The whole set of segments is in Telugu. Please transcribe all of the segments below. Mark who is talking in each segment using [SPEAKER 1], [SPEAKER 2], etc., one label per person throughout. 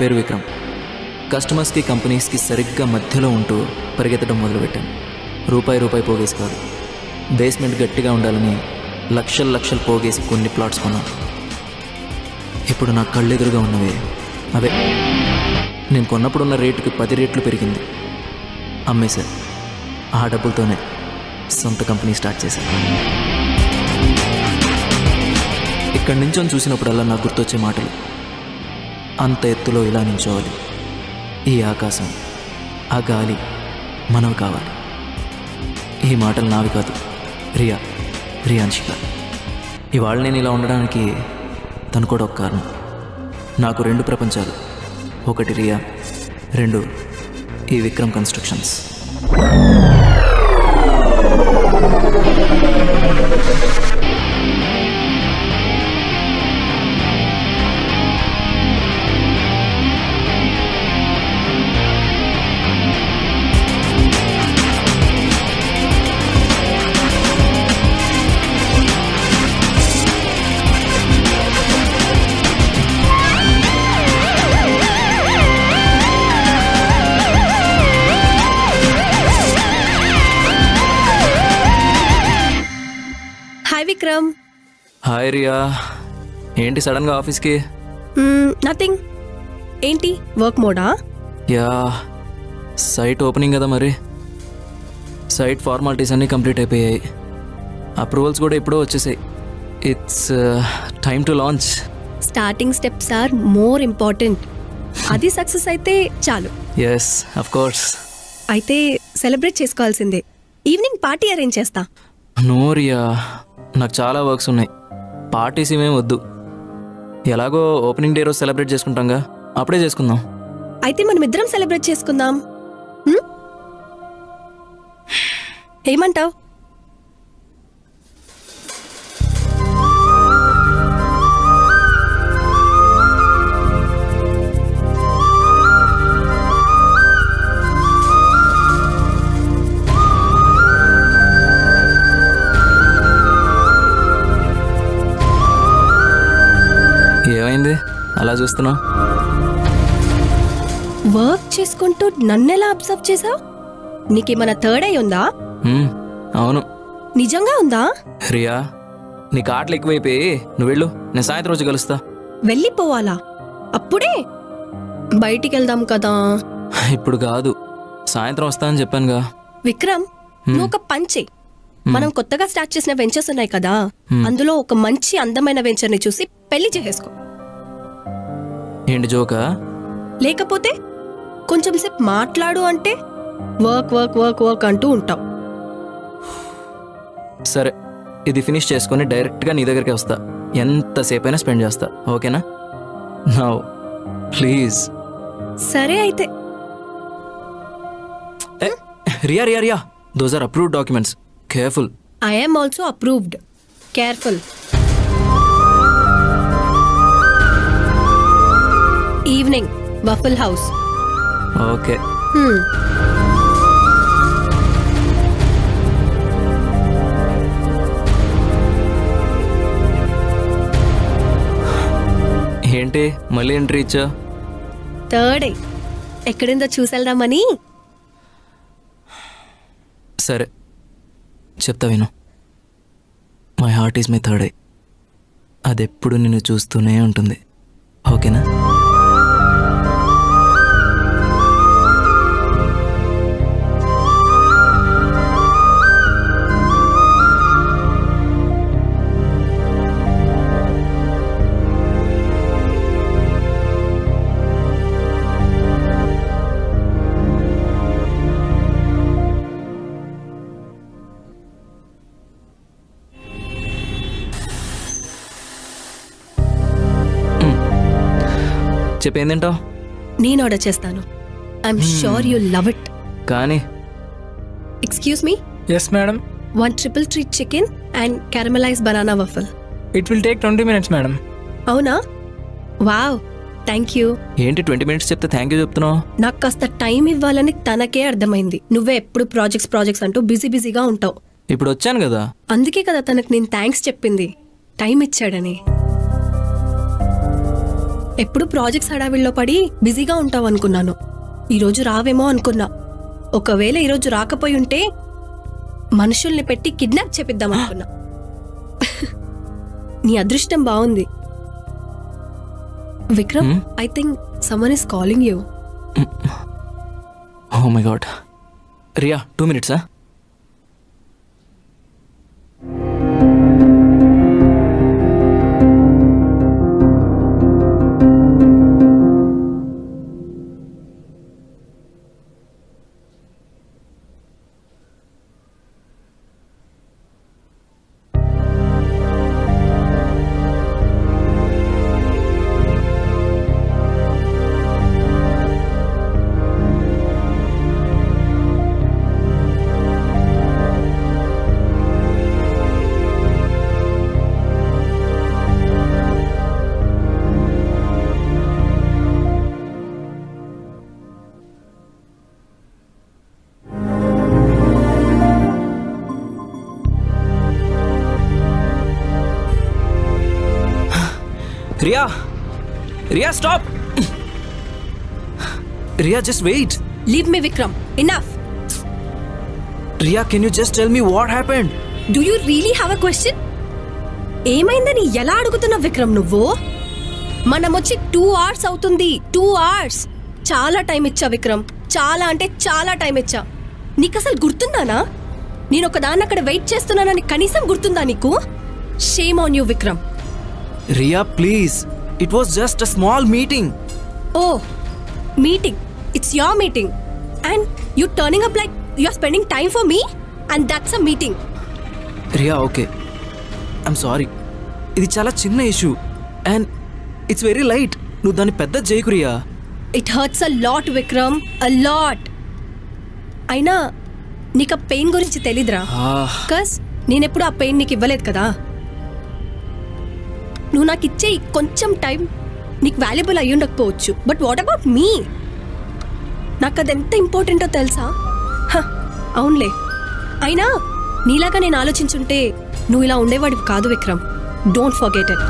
[SPEAKER 1] పేరు విక్రమ్. కస్టమర్స్కి కంపెనీస్కి సరిగ్గా మధ్యలో ఉంటూ పరిగెత్తడం మొదలుపెట్టాను. రూపాయి పోగేసి కాదు, బేస్మెంట్ గట్టిగా ఉండాలని లక్షలు పోగేసి కొన్ని ప్లాట్స్ కొన్నాను. ఇప్పుడు నా కళ్ళెదురుగా ఉన్నవే అవే. నేను కొన్నప్పుడున్న రేటుకి 10 రెట్లు పెరిగింది. అమ్మేశాను. ఆ డబ్బులతోనే సొంత కంపెనీ స్టార్ట్ చేశాను. ఇక్కడి నుంచొని చూసినప్పుడల్లా నాకు గుర్తొచ్చే మాటలు, అంత ఎత్తులో ఇలా నించోవాలి, ఈ ఆకాశం, ఆ గాలి మనవి కావాలి. ఈ మాటలు నావి కాదు, రియాన్షిక. ఇవాళ నేను ఇలా ఉండడానికి తను కూడా ఒక కారణం. నాకు 2 ప్రపంచాలు, ఒకటి రియా, 2 ఈ విక్రమ్ కన్స్ట్రక్షన్స్.
[SPEAKER 2] విక్రమ్.
[SPEAKER 1] హాయ్ రియా, ఏంటి సడన్గా ఆఫీస్కి?
[SPEAKER 2] నథింగ్. ఏంటి వర్క్ మోడా?
[SPEAKER 1] యా, సైట్ ఓపెనింగ్ కదా, మరి సైట్ ఫార్మాలిటీస్ అన్నీ కంప్లీట్ అయిపోయాయి. అప్రూవల్స్ కూడా ఎప్పుడో వచ్చేసాయి. It's time to launch.
[SPEAKER 2] Starting steps are more important. అది సక్సెస్ అయితే చాలు.
[SPEAKER 1] Yes, of course.
[SPEAKER 2] అయితే సెలబ్రేట్ చేసుకోవాల్సిందే. ఈవినింగ్ పార్టీ అరేంజ్ చేస్తా.
[SPEAKER 1] నో రియా, నాకు చాలా వర్క్స్ ఉన్నాయి. పార్టీస్ ఏమేమి వద్దు. ఎలాగో ఓపెనింగ్ డే రోజు సెలబ్రేట్ చేసుకుంటాంగా, అప్పుడే చేసుకుందాం.
[SPEAKER 2] అయితే మనం ఇద్దరం సెలబ్రేట్ చేసుకుందాం. ఏమంటావ్?
[SPEAKER 1] ఏమైంది అలా చూస్తున్నావు?
[SPEAKER 2] వర్క్ చేసుకుంటూ నన్నెలా అబ్జర్వ్ చేసావు? నీకేమన్నా థర్డ్ ఐ ఉందా?
[SPEAKER 1] అవును.
[SPEAKER 2] నిజంగా ఉందా?
[SPEAKER 1] రియా, నీకు ఆటలు ఎక్కువైపోయి నువ్వు వెళ్ళు, నేను సాయంత్రం రోజు కలుస్తా.
[SPEAKER 2] వెళ్ళిపోవాలా? అప్పుడే? బయటికి వెళ్దాం కదా.
[SPEAKER 1] ఇప్పుడు కాదు, సాయంత్రం వస్తా అని చెప్పానుగా.
[SPEAKER 2] విక్రమ్, నువ్వు ఒక పంచే. మనం కొత్తగా స్టార్ట్ చేసిన వెంచర్స్ ఉన్నాయి కదా, అందులో ఒక మంచి అందమైన వెంచర్ ని చూసి పెళ్లి చేసేసుకో.
[SPEAKER 1] ఏంటి జోకా?
[SPEAKER 2] లేకపోతే కొంచెం సేపు మాట్లాడు అంటే వర్క్ వర్క్ వర్క్ వర్క్ అంటూ ఉంటావు.
[SPEAKER 1] సరే, ఇది ఫినిష్ చేసుకుని డైరెక్ట్గా నీ దగ్గరికి వస్తా. ఎంతసేపు అయినా స్పెండ్ చేస్తా, ఓకేనా? Now please.
[SPEAKER 2] సరే అయితే.
[SPEAKER 1] Riya Riya Riya, those are approved documents. Careful.
[SPEAKER 2] I am also approved. Careful. Evening, Waffle House.
[SPEAKER 1] Okay. ఏంటి మళ్ళీ ఎంట్రీ ఇచ్చా?
[SPEAKER 2] థర్డ్ ఐ ఎక్కడిందో చూసెళ్దామని.
[SPEAKER 1] సరే చెప్తా విను. My heart is my third eye. అది ఎప్పుడు నిన్ను చూస్తూనే ఉంటుంది, ఓకేనా? చెప్పేందేంటావు?
[SPEAKER 2] నేను ఆర్డర్ చేస్తాను. I'm sure you love it.
[SPEAKER 1] కానీ
[SPEAKER 2] excuse me.
[SPEAKER 3] Yes, madam.
[SPEAKER 2] 1 triple treat chicken and caramelized banana waffle.
[SPEAKER 3] It will take 20 minutes, madam.
[SPEAKER 2] అవునా? Wow, thank you.
[SPEAKER 1] ఏంటి 20 minutes చెప్తే థ్యాంక్ యూ చెప్తున్నావు?
[SPEAKER 2] నాకు కాస్త టైం ఇవ్వాలని తనకే అర్థమైంది. నువ్వే ఎప్పుడు ప్రాజెక్ట్స్ అంటూ బిజీగా ఉంటావు.
[SPEAKER 1] ఇప్పుడు వచ్చాను కదా.
[SPEAKER 2] అందుకే కదా తనకు నేను థ్యాంక్స్ చెప్పింది, టైం ఇచ్చాడని. ఎప్పుడు ప్రాజెక్ట్స్ హడావిల్లో పడి బిజీగా ఉంటావు అనుకున్నాను. ఈరోజు రావేమో అనుకున్నా. ఒకవేళ ఈరోజు రాకపోయి ఉంటే మనుషుల్ని పెట్టి కిడ్నాప్ చేపిద్దాం అనుకున్నా. నీ అదృష్టం బాగుంది. Vikram, I think someone is calling you.
[SPEAKER 1] Oh my god. Riya 2 minutes. Ria, stop! Ria, just wait.
[SPEAKER 2] Leave me, Vikram. Enough.
[SPEAKER 1] Ria, can you just tell me what happened?
[SPEAKER 2] Do you really have a question? ఏమైందని ఎలా అడుగుతున్నావు విక్రమ్ నువ్వు? మనం వచ్చి 2 hours అవుతుంది. 2 hours. చాలా టైం ఇచ్చా విక్రమ్. చాలా అంటే చాలా టైం ఇచ్చా. నీకు అసలు గుర్తుందానా? నేను ఒకదాన్ని అక్కడ వెయిట్ చేస్తున్నానని కనీసం గుర్తుందా నీకు? Shame on you Vikram.
[SPEAKER 1] Ria, please. It was just a small meeting.
[SPEAKER 2] Oh, meeting. It's your meeting. And you turning up like you're spending time for me? And that's a meeting.
[SPEAKER 1] Ria, okay. I'm sorry. ఇది చాలా చిన్న issue. And it's very light. నువ్వు దాన్ని పెద్ద చేయకు Riya.
[SPEAKER 2] It hurts a lot, Vikram. A lot. అయినా నీకు ఆ పెయిన్ గురించి తెలీదురా. బికాస్ నేనెప్పుడు ఆ పెయిన్ నీకు ఇవ్వలేదు కదా. నువ్వు నాకు ఇచ్చే కొంచెం టైం నీకు వాల్యుబుల్ అయ్యి ఉండకపోవచ్చు. But what about me? నాకు అది ఎంత ఇంపార్టెంటో తెలుసా? అవునులే. అయినా నీలాగా నేను ఆలోచించుంటే నువ్వు ఇలా ఉండేవాడివి కాదు Vikram. Don't forget it.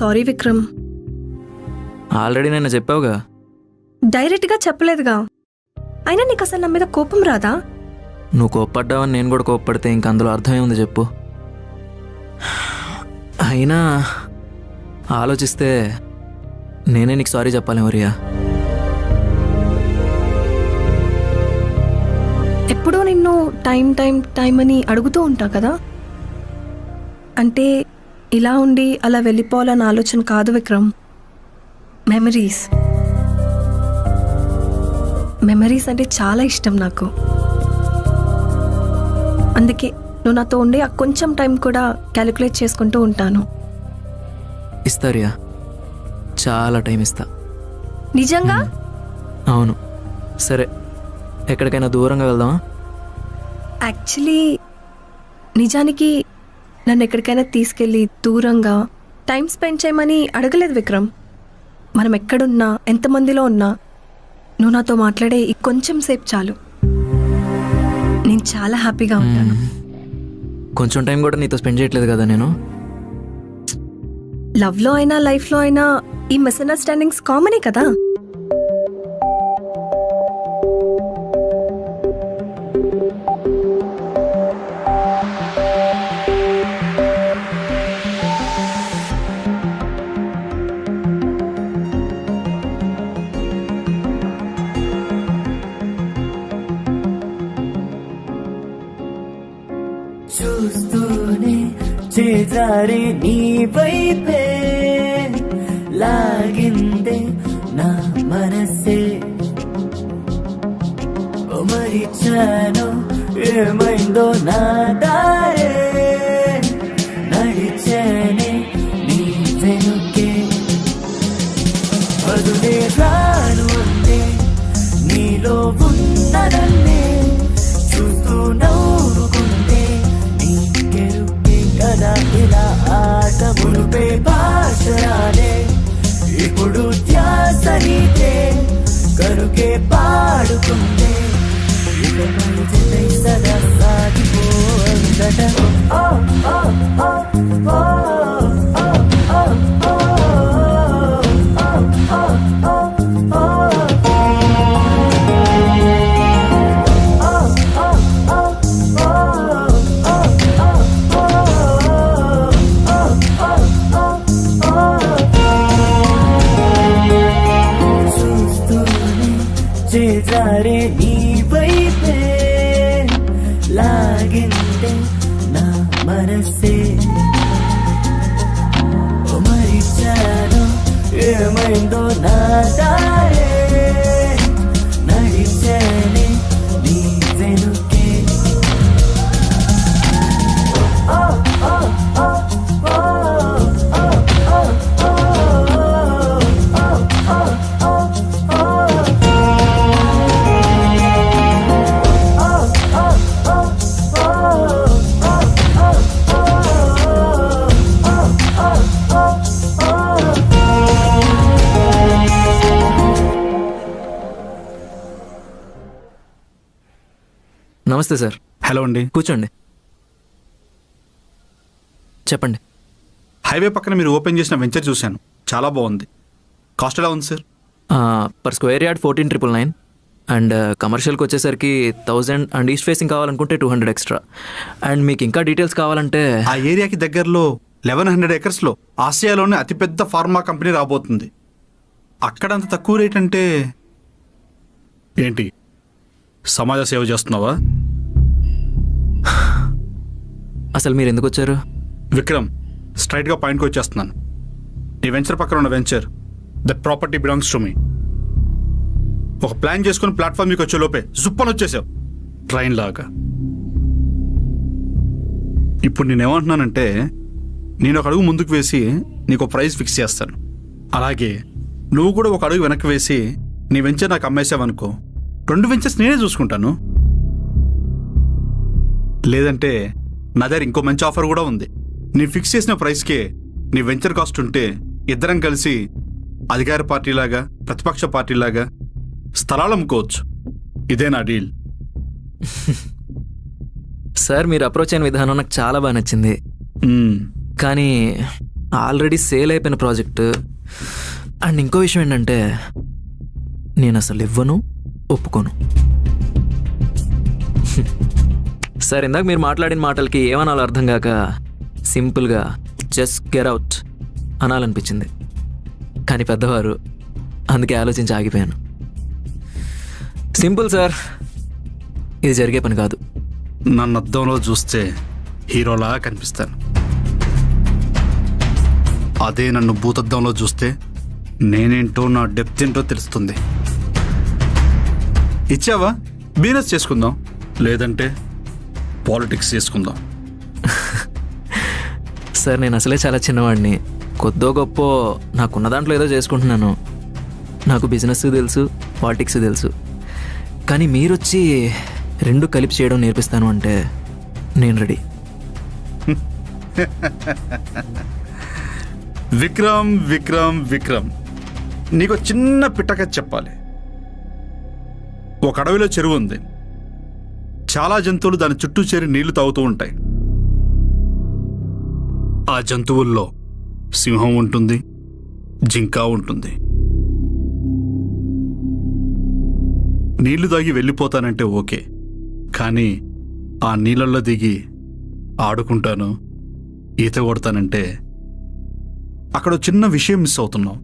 [SPEAKER 2] Sorry Vikram.
[SPEAKER 1] Already నేను చెప్పావుగా.
[SPEAKER 2] డైరెక్ట్గా చెప్పలేదుగా. అయినా నీకు అసలు నా మీద కోపం రాదా?
[SPEAKER 1] నువ్వు కోప్పడ్డావని నేను కూడా కోప్పడితే ఇంక అందులో అర్థమే ఉంది చెప్పు. అయినా ఆలోచిస్తే నేనే నీకు సారీ చెప్పాలేమో రియా.
[SPEAKER 2] ఎప్పుడూ నిన్ను టైం టైం టైం అని అడుగుతూ ఉంటా కదా. అంటే ఇలా ఉండి అలా వెళ్ళిపోవాలన్న ఆలోచన కాదు విక్రమ్. మెమరీస్ అంటే చాలా ఇష్టం నాకు. అందుకే నువ్వు నాతో ఉండి ఆ కొంచెం టైం కూడా క్యాలిక్యులేట్ చేసుకుంటూ ఉంటాను.
[SPEAKER 1] ఇస్తా రియా, చాలా టైం ఇస్తా.
[SPEAKER 2] నిజంగా?
[SPEAKER 1] అవును. సరే, ఎక్కడికైనా దూరంగా వెళ్దామా?
[SPEAKER 2] యాక్చువల్లీ నిజానికి నన్ను ఎక్కడికైనా తీసుకెళ్ళి దూరంగా టైం స్పెండ్ చేయమని అడగలేదు విక్రమ్. మనం ఎక్కడున్నా, ఎంతమందిలో ఉన్నా నువ్వు నాతో మాట్లాడే ఈ కొంచెం సేపు చాలు. నేను చాలా హ్యాపీగా ఉంటాను.
[SPEAKER 1] కొంచెం టైం కూడా నీతో స్పెండ్ చేయట్లేదు కదా నేను.
[SPEAKER 2] లవ్లో అయినా లైఫ్లో అయినా ఈ మిస్అండర్స్టాండింగ్స్ కామనే కదా.
[SPEAKER 4] చూస్తూనే చేజారి నీ వైపే లాగిందే నా మనసే. మరిచాను ఏమైందో నా దారే, నడిచేనే నీ వెనుకే. వదులే రాను అంటే నీలో ఉన్నదన్నే కదా ఇలా ఆట మునుపే భాషరాలే ఇప్పుడు ధ్యాస నీకే కరుకే పాడుకుందే ఇకపై జతై సదా సాగిపో అందట ఓ ఓ ఓ ఓ ఓ ఓ చేజారే నీ వైపే లాగిందే నా మనసే మరిచాను ఏమైందో నా దారే నడిచానే నీ వెనుకే
[SPEAKER 1] నమస్తే సార్.
[SPEAKER 5] హలో అండి.
[SPEAKER 1] కూర్చోండి. చెప్పండి.
[SPEAKER 5] హైవే పక్కన మీరు ఓపెన్ చేసిన వెంచర్ చూశాను, చాలా బాగుంది. కాస్ట్ ఎలా ఉంది sir?
[SPEAKER 1] Per square yard 14,999 and కమర్షియల్కి వచ్చేసరికి 1000 అండ్ ఈస్ట్ ఫేసింగ్ కావాలనుకుంటే 200 ఎక్స్ట్రా. అండ్ మీకు ఇంకా డీటెయిల్స్ కావాలంటే
[SPEAKER 5] ఆ ఏరియాకి దగ్గరలో 1100 ఎకర్స్లో ఆసియాలోనే అతిపెద్ద ఫార్మా కంపెనీ రాబోతుంది. అక్కడంత తక్కువ రేట్ అంటే ఏంటి, సమాజ సేవ చేస్తున్నావా?
[SPEAKER 1] అసలు మీరు ఎందుకు వచ్చారు?
[SPEAKER 5] విక్రమ్, స్ట్రైట్గా పాయింట్కి వచ్చేస్తున్నాను. ఈ వెంచర్ పక్కన ఉన్న venture that property belongs to me. ఒక ప్లాన్ చేసుకుని ప్లాట్ఫామ్ మీకు వచ్చే లోపే జుప్పని వచ్చేసావు ట్రైన్ లాగా. ఇప్పుడు నేనేమంటున్నానంటే, నేను ఒక అడుగు ముందుకు వేసి నీకు ప్రైస్ ఫిక్స్ చేస్తాను. అలాగే నువ్వు కూడా ఒక అడుగు వెనక్కి వేసి నీ వెంచర్ నాకు అమ్మేసావనుకో, 2 వెంచర్స్ నేనే చూసుకుంటాను. లేదంటే నా దగ్గర ఇంకో మంచి ఆఫర్ కూడా ఉంది. నీ ఫిక్స్ చేసిన ప్రైస్కే నీ వెంచర్ కాస్ట్ ఉంటే ఇద్దరం కలిసి అధికార పార్టీలాగా ప్రతిపక్ష పార్టీలాగా స్థలాలు అమ్ముకోవచ్చు. ఇదే నా డీల్.
[SPEAKER 1] సార్, మీరు అప్రోచ్ అయిన విధానం నాకు చాలా బాగా నచ్చింది. కానీ ఆల్రెడీ సేల్ అయిపోయిన ప్రాజెక్టు. అండ్ ఇంకో విషయం ఏంటంటే, నేను అసలు ఇవ్వను, ఒప్పుకోను. సార్, ఇందాక మీరు మాట్లాడిన మాటలకి ఏమనాలో అర్థం కాక సింపుల్గా జస్ట్ గెట్ అవుట్ అనాలనిపించింది. కానీ పెద్దవారు, అందుకే ఆలోచించి ఆగిపోయాను. సింపుల్ సార్, ఇది జరిగే పని కాదు.
[SPEAKER 5] నన్ను అద్దంలో చూస్తే హీరోలా కనిపిస్తాను. అదే నన్ను భూతద్దంలో చూస్తే నేనేంటో, నా డెప్త్ ఏంటో తెలుస్తుంది. ఇచ్చావా? బిజినెస్ చేసుకుందాం, లేదంటే పాలిటిక్స్ చేసుకుందాం.
[SPEAKER 1] సార్, నేను అసలే చాలా చిన్నవాడిని. కొద్దో గొప్ప నాకున్న దాంట్లో ఏదో చేసుకుంటున్నాను. నాకు బిజినెస్ తెలుసు, పాలిటిక్స్ తెలుసు. కానీ మీరొచ్చి 2 కలిపి చేయడం నేర్పిస్తాను అంటే నేను రెడీ.
[SPEAKER 5] విక్రమ్ విక్రమ్ విక్రమ్, నీకు చిన్న పిట్టక చెప్పాలి. ఒక అడవిలో చెరువు ఉంది. చాలా జంతువులు దాని చుట్టూ చేరి నీళ్లు తాగుతూ ఉంటాయి. ఆ జంతువుల్లో సింహం ఉంటుంది, జింక ఉంటుంది. నీళ్లు తాగి వెళ్ళిపోతానంటే ఓకే, కానీ ఆ నీళ్ళల్లో దిగి ఆడుకుంటాను, ఈత కొడతానంటే అక్కడ చిన్న విషయం మిస్ అవుతున్నాం.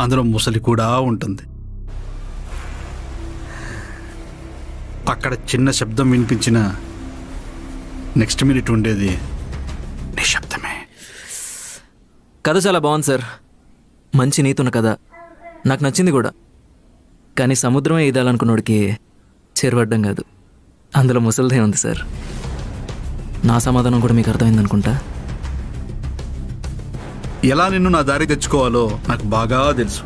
[SPEAKER 5] అందులో ముసలి కూడా ఉంటుంది. అక్కడ చిన్న శబ్దం వినిపించిన నెక్స్ట్ మినిట్ ఉండేది నిశ్శబ్దమే.
[SPEAKER 1] కథ చాలా బాగుంది సార్, మంచి నీతున్న కథ, నాకు నచ్చింది కూడా. కానీ సముద్రమే ఈదాలనుకున్నోడికి చేరువడ్డం కాదు, అందులో ముసలిదే ఉంది సార్. నా సమాధానం కూడా మీకు అర్థమైందనుకుంటా.
[SPEAKER 5] ఎలా నిన్ను నా దారి తెచ్చుకోవాలో నాకు బాగా తెలుసు.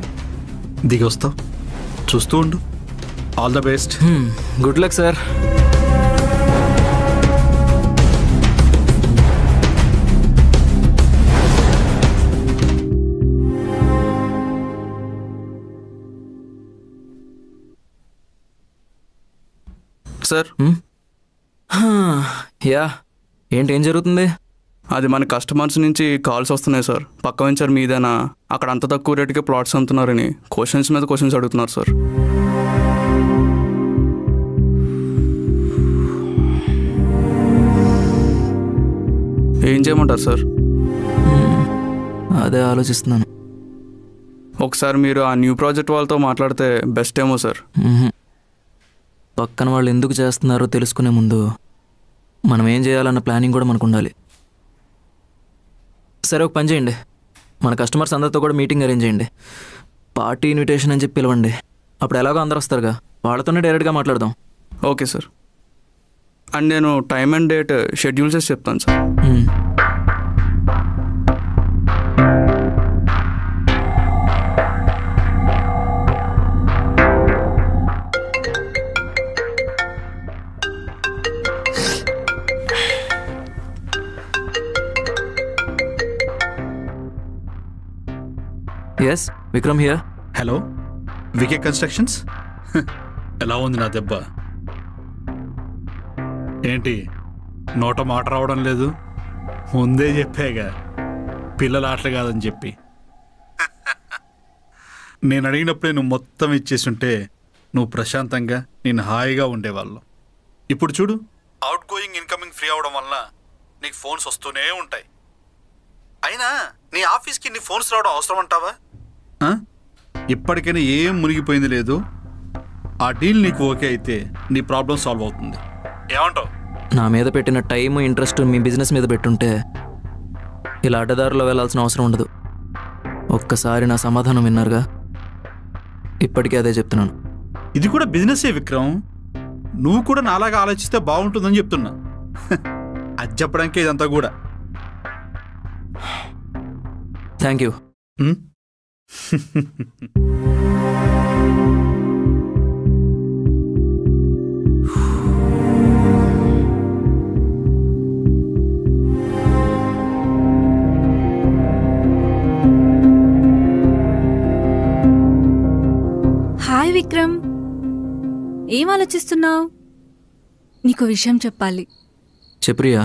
[SPEAKER 5] దిగి వస్తావు, చూస్తూ ఉండు. All the best.
[SPEAKER 1] Good luck sir.
[SPEAKER 6] Sir
[SPEAKER 1] yeah ఏంటి ఏం జరుగుతుంది?
[SPEAKER 6] అది మన కస్టమర్స్ నుంచి కాల్స్ వస్తున్నాయి సార్. పక్క వెంచర్ మీదేనా, అక్కడ అంత తక్కువ రేటుకే ప్లాట్స్ అమ్ముతున్నారని క్వశ్చన్స్ మీద క్వశ్చన్స్ అడుగుతున్నారు సార్. ఏం చేయమంటారు సార్?
[SPEAKER 1] అదే ఆలోచిస్తున్నాను.
[SPEAKER 6] ఒకసారి మీరు ఆ న్యూ ప్రాజెక్ట్ వాళ్ళతో మాట్లాడితే బెస్ట్ ఏమో సార్.
[SPEAKER 1] పక్కన వాళ్ళు ఎందుకు చేస్తున్నారో తెలుసుకునే ముందు మనం ఏం చేయాలన్న ప్లానింగ్ కూడా మనకు ఉండాలి. సరే, ఒక పని చేయండి, మన కస్టమర్స్ అందరితో కూడా మీటింగ్ అరేంజ్ చేయండి. పార్టీ ఇన్విటేషన్ అని చెప్పి పిలవండి. అప్పుడు ఎలాగో అందరూ వస్తారుగా, వాళ్ళతోనే డైరెక్ట్గా మాట్లాడదాం.
[SPEAKER 6] Okay sir. అండ్ నేను టైం అండ్ డేట్ షెడ్యూల్ చేసి చెప్తాను sir.
[SPEAKER 1] Yes, Vikram here.
[SPEAKER 5] Hello, VK constructions. ఎలా ఉంది నా దెబ్బ? ఏంటి నోట మాట రావడం లేదు? ముందే చెప్పాగా పిల్లల ఆటలు కాదని చెప్పి. నేను అడిగినప్పుడే నువ్వు మొత్తం ఇచ్చేస్తుంటే నువ్వు ప్రశాంతంగా నేను హాయిగా ఉండేవాళ్ళం. ఇప్పుడు చూడు, అవుట్ గోయింగ్ ఇన్కమింగ్ ఫ్రీ అవడం వల్ల నీకు ఫోన్స్ వస్తూనే ఉంటాయి. అయినా నీ ఆఫీస్కి నీ ఫోన్స్ రావడం అవసరం అంటావా? ఇప్పటికైనా ఏం మునిగిపోయింది లేదు. ఆ డీల్ నీకు ఓకే అయితే నీ ప్రాబ్లం సాల్వ్ అవుతుంది. ఏమంటావు?
[SPEAKER 1] నా మీద పెట్టిన టైం, ఇంట్రెస్ట్ మీ బిజినెస్ మీద పెట్టుంటే ఇలా అడ్డదారిలో వెళ్ళాల్సిన అవసరం ఉండదు. ఒక్కసారి నా సమాధానం విన్నారుగా, ఇప్పటికీ అదే చెప్తున్నాను.
[SPEAKER 5] ఇది కూడా బిజినెసే విక్రమ్. నువ్వు కూడా నాలాగా ఆలోచిస్తే బాగుంటుందని చెప్తున్నా. అది చెప్పడానికే ఇదంతా కూడా.
[SPEAKER 1] Thank you.
[SPEAKER 7] హాయ్ విక్రమ్, ఏం ఆలోచిస్తున్నావు? నీకు విషయం చెప్పాలి.
[SPEAKER 1] చెప్రియా.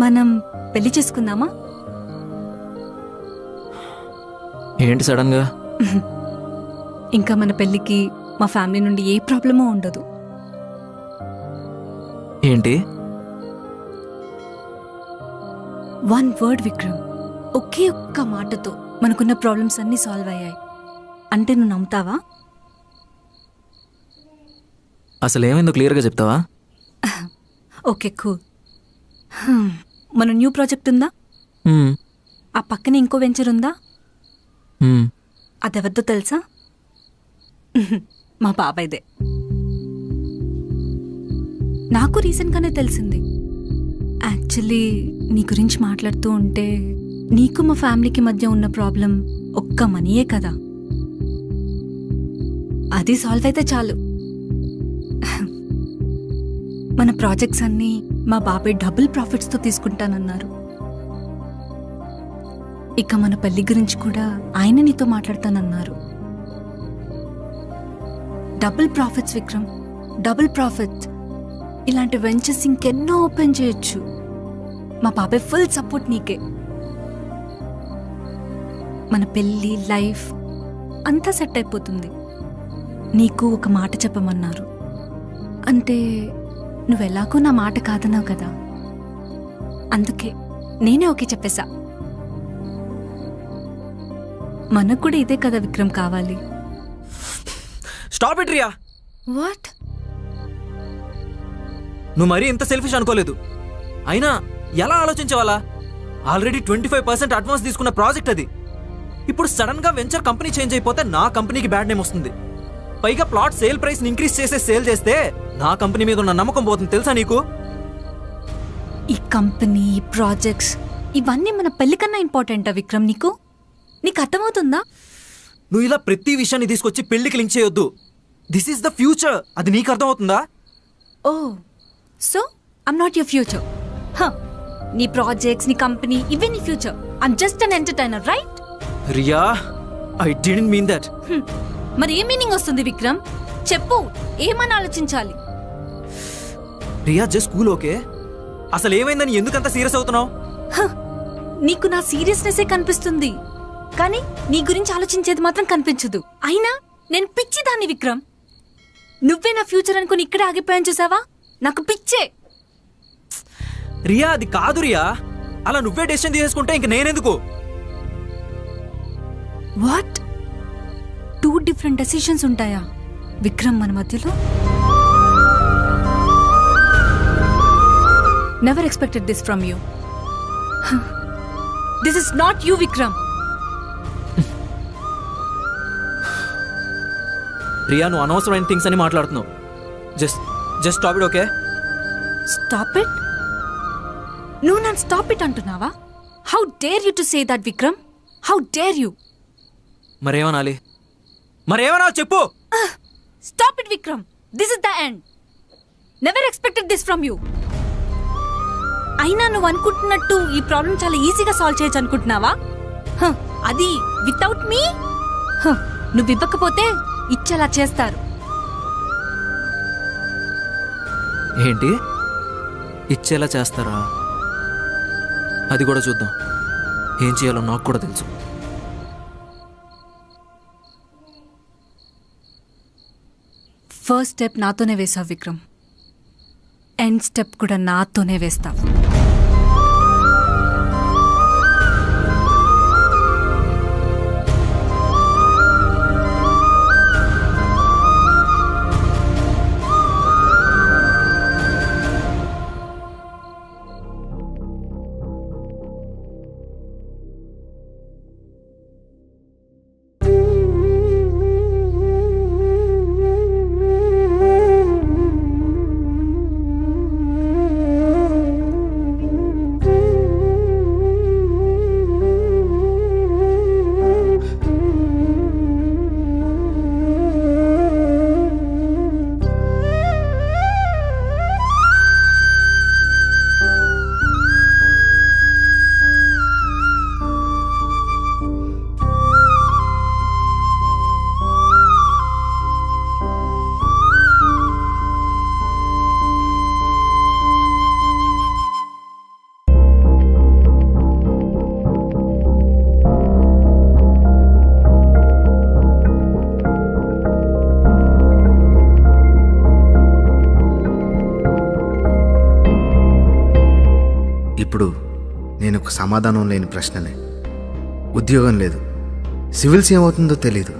[SPEAKER 7] మనం పెళ్లి చేసుకుందామా?
[SPEAKER 1] ఏంటి సడన్గా?
[SPEAKER 7] ఇంకా మన పెళ్లికి మా ఫ్యామిలీ నుండి ఏ ప్రాబ్లమూ ఉండదు.
[SPEAKER 1] ఏంటి?
[SPEAKER 7] వన్ వర్డ్ విక్రమ్, ఒకే ఒక్క మాటతో మనకున్న ప్రాబ్లమ్స్ అన్నీ సాల్వ్ అయ్యాయి అంటే నువ్వు నమ్ముతావా?
[SPEAKER 1] అసలు ఏమైందో క్లియర్గా చెప్తావా?
[SPEAKER 7] Okay, cool. మన న్యూ ప్రాజెక్ట్ ఉందా? ఆ పక్కనే ఇంకో వెంచర్ ఉందా? అదెవద్దో తెలుసా? మా బాబాయ్దే. నాకు రీసెంట్గానే తెలిసింది. యాక్చువల్లీ నీ గురించి మాట్లాడుతూ ఉంటే నీకు మా ఫ్యామిలీకి మధ్య ఉన్న ప్రాబ్లం ఒక్క మనీయే కదా. అది సాల్వ్ అయితే చాలు. మన ప్రాజెక్ట్స్ అన్నీ మా బాబాయ్ డబుల్ ప్రాఫిట్స్తో తీసుకుంటానన్నారు. ఇక మన పెళ్లి గురించి కూడా ఆయన నీతో మాట్లాడతానన్నారు. Double profits Vikram, double profits. ఇలాంటి వెంచర్స్ ఇంకెన్నో ఓపెన్ చేయొచ్చు. మా బాబాయ్ ఫుల్ సపోర్ట్ నీకే. మన పెళ్ళి, లైఫ్ అంతా సెట్ అయిపోతుంది. నీకు ఒక మాట చెప్పమన్నారు. అంటే నువ్వెలాగో నా మాట కాదన్నావు కదా, అందుకే నేనే ఓకే చెప్పేశా. మనకు కూడా ఇదే కదా విక్రమ్ కావాలి.
[SPEAKER 1] Stop it Riya.
[SPEAKER 7] వాట్?
[SPEAKER 1] నువ్వు మరీ ఇంత సెల్ఫిష్ అనుకోలేదు. అయినా ఎలా ఆలోచించవాలా? ఆల్రెడీ 25% అడ్వాన్స్ తీసుకున్న ప్రాజెక్ట్ అది. ఇప్పుడు సడన్ గా వెంచర్ కంపెనీ చేంజ్ అయిపోతే నా కంపెనీకి బ్యాడ్ నేమ్ వస్తుంది. పైగా ప్లాట్ సేల్ ప్రైస్ ఇంక్రీజ్ చేసే సేల్ చేస్తే నా కంపెనీ మీద ఉన్న నమ్మకం పోతుంది, తెలుసా నీకు?
[SPEAKER 7] ఈ కంపెనీ, ప్రాజెక్ట్స్ ఇవన్నీ మన పెళ్లి కన్నా ఇంపార్టెంటా విక్రమ్? నీకు అర్థమవుతుందా?
[SPEAKER 1] నువ్వు ఇలా ప్రతి విషయాన్ని తీసుకొచ్చి పెళ్లికి లింక్ చేయొద్దు. This is the future. అది నీకు అర్థమవుతుందా?
[SPEAKER 7] Oh, so I'm not your future. నీ ప్రాజెక్ట్స్, నీ కంపెనీ ఇవే నీ future. I'm just an entertainer, right?
[SPEAKER 1] Riya, I didn't mean that.
[SPEAKER 7] మరి ఏ మీనింగ్ వస్తుంది విక్రమ్? చెప్పు, ఏమని ఆలోచించాలి?
[SPEAKER 1] Riya just cool okay. అసలు ఏమైందని ఎందుకంత సీరియస్ అవుతున్నావు?
[SPEAKER 7] నీకు నా సీరియస్నెస్ కనిపిస్తుంది, కానీ నీ గురించి ఆలోచించేది మాత్రం కనిపించదు. అయినా నేను పిచ్చిదాన్ని విక్రమ్. నువ్వే నా ఫ్యూచర్ అనుకుని ఇక్కడే ఆగిపోయాను చూసావా? నాకు పిచ్చే.
[SPEAKER 1] రియా అది కాదు రియా, అలా నువ్వే డెసిషన్ తీసుకుంటే ఇంక నేనెందుకు?
[SPEAKER 7] వాట్? 2 డిఫరెంట్ డెసిషన్స్ ఉంటాయా విక్రమ్ మన మధ్యలో? Never expected this from you. This is not you Vikram.
[SPEAKER 1] Riya నువ్వు అనవసరమైన థింగ్స్ అని మాట్లాడుతున్నావు. Just stop it okay?
[SPEAKER 7] Stop it? నువ్వు నన్ను స్టాప్ ఇట్ అంటున్నావా? How dare you to say that Vikram? How dare you?
[SPEAKER 1] మరేమనాలి చెప్పు.
[SPEAKER 7] Stop it Vikram. This is the end. Never expected this from you. అయినా నువ్వు అనుకుంటున్నట్టు ఈ ప్రాబ్లం చాలా ఈజీగా సాల్వ్ చేయొచ్చు అనుకుంటున్నావా? అది వితౌట్ మీ? నువ్వు ఇవ్వకపోతే ఇచ్చేలా చేస్తారు.
[SPEAKER 1] ఏంటి ఇచ్చేలా చేస్తారా? అది కూడా చూద్దాం. ఏం చేయాలో నాకు కూడా తెలుసు.
[SPEAKER 7] ఫస్ట్ స్టెప్ నాతోనే వేసావు విక్రమ్. ఎండ్ స్టెప్ కూడా నాతోనే వేస్తావు.
[SPEAKER 8] ఇప్పుడు నేను ఒక సమాధానం లేని ప్రశ్ననే. ఉద్యోగం లేదు, సివిల్స్ ఏమవుతుందో తెలీదు.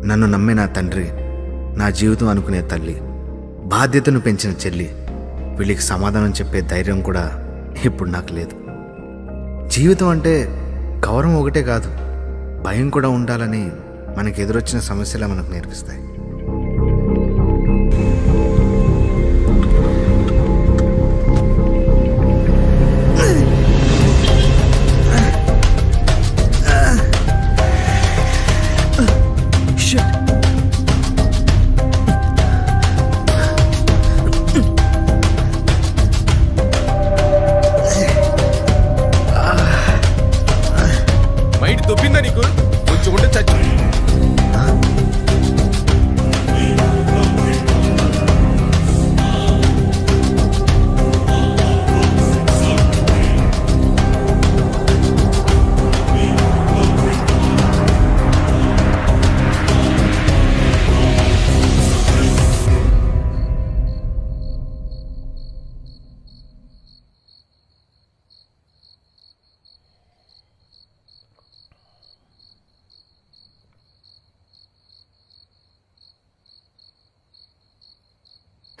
[SPEAKER 8] నన్ను నమ్మే నా తండ్రి, నా జీవితం అనుకునే తల్లి, బాధ్యతను పెంచిన చెల్లి, వీళ్ళకి సమాధానం చెప్పే ధైర్యం కూడా ఇప్పుడు నాకు లేదు. జీవితం అంటే గౌరవం ఒకటే కాదు, భయం కూడా ఉండాలని మనకు ఎదురొచ్చిన సమస్యలే మనకు నేర్పిస్తాయి.
[SPEAKER 9] మైండ్ దొబ్బిందా నీకు? కొంచెం ఉంటే చచ్చి.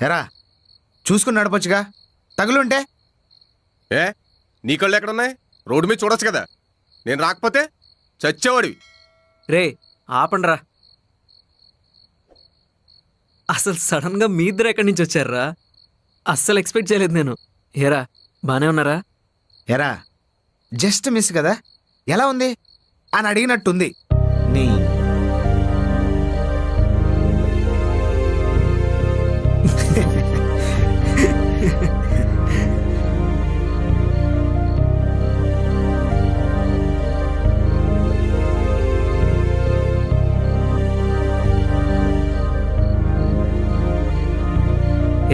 [SPEAKER 8] ఎరా చూసుకుని నడపచ్చుగా, తగులుంటే.
[SPEAKER 9] ఏ నీ కళ్ళు ఎక్కడున్నాయి? రోడ్డు మీద చూడొచ్చు కదా. నేను రాకపోతే చచ్చేవాడివి.
[SPEAKER 1] రే ఆపండ్రా. అసలు సడన్గా మీ ఇద్దరు ఎక్కడి నుంచి వచ్చారా? అస్సలు ఎక్స్పెక్ట్ చేయలేదు నేను. ఏరా బానే ఉన్నారా?
[SPEAKER 8] ఎరా జస్ట్ మిస్ కదా, ఎలా ఉంది అని అడిగినట్టుంది. నీ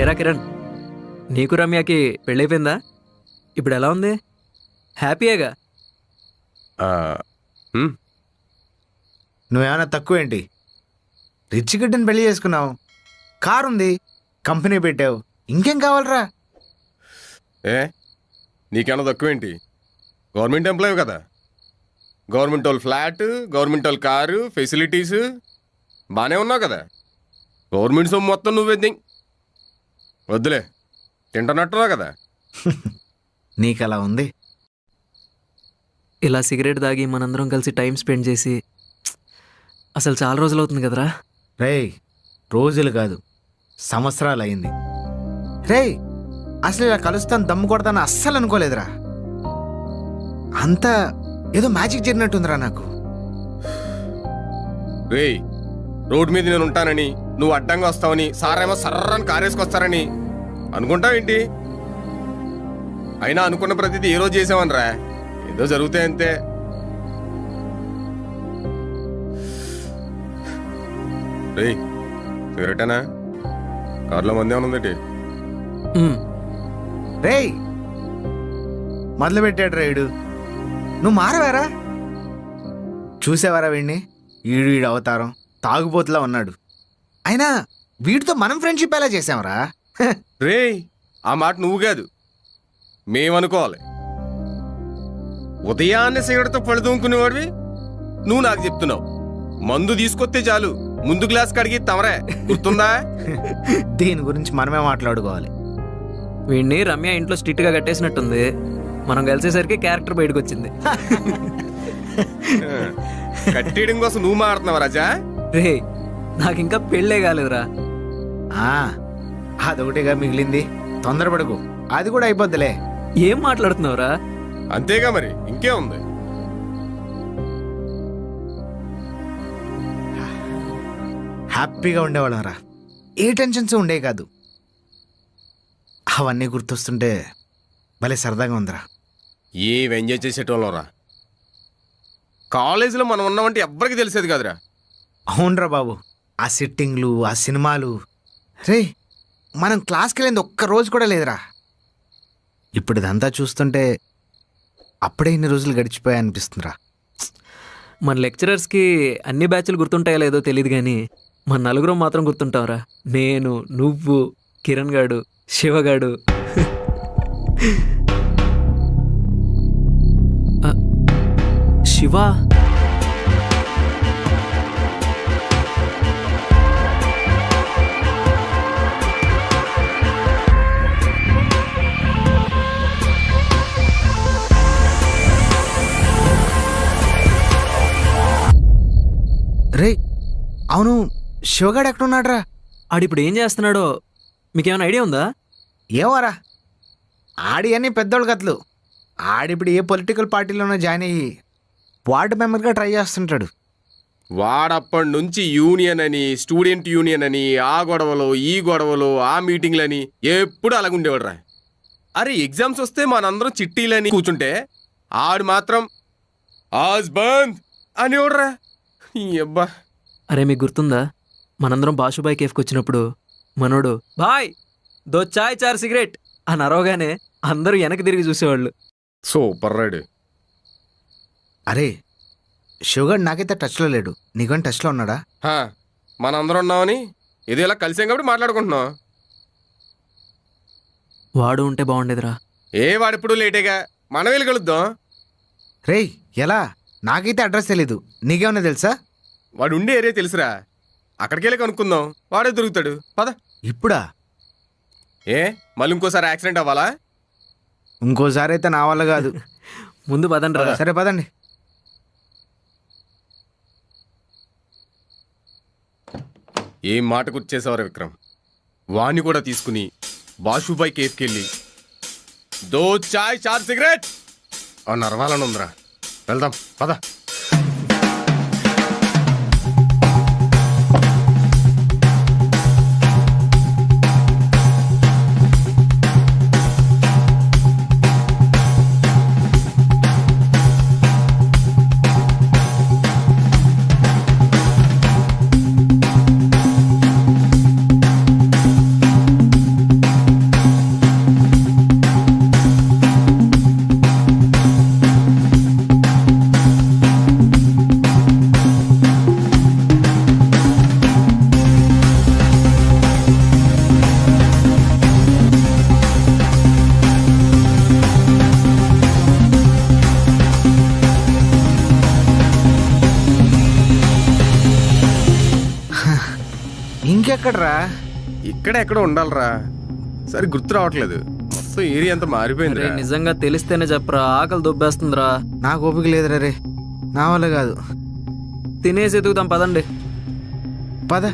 [SPEAKER 1] ఏరా కిరణ్, నీకు రమ్యకి పెళ్ళైపోయిందా? ఇప్పుడు ఎలా ఉంది? హ్యాపీయేగా?
[SPEAKER 8] నువ్వేమైనా తక్కువ ఏంటి? రిచ్ గిడ్డని పెళ్లి చేసుకున్నావు, కారు ఉంది, కంపెనీ పెట్టావు, ఇంకేం కావాలరా?
[SPEAKER 9] నీకేమన్నా తక్కువేంటి? గవర్నమెంట్ ఎంప్లాయ్ కదా. గవర్నమెంట్ వాళ్ళు ఫ్లాట్, గవర్నమెంట్ వాళ్ళు కారు, ఫెసిలిటీస్ బాగానే ఉన్నావు కదా. గవర్నమెంట్ సొమ్ము మొత్తం నువ్వే వద్దులే, తింటున్నట్టున్నావు కదా.
[SPEAKER 8] నీకు అలా ఉంది.
[SPEAKER 1] ఇలా సిగరెట్ తాగి మనందరం కలిసి టైం స్పెండ్ చేసి అసలు చాలా రోజులు అవుతుంది కదరా.
[SPEAKER 8] రేయ్, రోజులు కాదు సంవత్సరాలు అయింది. రేయ్, అసలు ఇలా కలుస్తాను దమ్ము కొడతాను అస్సలు అనుకోలేదురా. అంతా ఏదో మ్యాజిక్ జరిగినట్టుందిరా నాకు.
[SPEAKER 9] రేయ్, రోడ్డు మీద నేను ఉంటానని, నువ్వు అడ్డంగా వస్తావని, సారేమో సర్రని కారేసుకొస్తారని అనుకుంటావేంటి? అయినా అనుకున్న ప్రతిదీ ఏ రోజు చేసావనరా, ఏదో జరుగుతాయి అంతే. రేయ్, సిగరెటేనా? కారులో మంది ఏమైనా ఉందేంటి?
[SPEAKER 8] రేయ్, మొదలు పెట్టాడు రేయుడు. నువ్వు మారవారా? చూసావారా వీడిని? ఈడు అవతారం తాగుబోతులా ఉన్నాడు. అయినా వీడితో మనం ఫ్రెండ్షిప్ ఎలా చేసావరా?
[SPEAKER 9] రేయ్, ఆ మాట నువ్వు కాదు, మేమనుకోవాలి. ఉదయాన్నే సిగరెట్తో పழுదూనుకునేవాడివి నువ్వు నాకు చెప్తున్నావు. మందు తీసుకొస్తే చాలు ముందు గ్లాస్ కడిగి తమరే, గుర్తుందా?
[SPEAKER 8] దీని గురించి మనమే మాట్లాడుకోవాలి.
[SPEAKER 1] వీడిని రమ్య ఇంట్లో స్ట్రిక్ట్గా కట్టేసినట్టుంది. మనం కలిసేసరికి క్యారెక్టర్ బయటకు వచ్చింది.
[SPEAKER 9] కట్టేయడం కోసం నువ్వు మాడుతున్నావు రాజా?
[SPEAKER 1] రే, నాకు ఇంకా పెళ్ళే కాలేదురా.
[SPEAKER 8] అదొకటిగా మిగిలింది, తొందరపడకు, అది కూడా అయిపోద్దిలే.
[SPEAKER 1] ఏం మాట్లాడుతున్నావురా?
[SPEAKER 9] అంతేగా మరి, ఇంకే ఉంది.
[SPEAKER 8] హ్యాపీగా ఉండేవాళ్ళం రా, ఏ టెన్షన్స్ ఉండే కాదు. అవన్నీ గుర్తొస్తుంటే భలే సరదాగా ఉందిరా.
[SPEAKER 9] ఏం ఎంజాయ్ చేసేటోళ్ళం రా. కాలేజీలో మనం ఉన్నామంటే ఎవ్వరికి తెలిసేది కాదురా.
[SPEAKER 8] అవునరా బాబు, ఆ సిట్టింగ్లు, ఆ సినిమాలు. రే, మనం క్లాస్కి వెళ్ళింది ఒక్క రోజు కూడా లేదురా. ఇప్పుడు ఇదంతా చూస్తుంటే అప్పుడే ఇన్ని రోజులు గడిచిపోయా అనిపిస్తుందిరా.
[SPEAKER 1] మన లెక్చరర్స్కి అన్ని బ్యాచ్లు గుర్తుంటాయో లేదో తెలియదు కానీ మన నలుగురం మాత్రం గుర్తుంటావురా. నేను, నువ్వు, కిరణ్ గాడు, శివగాడు. శివ,
[SPEAKER 8] రే అవును, శివగాడు ఎక్కడున్నాడ్రా?
[SPEAKER 1] ఆడిప్పుడు ఏం చేస్తున్నాడో మీకేమైనా ఐడియా ఉందా?
[SPEAKER 8] ఏమోరా, ఆడి అని పెద్దోళ్ళు కథలు. ఆడిప్పుడు ఏ పొలిటికల్ పార్టీలోనో జాయిన్ అయ్యి వార్డు మెంబర్గా ట్రై చేస్తుంటాడు.
[SPEAKER 9] వాడప్పటి నుంచి యూనియన్ అని, స్టూడెంట్ యూనియన్ అని, ఆ గొడవలు, ఈ గొడవలు, ఆ మీటింగ్లని ఎప్పుడు అలాగుండేవాడు రా. అరే, ఎగ్జామ్స్ వస్తే మనందరం చిట్టీలని కూర్చుంటే ఆడు మాత్రం ఆజ్ బంద్ అనేవాడురా. అబ్బా,
[SPEAKER 1] అరే మీకు గుర్తుందా, మనందరం బాషుబాయ్ కేఫ్కి వచ్చినప్పుడు మనోడు బాయ్ దో చాయ్ 4 సిగరెట్ అని అరవగానే అందరూ వెనక్కి తిరిగి చూసేవాళ్ళు.
[SPEAKER 9] Super ride.
[SPEAKER 8] అరే, శివగాడు నాకైతే టచ్లో లేడు, నీకని టచ్లో ఉన్నాడా?
[SPEAKER 9] మనందరం ఉన్నామని ఇది ఇలా కలిసాం కాబట్టి మాట్లాడుకుంటున్నాం.
[SPEAKER 1] వాడు ఉంటే బాగుండేదిరా.
[SPEAKER 9] వాడిప్పుడు లేటేగా, మనం వెళ్ళి కలుద్దాం.
[SPEAKER 8] రేయ్, ఎలా? నాకైతే అడ్రస్ తెలీదు, నీకేమన్నా తెలుసా?
[SPEAKER 9] వాడు ఉండే ఏరియా తెలుసురా, అక్కడికి వెళ్ళి కనుక్కుందాం. వాడే దొరుకుతాడు, పద.
[SPEAKER 8] ఇప్పుడా?
[SPEAKER 9] మళ్ళీ ఇంకోసారి యాక్సిడెంట్ అవ్వాలా?
[SPEAKER 8] ఇంకోసారి అయితే నా వల్ల కాదు.
[SPEAKER 1] ముందు పదండి రా.
[SPEAKER 8] సరే పదండి.
[SPEAKER 9] ఏం మాట గుర్తు చేసేవారు విక్రమ్. వాణ్ణి కూడా తీసుకుని బాషుబాయ్ కేఫ్కి వెళ్ళి దో చాయ్ 4 సిగరెట్ అని నరవాలని ఉందిరా. వెళ్దాం, పద.
[SPEAKER 8] ఎక్కడరా?
[SPEAKER 9] ఇక్కడ ఎక్కడ ఉండాలరా, సరే గుర్తు రావట్లేదు. మొత్తం ఏరియా అంతా మారిపోయింది.
[SPEAKER 1] నిజంగా తెలిస్తేనే చెప్పరా, ఆకలి దొబ్బేస్తుందిరా.
[SPEAKER 8] నాకు ఓపిక లేదురా రే, నా వల్ల కాదు.
[SPEAKER 1] తినేసి ఎదుగుదాం పదండి.
[SPEAKER 8] పద.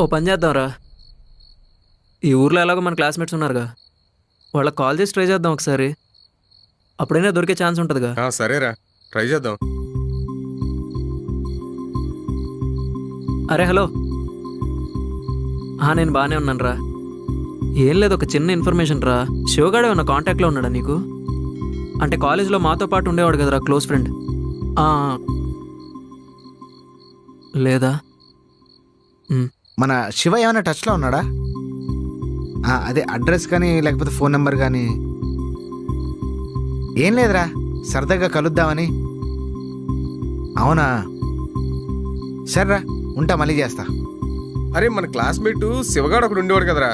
[SPEAKER 1] ఓ పని చేద్దాంరా, ఈ ఊర్లో ఎలాగో మన క్లాస్మేట్స్ ఉన్నారుగా, వాళ్ళకి కాల్ చేసి ట్రై చేద్దాం ఒకసారి. అప్పుడైనా దొరికే ఛాన్స్ ఉంటుందిగా.
[SPEAKER 9] సరేరా, ట్రై చేద్దాం.
[SPEAKER 1] అరే హలో, నేను బాగానే ఉన్నాను రా. ఏం లేదు, ఒక చిన్న ఇన్ఫర్మేషన్ రా. శివగాడే ఉన్న కాంటాక్ట్లో ఉన్నాడా నీకు? అంటే కాలేజ్లో మాతో పాటు ఉండేవాడు కదరా, క్లోజ్ ఫ్రెండ్. లేదా?
[SPEAKER 8] మన శివ ఏమైనా టచ్లో ఉన్నాడా? అదే అడ్రస్ కానీ లేకపోతే ఫోన్ నెంబర్ కానీ? ఏం లేదురా, సరదాగా కలుద్దామని. అవునా, సర్రా ఉంటా, మళ్ళీ చేస్తా.
[SPEAKER 9] అరే మన క్లాస్మేట్ శివగాడు ఒకడు ఉండేవాడు కదరా,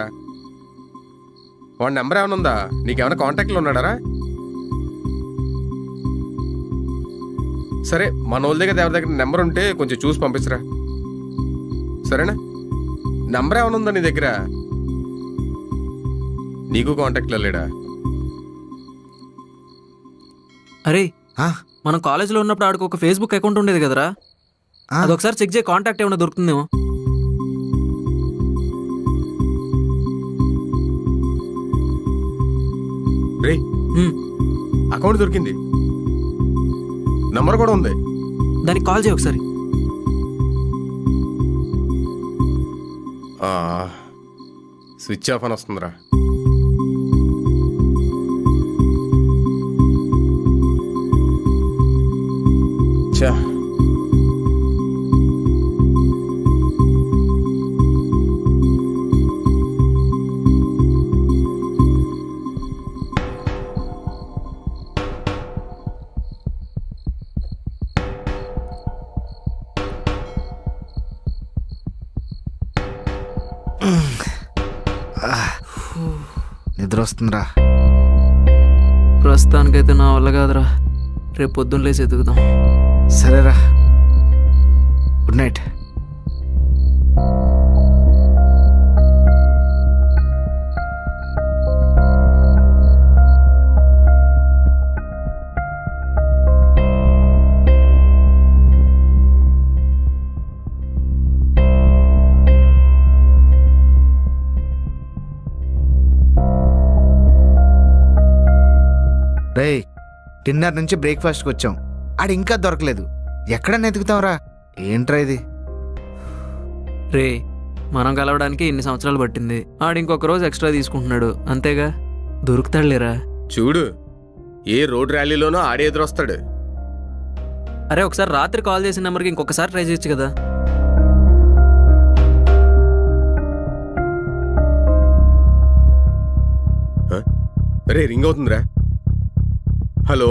[SPEAKER 9] వాడి నెంబర్ ఏమైనా ఉందా? నీకేమైనా కాంటాక్ట్లో ఉన్నాడారా? సరే, మన వాళ్ళ దగ్గర ఎవరి దగ్గర నెంబర్ ఉంటే కొంచెం చూసి పంపించరా, సరేనా? నెంబర్ ఏమైనా ఉందా నీ దగ్గర? నీకు కాంటాక్ట్లో లేడా?
[SPEAKER 1] అరే మనం కాలేజ్లో ఉన్నప్పుడు ఆడికి ఒక ఫేస్బుక్ అకౌంట్ ఉండేది కదరా, అదొకసారి చెక్ చేయి, కాంటాక్ట్ ఏమైనా దొరుకుతుందేమో.
[SPEAKER 9] రే, అకౌంట్ దొరికింది, నంబర్ కూడా ఉంది.
[SPEAKER 1] దానికి కాల్ చేయి ఒకసారి.
[SPEAKER 9] స్విచ్ ఆఫ్ అని వస్తుందిరా. చా,
[SPEAKER 8] నిద్ర వస్తుందిరా.
[SPEAKER 1] ప్రస్తుతానికైతే నా వల్ల కాదురా, రేపు పొద్దున్న లేసి ఎదుగుదాం.
[SPEAKER 8] సరేరా, గుడ్ నైట్. రేయ్, డిన్నర్ నుంచి బ్రేక్ఫాస్ట్కి వచ్చాం, ఆడు ఇంకా దొరకలేదు. ఎక్కడన్నా ఎతుకుతావురా? ఏంట్రా ఇది?
[SPEAKER 1] రే, మనం కలవడానికి ఇన్ని సంవత్సరాలు పట్టింది, ఆడు ఇంకొక రోజు ఎక్స్ట్రా తీసుకుంటున్నాడు, అంతేగా, దొరుకుతాడులేరా.
[SPEAKER 9] చూడు, ఏ రోడ్ ర్యాలీలోనో ఆడే ఎదురొస్తాడు.
[SPEAKER 1] అరే, ఒకసారి రాత్రి కాల్ చేసిన నెంబర్కి ఇంకొకసారి ట్రై చేయొచ్చు కదా.
[SPEAKER 9] అరే, రింగ్ అవుతుందిరా. హలో,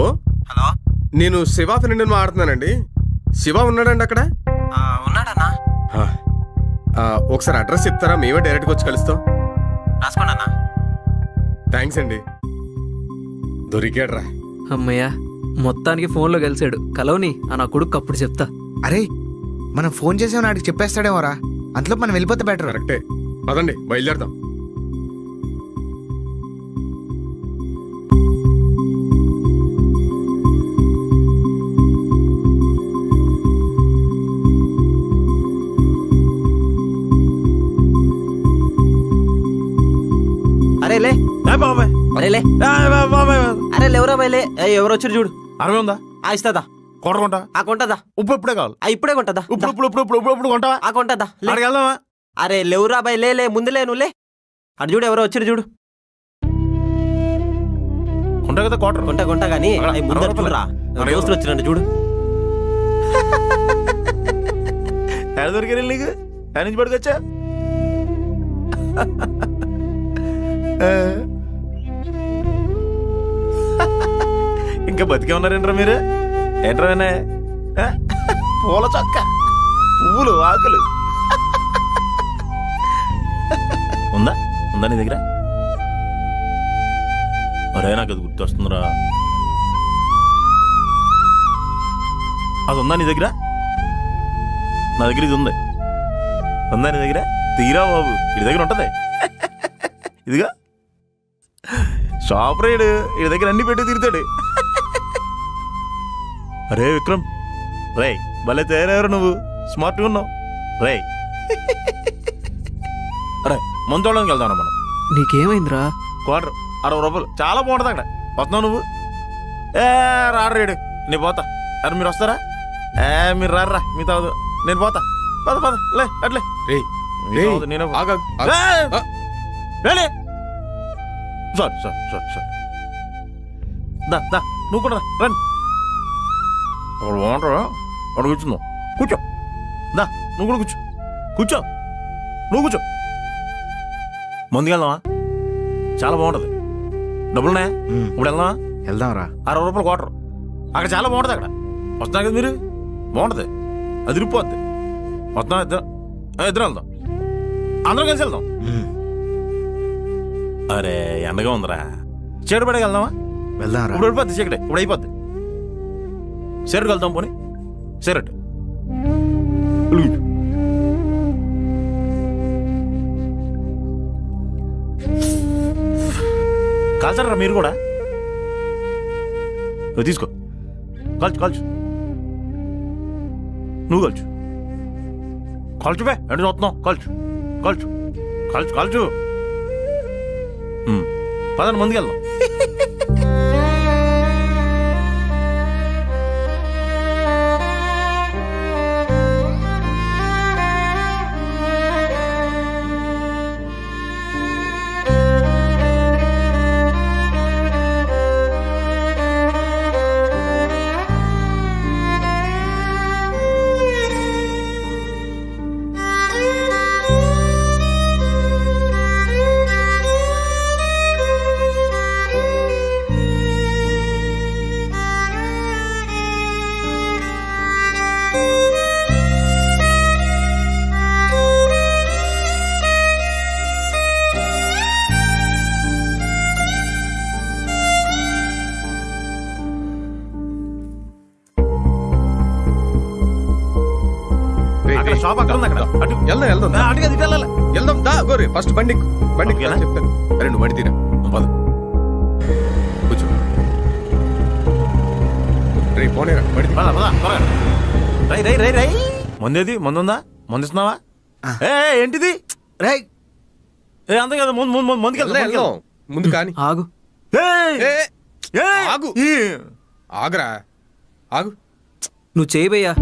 [SPEAKER 9] నేను శివ ఫ్రెండ్ మాట్లాడుతున్నానండి. శివ ఉన్నాడండి అక్కడ?
[SPEAKER 1] ఉన్నాడన్నా.
[SPEAKER 9] ఒకసారి అడ్రస్ చెప్తారా? మేమే డైరెక్ట్గా వచ్చి కలుస్తాం.
[SPEAKER 1] రాసుకోండి.
[SPEAKER 9] థ్యాంక్స్ అండి. దొరికాడ్రా.
[SPEAKER 1] అమ్మయ్యా, మొత్తానికి ఫోన్లో కలిసాడు. కలవని నా కొడుకు అప్పుడు చెప్తా.
[SPEAKER 8] అరే, మనం ఫోన్ చేసామని ఆడికి చెప్పేస్తాడేమోరా, అంతలో మనం వెళ్ళిపోతే బెటర్.
[SPEAKER 9] కరెక్టే, పదండి బయలుదేరదాం.
[SPEAKER 1] అరే లే
[SPEAKER 10] బాబాయ్. లే. అరే లేవరా బయలే. ఎవరు వచ్చారు చూడు.
[SPEAKER 11] 60 ఉందా?
[SPEAKER 10] ఇస్తుందా?
[SPEAKER 11] కోట కొంటా?
[SPEAKER 10] కొంటదా?
[SPEAKER 11] ఉప్పు ఇప్పుడే కావాలి.
[SPEAKER 10] ఇప్పుడే కొంటదా?
[SPEAKER 11] ఇప్పుడు కొంటావా?
[SPEAKER 10] కొంటదా?
[SPEAKER 11] అక్కడికి వెళ్దామా?
[SPEAKER 10] అరే లేవురా బాయ్, లే ముందులే నువ్వు లే. అటు చూడు ఎవరో వచ్చారు చూడు.
[SPEAKER 11] కొంటా కదా కోట.
[SPEAKER 10] కొంటా కానీ ముందర చూడరా, దోస్తులు వచ్చిరండి చూడు.
[SPEAKER 11] ఎక్కడ దొరికారు నీకు? ఎక్కడి నుంచి పడుకొచ్చా? ఇంకా బతికే ఉన్నారేంట్రా మీరు? ఏంట్రా పూల చొక్క, పువ్వులు, ఆకులు ఉందా నీ దగ్గర? అరే నాకు అది గుర్తొస్తుందిరా. అది ఉందా నీ దగ్గర? నా దగ్గర ఇది ఉంది. ఉందా నీ దగ్గర? తీరా బాబు, ఇది దగ్గర ఉంటది. ఇదిగా షాప్ రైడ్, వీడి దగ్గర అన్ని పెట్టి తిరుగుతాడు. అరే విక్రమ్, రే భలే తయారయ్యారు నువ్వు, స్మార్ట్గా ఉన్నావు రే. అరే మందు చూడడానికి వెళ్దాం మనం.
[SPEAKER 1] నీకేమైందిరా?
[SPEAKER 11] క్వార్టర్ 60 రూపాయలు, చాలా బాగుంటుంది అక్కడ. వస్తున్నావు నువ్వు? రాడు నేను పోతా. అరే మీరు వస్తారా? మీరు రారా, మీ తాదు నేను పోతా. పద లే అట్లే. నేనే సారీ దా నువ్వు కూడా రండి. అక్కడ బాగుంటారా? అక్కడ కూర్చుందాం. కూర్చో దా, నువ్వు కూడా కూర్చో నువ్వు కూర్చో. ముందుకు వెళ్దామా? చాలా బాగుంటుంది. డబ్బులున్నాయా? ఇప్పుడు వెళ్దాం రా. 60 రూపాయలు క్వార్టర్. అక్కడ చాలా బాగుంటుంది. అక్కడ వస్తున్నా కదా మీరు, బాగుంటుంది. అది ఇరిగిపోద్ది. వస్తున్నాం ఇద్దరు వెళ్దాం, అందరం కలిసి వెళ్దాం. అరే ఎండగా ఉందిరా, చీకటి పడేకి వెళ్దామా? వెళ్దాం. ఇప్పుడు వెళ్ళిపోద్ది చీకటి, ఇప్పుడు అయిపోద్ది. సిగరెట్కి వెళ్దాం. పోనీ సిగరెట్ కాల్చారా మీరు కూడా? తీసుకో, కాల్చు నువ్వు కాల్చువే. ఎండ చూస్తున్నావు, కాల్చు. పదండి ముందుకు వెళ్దాం. షాప్ అక్కడ ఉంది. అక్కడ వెళ్దాం దా గోరి. ఫస్ట్ బండి చెప్తాను. అరే నువ్వు బండి తీరా, కూర్చో. రే పోనేరా బండి. రై మందేది? మందుందా? మందిస్తున్నావా? ఏంటిది? రై అంతే కదా, ముందుకెళ్దాం. ముందు కానీ
[SPEAKER 1] ఆగు.
[SPEAKER 9] ఆగరా, ఆగు.
[SPEAKER 1] నువ్వు చేయబయ్యా.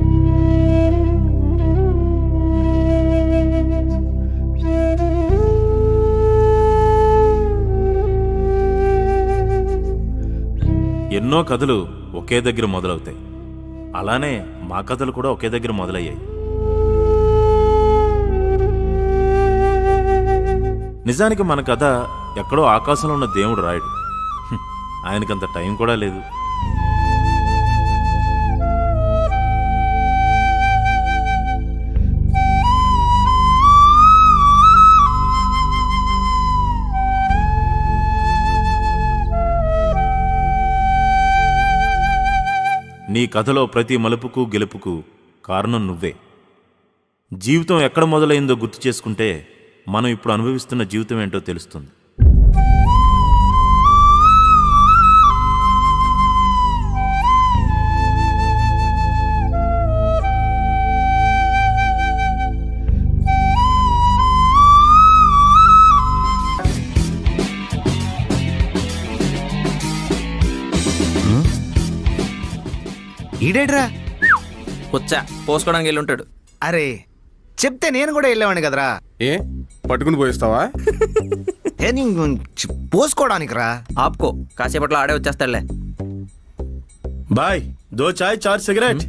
[SPEAKER 11] ఎన్నో కథలు ఒకే దగ్గర మొదలవుతాయి. అలానే మా కథలు కూడా ఒకే దగ్గర మొదలయ్యాయి. నిజానికి మన కథ ఎక్కడో ఆకాశంలో ఉన్న దేవుడు రాయుడు. ఆయనకంత టైం కూడా లేదు. నీ కథలో ప్రతి మలుపుకు గెలుపుకు కారణం నువ్వే. జీవితం ఎక్కడ మొదలైందో గుర్తు చేసుకుంటే మనం ఇప్పుడు అనుభవిస్తున్న జీవితం ఏంటో తెలుస్తుంది.
[SPEAKER 8] ఈడేడ్రా
[SPEAKER 1] వచ్చా పోసుకోవడానికి వెళ్ళి ఉంటాడు.
[SPEAKER 8] అరే చెప్తే నేను కూడా వెళ్ళేవాడిని కదరా.
[SPEAKER 9] ఏ పట్టుకుని పోయిస్తావా?
[SPEAKER 8] ఏ పోసుకోవడానికి రా.
[SPEAKER 1] ఆపుకో, కాసేపట్లో ఆడే వచ్చేస్తాడులే.
[SPEAKER 11] బాయ్ 2 చాయ్ 4 సిగరెట్.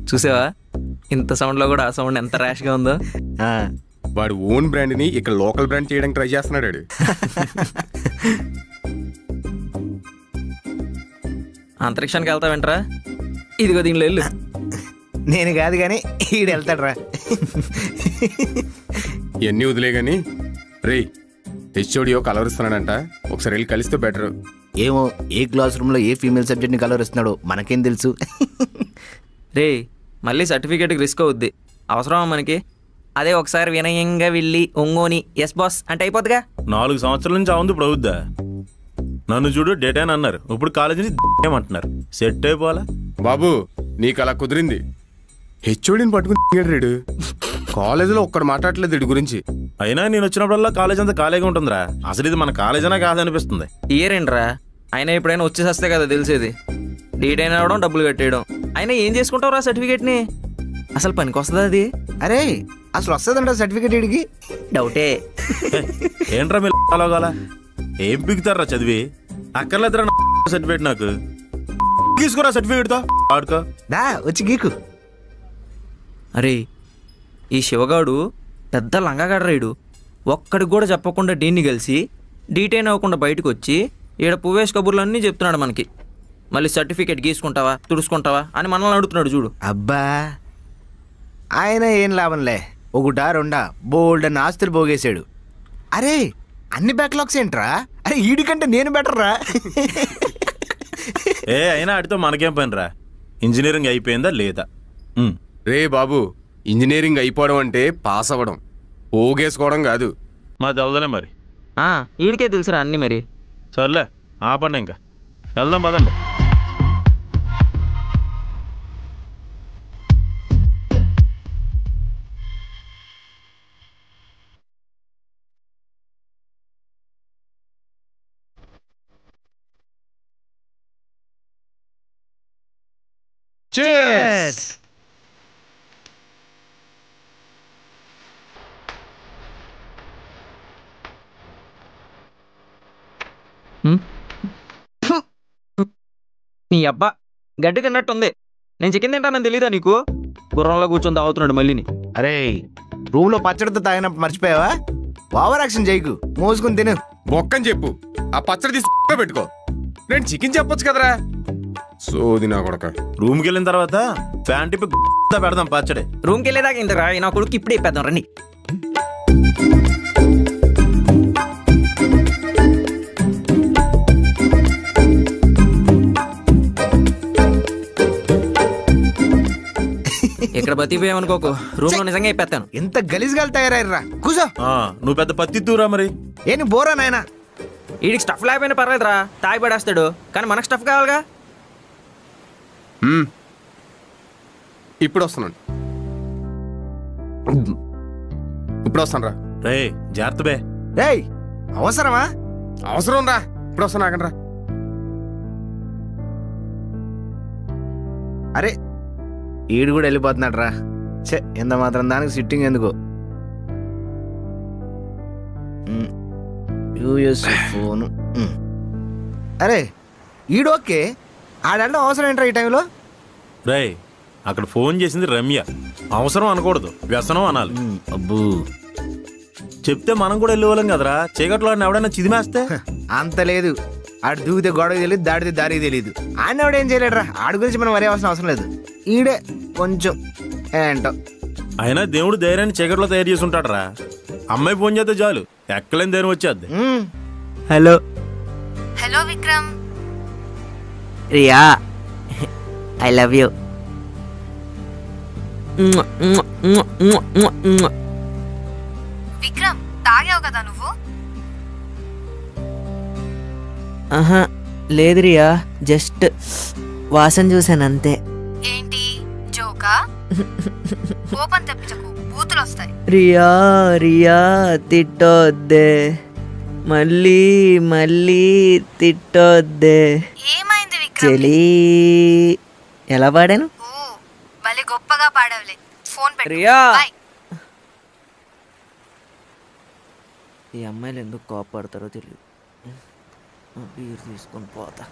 [SPEAKER 1] చూసావా ఇంత సౌండ్లో కూడా ఆ సౌండ్ ఎంత ర్యాష్గా ఉందో.
[SPEAKER 9] వాడు ఓన్ బ్రాండ్ని ఇక్కడ లోకల్ బ్రాండ్ చేయడానికి ట్రై చేస్తున్నాడు.
[SPEAKER 1] అంతరిక్షానికి వెళ్తావేంట్రా? ఇదిగో దీనిలో వెళ్ళు.
[SPEAKER 8] నేను కాదు కానీ ఈడు వెళ్తాడు రా.
[SPEAKER 9] ఇవన్నీ వదిలే గాని రే హెచ్ఓడియో కలవరిస్తున్నాడంట, ఒకసారి వెళ్ళి కలిస్తే బెటర్.
[SPEAKER 8] ఏమో ఏ క్లాస్ రూమ్ లో ఏ ఫీమేల్ సబ్జెక్ట్ ని కలవరిస్తున్నాడో మనకేం తెలుసు.
[SPEAKER 1] రే మళ్ళీ సర్టిఫికేట్కి రిస్క్ అవుద్ది, అవసరమా మనకి? అదే ఒకసారి వినయంగా వెళ్ళి ఒంగోని ఎస్ బాస్ అంటే అయిపోద్దిగా.
[SPEAKER 11] 4 సంవత్సరాల నుంచి అవుంది, ఇప్పుడు అవుద్దా? నన్ను చూడు డేటా అని అన్నారు, ఇప్పుడు కాలేజీ ఏమంటున్నారు? సెట్ అయిపోవాలా
[SPEAKER 9] బాబు? నీకు అలా కుదిరింది. హెచ్ఓడిని పట్టుకుని రేడు కాలేజీలో ఒక్కడు మాట్లాడలేదు వీడి గురించి.
[SPEAKER 11] అయినా నేను వచ్చినప్పుడల్లా కాలేజ్ అంతా ఖాళీగా ఉంటుందిరా. అసలు ఇది మన కాలేజీనా కాదనిపిస్తుంది.
[SPEAKER 1] ఇయరేంట్రా, అయినా ఎప్పుడైనా వచ్చేసేస్తే కదా తెలిసేది. డీటైన్ అవ్వడం, డబ్బులు కట్టేయడం. అయినా ఏం చేసుకుంటావు రా సర్టిఫికేట్ని? అసలు పనికి వస్తుందా అది?
[SPEAKER 8] అరే అసలు వస్తుందంట సర్టిఫికేట్ వీడికి?
[SPEAKER 1] డౌటే.
[SPEAKER 11] ఏంట్రా మీరు అలాగాల ఏం పిగుతారా చదివి? అక్కర్లేదురా సర్టిఫికేట్, నాకు తీసుకురా సర్టిఫికేట్తో ఆడుకో.
[SPEAKER 8] దా వచ్చి గీకు.
[SPEAKER 1] అరే ఈ శివగాడు పెద్ద లంగాగాడరాయుడు. ఒక్కడికి కూడా చెప్పకుండా డీన్ని కలిసి డీటైన్ అవ్వకుండా బయటకు వచ్చి ఈడ పువ్వేష్ కబుర్లు అన్నీ చెప్తున్నాడు మనకి. మళ్ళీ సర్టిఫికేట్ గీసుకుంటావా తుడుచుకుంటావా అని మనల్ని అడుగుతున్నాడు చూడు.
[SPEAKER 8] అబ్బా ఆయన ఏం లాభంలే, 1 2 బోల్డ్ అని ఆస్తులు పోగేశాడు. అరే అన్ని బ్యాక్లాగ్స్ ఏంట్రా? అరే వీడికంటే నేను బెటర్ రా.
[SPEAKER 11] అయినా ఆడితో మనకేం పని రా? ఇంజనీరింగ్ అయిపోయిందా లేదా?
[SPEAKER 9] రే బాబు, ఇంజనీరింగ్ అయిపోవడం అంటే పాస్ అవ్వడం, పోగేసుకోవడం కాదు.
[SPEAKER 11] మా తెలదలే మరి.
[SPEAKER 1] వీడికే తెలుసురా అన్ని. మరి
[SPEAKER 11] సర్లే ఆపండి, ఇంకా వెళ్దాం పదండి.
[SPEAKER 8] Cheers!
[SPEAKER 1] నీ అబ్బా గడ్డి తిన్నట్టుంది. నేను చికెన్ తింటానని తెలీదా నీకు? గుర్రంలో కూర్చొని తాగుతున్నాడు మళ్ళీని.
[SPEAKER 8] అరే రూమ్ లో పచ్చడితో తాగినప్పుడు మర్చిపోయావా? ఓవర్ యాక్షన్ చేయకు, మోసుకుని తిను.
[SPEAKER 9] బొక్కని చెప్పు, ఆ పచ్చడి తీసి పెట్టుకో. నేను చికెన్ చెప్పొచ్చు కదరా. సోది నా కొడక.
[SPEAKER 11] రూమ్కి వెళ్ళిన తర్వాత ఫ్యాన్ టిప్ పెడదాం పచ్చడి.
[SPEAKER 1] రూమ్కి వెళ్ళేదాకా ఇంతరా నా కొడుకు ఇప్పుడే ఇప్పేద్దాం రండి. ఇక్కడ బతిపోయామనుకోకు, రూమ్ లో నిజంగా ఇప్పేస్తాను.
[SPEAKER 8] ఎంత గలీజ్గా తయారయ్యరా. కూసో.
[SPEAKER 11] నువ్వు పెద్ద పత్తిత్తూరా మరి.
[SPEAKER 8] ఏని బోరా నాయనా?
[SPEAKER 1] వీడికి స్టఫ్ లేకపోయినా పర్లేదురా, తాగి పడేస్తాడు. కానీ మనకు స్టఫ్ కావాలిగా.
[SPEAKER 9] ఇప్పుడు వస్తున్నాను, ఇప్పుడు వస్తాను రా.
[SPEAKER 11] రే జాగ్రత్త బే.
[SPEAKER 8] రేయ్ అవసరమా?
[SPEAKER 9] అవసరం రా, ఇప్పుడు వస్తాను. ఆగండి రా.
[SPEAKER 8] అరే ఈడు కూడా వెళ్ళిపోతున్నాడు రా. చే ఎంత మాత్రం దానికి సిట్టింగ్ ఎందుకు? ఫోను. అరే ఈడు ఓకే, ఆడల్లో అవసరం ఏంట్రా ఈ టైంలో?
[SPEAKER 11] రే అక్కడ ఫోన్ చేసింది రమ్య, అవసరం అనకూడదు, వ్యసనం అనాలి.
[SPEAKER 8] అబ్బూ
[SPEAKER 11] చెప్తే మనం కూడా వెళ్ళేవాళ్ళం కదరా. చీకట్లో ఎవడైనా చిదిమేస్తే?
[SPEAKER 8] అంత లేదు, ఆడు దూకితే గొడవ తెలియదు, దాడితే దారి తెలియదు. ఆయన ఎవడేం చేయలేడురా, ఆడి గురించి మనం వరే అవసరం లేదు. ఈడే కొంచెం ఏంటో.
[SPEAKER 11] అయినా దేవుడు ధైర్యాన్ని చీకట్లో తయారు చేసి ఉంటాడు రా. అమ్మాయి ఫోన్ చేస్తే చాలు, ఎక్కలేని ధైర్యం వచ్చేద్ది.
[SPEAKER 1] Hello
[SPEAKER 7] hello Vikram.
[SPEAKER 1] Riya I love you.
[SPEAKER 7] Vikram తాగావు కదా నువ్వు?
[SPEAKER 1] ఆహా లేదు రియా, జస్ట్ వాసన చూశాను అంతే.
[SPEAKER 7] ఏంటి జోకా? కోపం తెప్పించకు, బూతులు వస్తాయి.
[SPEAKER 1] రియా రియా తిట్టొద్దే, మళ్ళీ మళ్ళీ తిట్టొద్దే.
[SPEAKER 7] ఏమైంది విక్రమ్?
[SPEAKER 1] చెలి
[SPEAKER 10] ఎలా పాడాను?
[SPEAKER 7] భలే గొప్పగా పాడవలే. ఫోన్ పెట్టు.
[SPEAKER 10] ప్రియా.
[SPEAKER 7] బాయ్.
[SPEAKER 10] ఈ అమ్మాయిలు ఎందుకు కోపడతారో తెలియదు. బీర్ తీసుకొని పోతా.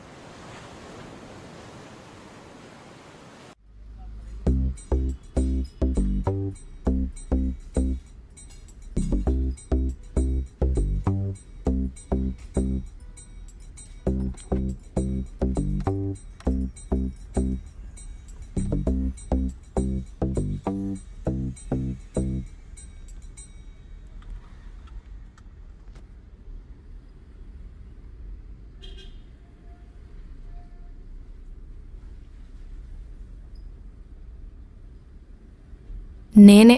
[SPEAKER 7] నేనే.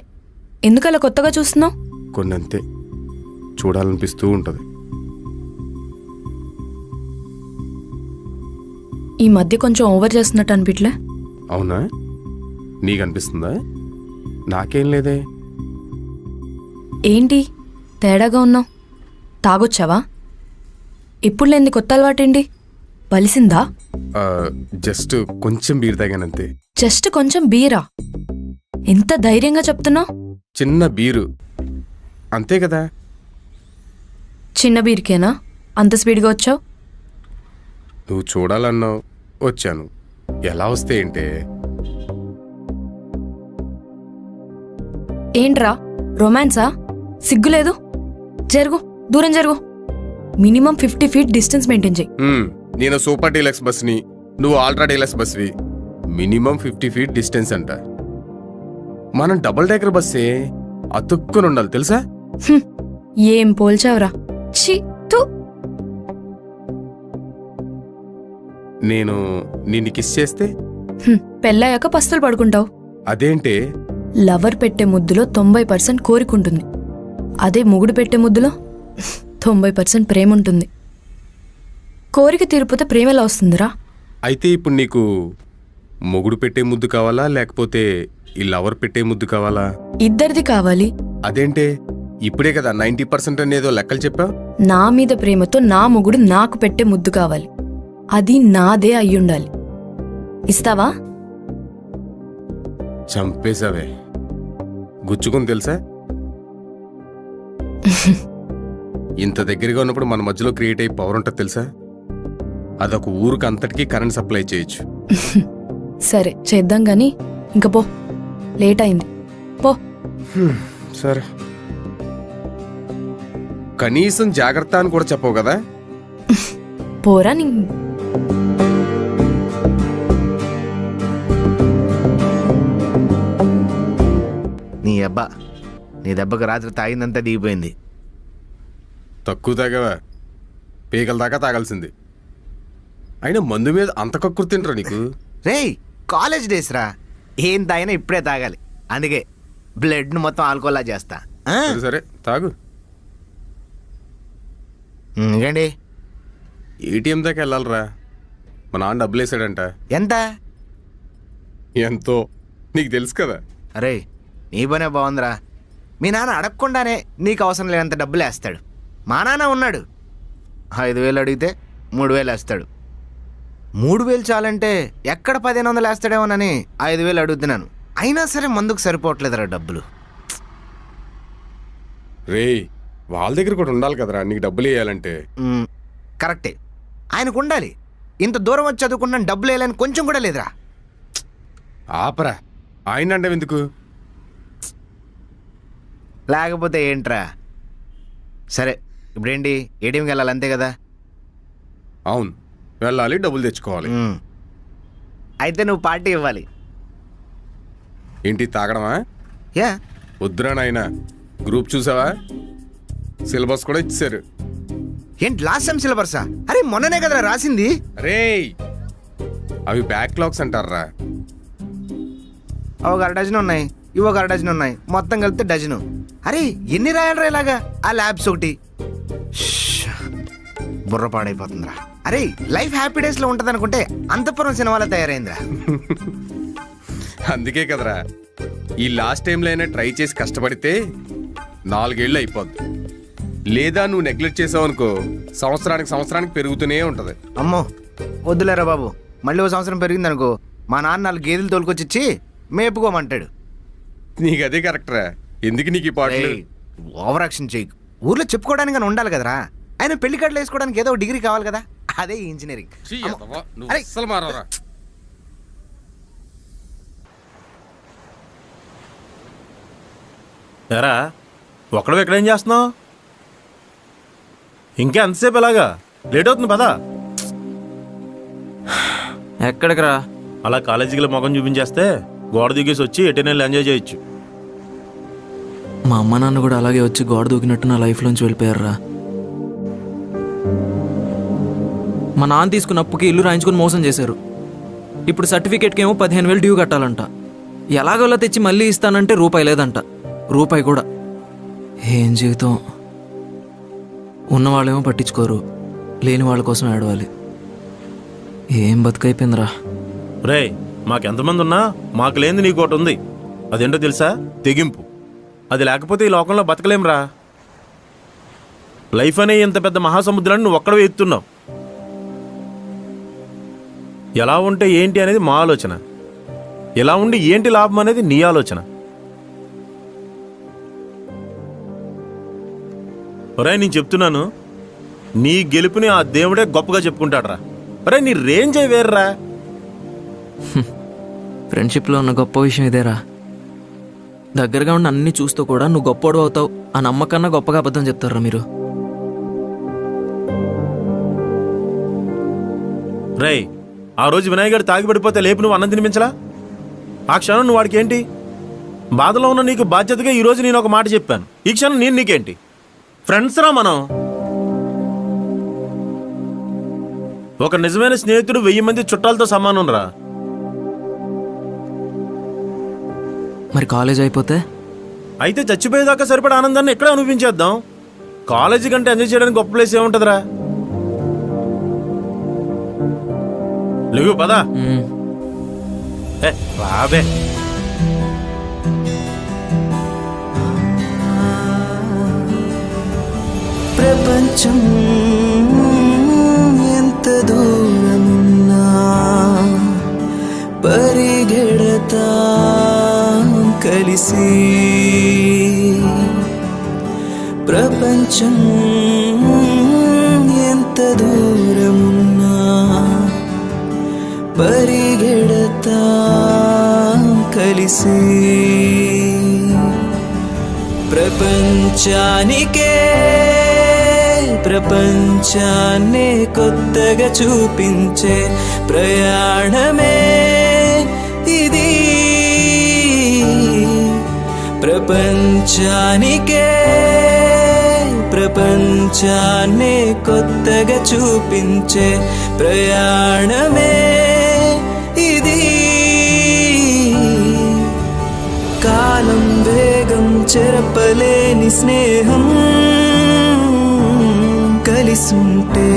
[SPEAKER 7] ఎందుకలా కొత్తగా చూస్తున్నావు?
[SPEAKER 9] కొన్నంతే చూడాలనిపిస్తూ ఉంటుంది.
[SPEAKER 7] ఈ మధ్య కొంచెం ఓవర్ చేస్తున్నట్టు అనిపిట్లే?
[SPEAKER 9] అవునా? నీకు అనిపిస్తుందా? నాకేం లేదే.
[SPEAKER 7] ఏంటి తేడాగా ఉన్నావు? తాగొచ్చావా? ఇప్పుడు లేని కొత్త అలవాటేంటి? బలిసిందా?
[SPEAKER 9] జస్ట్ కొంచెం బీర్ తాగానంతే.
[SPEAKER 7] జస్ట్ కొంచెం బీరా? ఎంత ధైర్యంగా చెప్తున్నావు?
[SPEAKER 9] చిన్న బీరు అంతే కదా.
[SPEAKER 7] చిన్న బీర్కేనా అంత స్పీడ్గా వచ్చావు?
[SPEAKER 9] నువ్వు చూడాలన్నావు, వచ్చాను. ఎలా వస్తే ఏంటే?
[SPEAKER 7] ఏంట్రా రొమాన్సా? సిగ్గులేదు? జరుగు, దూరం జరుగు. మినిమం 50 feet డిస్టెన్స్ మెయింటైన్ చేయి.
[SPEAKER 9] నేను సూపర్ డీలక్స్ బస్ని, నువ్వు ఆల్ట్రా డీలక్స్ బస్వి. మినిమం 50 feet డిస్టెన్స్ అంట. మనం డబుల్ డెక్కర్ బస్సే అతుక్కుని ఉండాలి తెలుసా?
[SPEAKER 7] ఏం పోల్చావురా? ఛీ తు.
[SPEAKER 9] నేను నిన్ను కిస్ చేస్తే
[SPEAKER 7] పెళ్ళాయాక పస్తులు పడుకుంటావు.
[SPEAKER 9] అదేంటే?
[SPEAKER 7] లవర్ పెట్టే ముద్దులో 90% కోరికుంటుంది. అదే మొగుడు పెట్టే ముద్దులో 90% ప్రేమ ఉంటుంది. కోరిక తీరిపోతే ప్రేమ ఎలా వస్తుందిరా?
[SPEAKER 9] అయితే ఇప్పుడు నీకు మొగుడు పెట్టే ముద్దు కావాలా, లేకపోతే ఈ లవర్ పెట్టే ముద్దు కావాలా?
[SPEAKER 7] ఇద్దరిది కావాలి.
[SPEAKER 9] అదేంటే? ఇప్పుడే కదా 90% అనేదో లెక్కలు చెప్పావు.
[SPEAKER 7] నా మీద ప్రేమతో నా మొగుడు నాకు పెట్టే ముద్దు కావాలి. అది నాదే అయ్యుండాలి. ఇస్తావా?
[SPEAKER 9] చంపేశావే. గుచ్చుకుని తెలుసా? ఇంత దగ్గరగా ఉన్నప్పుడు మన మధ్యలో క్రియేట్ అయ్యి పవర్ ఉంటుంది తెలుసా? అదొక ఊరికి అంతటికీ కరెంట్ సప్లై చేయొచ్చు.
[SPEAKER 7] సరే చేద్దాం గాని ఇంక పో, లేట్ అయింది. పో.
[SPEAKER 9] సరే, కనీసం జాగ్రత్త అని కూడా చెప్పవు కదా.
[SPEAKER 7] పోరా.
[SPEAKER 8] నీ అబ్బా, నీ దెబ్బకు రాత్రి తాగిందంతా దిగిపోయింది.
[SPEAKER 9] తక్కువ తాగావా? పీకల దాకా తాగాల్సింది. అయినా మందు మీద అంత కక్కురు తింటారా నీకు?
[SPEAKER 8] రేయ్, కాలేజ్ డేస్ రా. ఏం తాగినా ఇప్పుడే తాగాలి. అందుకే బ్లడ్ను మొత్తం ఆల్కోలా చేస్తా.
[SPEAKER 9] సరే తాగు.
[SPEAKER 8] ఇంకేంటి?
[SPEAKER 9] ఏటీఎం దాకా వెళ్ళాలరా. మా నాన్న డబ్బులు వేసాడంట.
[SPEAKER 8] ఎంత?
[SPEAKER 9] ఎంతో నీకు తెలుసు కదా.
[SPEAKER 8] అరే, నీ పనే బాగుందిరా. మీ నాన్న అడగకుండానే నీకు అవసరం లేనంత డబ్బులు వేస్తాడు. మా నాన్న ఉన్నాడు, 5,000 అడిగితే 3,000 వేస్తాడు. 3,000 చాలంటే ఎక్కడ 1,500 వేస్తాడేమోనని 5,000 అడుగుతున్నాను. అయినా సరే మందుకు సరిపోవట్లేదురా డబ్బులు.
[SPEAKER 9] రేయ్, వాళ్ళ దగ్గర కూడా ఉండాలి కదరా నీకు డబ్బులు వేయాలంటే.
[SPEAKER 8] కరెక్టే, ఆయనకు ఉండాలి. ఇంత దూరం వచ్చి చదువుకున్నాను, డబ్బులు వేయాలని కొంచెం కూడా లేదురా.
[SPEAKER 9] ఆపరా, ఆయన అంటే ఎందుకు?
[SPEAKER 8] లేకపోతే ఏంట్రా? సరే, ఇప్పుడేంటి? ఏటీఎంకి వెళ్ళాలి అంతే కదా?
[SPEAKER 9] అవును, వెళ్ళాలి, డబ్బులు తెచ్చుకోవాలి.
[SPEAKER 8] అయితే నువ్వు పార్టీ ఇవ్వాలి.
[SPEAKER 9] ఏంటి తాగడమా?
[SPEAKER 8] యా.
[SPEAKER 9] వద్దురా నాయనా, గ్రూప్ చూసావా? సిలబస్ కూడా ఇచ్చారు.
[SPEAKER 8] ఏంటి లాస్ట్ టైం సిలబర్సా? అరే మొన్ననే కదరా రాసింది.
[SPEAKER 9] రేయ్, అవి బ్యాక్లాగ్స్ అంటారా.
[SPEAKER 8] ఒక 1 డజన్ ఉన్నాయి, ఇవి ఒక 1 డజన్ ఉన్నాయి, మొత్తం కలిపితే డజను. అరే ఎన్ని రాయాలరా ఇలాగా? ఆ ల్యాబ్స్ ఒకటి. బుర్ర పాడైపోతుందిరా. అరే లైఫ్ హ్యాపీ డేస్ లో ఉంటది అనుకుంటే అంతఃపురం సినిమాలో తయారైందిరా.
[SPEAKER 9] అందుకే కదరా ఈ లాస్ట్ టైంలో అయినా ట్రై చేసి కష్టపడితే 4 ఏళ్ళు అయిపోద్ది. లేదా నువ్వు నెగ్లెక్ట్ చేసావు అనుకో, సంవత్సరానికి పెరుగుతూనే ఉంటది.
[SPEAKER 8] అమ్మో వద్దులేరా బాబు, మళ్ళీ 1 సంవత్సరం పెరిగింది అనుకో మా నాన్న 4 గేదెలు తోలుకొచ్చిచ్చి మేపుకోమంటాడు.
[SPEAKER 9] నీకు అదే కరెక్టరా? ఎందుకు నీకు ఈ పాటలు?
[SPEAKER 8] ఓవర్ యాక్షన్ చేయకు. ఊర్లో చెప్పుకోవడానికి కానీ ఉండాలి కదరా. ఆయన పెళ్లి కార్డులు వేసుకోవడానికి ఏదో డిగ్రీ కావాలి కదా, అదే ఇంజనీరింగ్.
[SPEAKER 9] అసలు మారవరా?
[SPEAKER 11] ఎరా ఒక్కడు ఎక్కడేం చేస్తున్నావు? ఇంకా ఎంతసేపు ఎలాగా? లేట్ అవుతుంది పదా.
[SPEAKER 1] ఎక్కడికి రా?
[SPEAKER 11] అలా కాలేజీకి మొఖం చూపించేస్తే గోడ దిగేసి వచ్చి ఎటైనా ఎంజాయ్ చేయొచ్చు.
[SPEAKER 1] మా అమ్మ నాన్న కూడా అలాగే వచ్చి గోడ దూకినట్టు నా లైఫ్లోంచి వెళ్ళిపోయారా. మా నాన్న తీసుకున్న అప్పుకి ఇల్లు రాయించుకుని మోసం చేశారు. ఇప్పుడు సర్టిఫికేట్కి ఏమో 15,000 డ్యూ కట్టాలంట. ఎలాగోలా తెచ్చి మళ్ళీ ఇస్తానంటే రూపాయి లేదంట, రూపాయి కూడా. ఏం జీవితం. ఉన్నవాళ్ళేమో పట్టించుకోరు, లేని వాళ్ళ కోసం ఏడవాలి. ఏం బతుకైపోయిందిరా.
[SPEAKER 11] రే మాకెంతమంది ఉన్నా మాకు లేనిది నీకు ఒకటి ఉంది. అదేంటో తెలుసా? తెగింపు. అది లేకపోతే ఈ లోకంలో బతకలేంరా. లైఫ్ అనే ఇంత పెద్ద మహాసముద్రాన్ని నువ్వు ఒక్కడవే ఎత్తున్నావు. ఎలా ఉంటే ఏంటి అనేది మా ఆలోచన, ఎలా ఉండి ఏంటి లాభం అనేది నీ ఆలోచన. ఒరే నేను చెప్తున్నాను, నీ గెలుపుని ఆ దేవుడే గొప్పగా చెప్పుకుంటాడరా. ఒరే నీ రేంజ్ అయి వేర్రా.
[SPEAKER 1] ఫ్రెండ్షిప్లో ఉన్న గొప్ప విషయం ఇదేరా. దగ్గరగా ఉన్న అన్ని చూస్తూ కూడా నువ్వు గొప్పోడు అవుతావు ఆ నమ్మకన్నా గొప్పగా అబద్ధం చెప్తారా మీరు.
[SPEAKER 11] రే ఆ రోజు వినాయకుడు తాగిపడిపోతే లేపు నువ్వు అన్నం తినిపించలా? ఆ క్షణం నువ్వు వాడికి ఏంటి? బాధలో ఉన్న నీకు బాధ్యతగా ఈరోజు నేను ఒక మాట చెప్పాను, ఈ క్షణం నేను నీకేంటి? ఫ్రెండ్స్ రా మనం. ఒక నిజమైన స్నేహితుడు 1000 మంది చుట్టాలతో సమానం రా.
[SPEAKER 1] మరి కాలేజ్ అయిపోతే?
[SPEAKER 11] అయితే చచ్చిపోయేదాకా సరిపడా ఆనందాన్ని ఎక్కడ అనుభవించేద్దాం. కాలేజీ కంటే ఎంజాయ్ చేయడానికి గొప్ప ప్లేస్ ఏముంటుందిరా? లేవు పదా రాబే.
[SPEAKER 4] ప్రపంచం ఎంత దూరమున్నా పరిగెడతా కలిసి. ప్రపంచం ఎంత దూరమున్నా పరిగెడతా కలిసి. ప్రపంచానికే ప్రపంచాన్నే కొత్తగా చూపించే ప్రయాణమే ఇది. ప్రపంచానికే ప్రపంచాన్నే కొత్తగా చూపించే ప్రయాణమే ఇది. కాలం వేగం చెరపలేని స్నేహం కలిసుంటే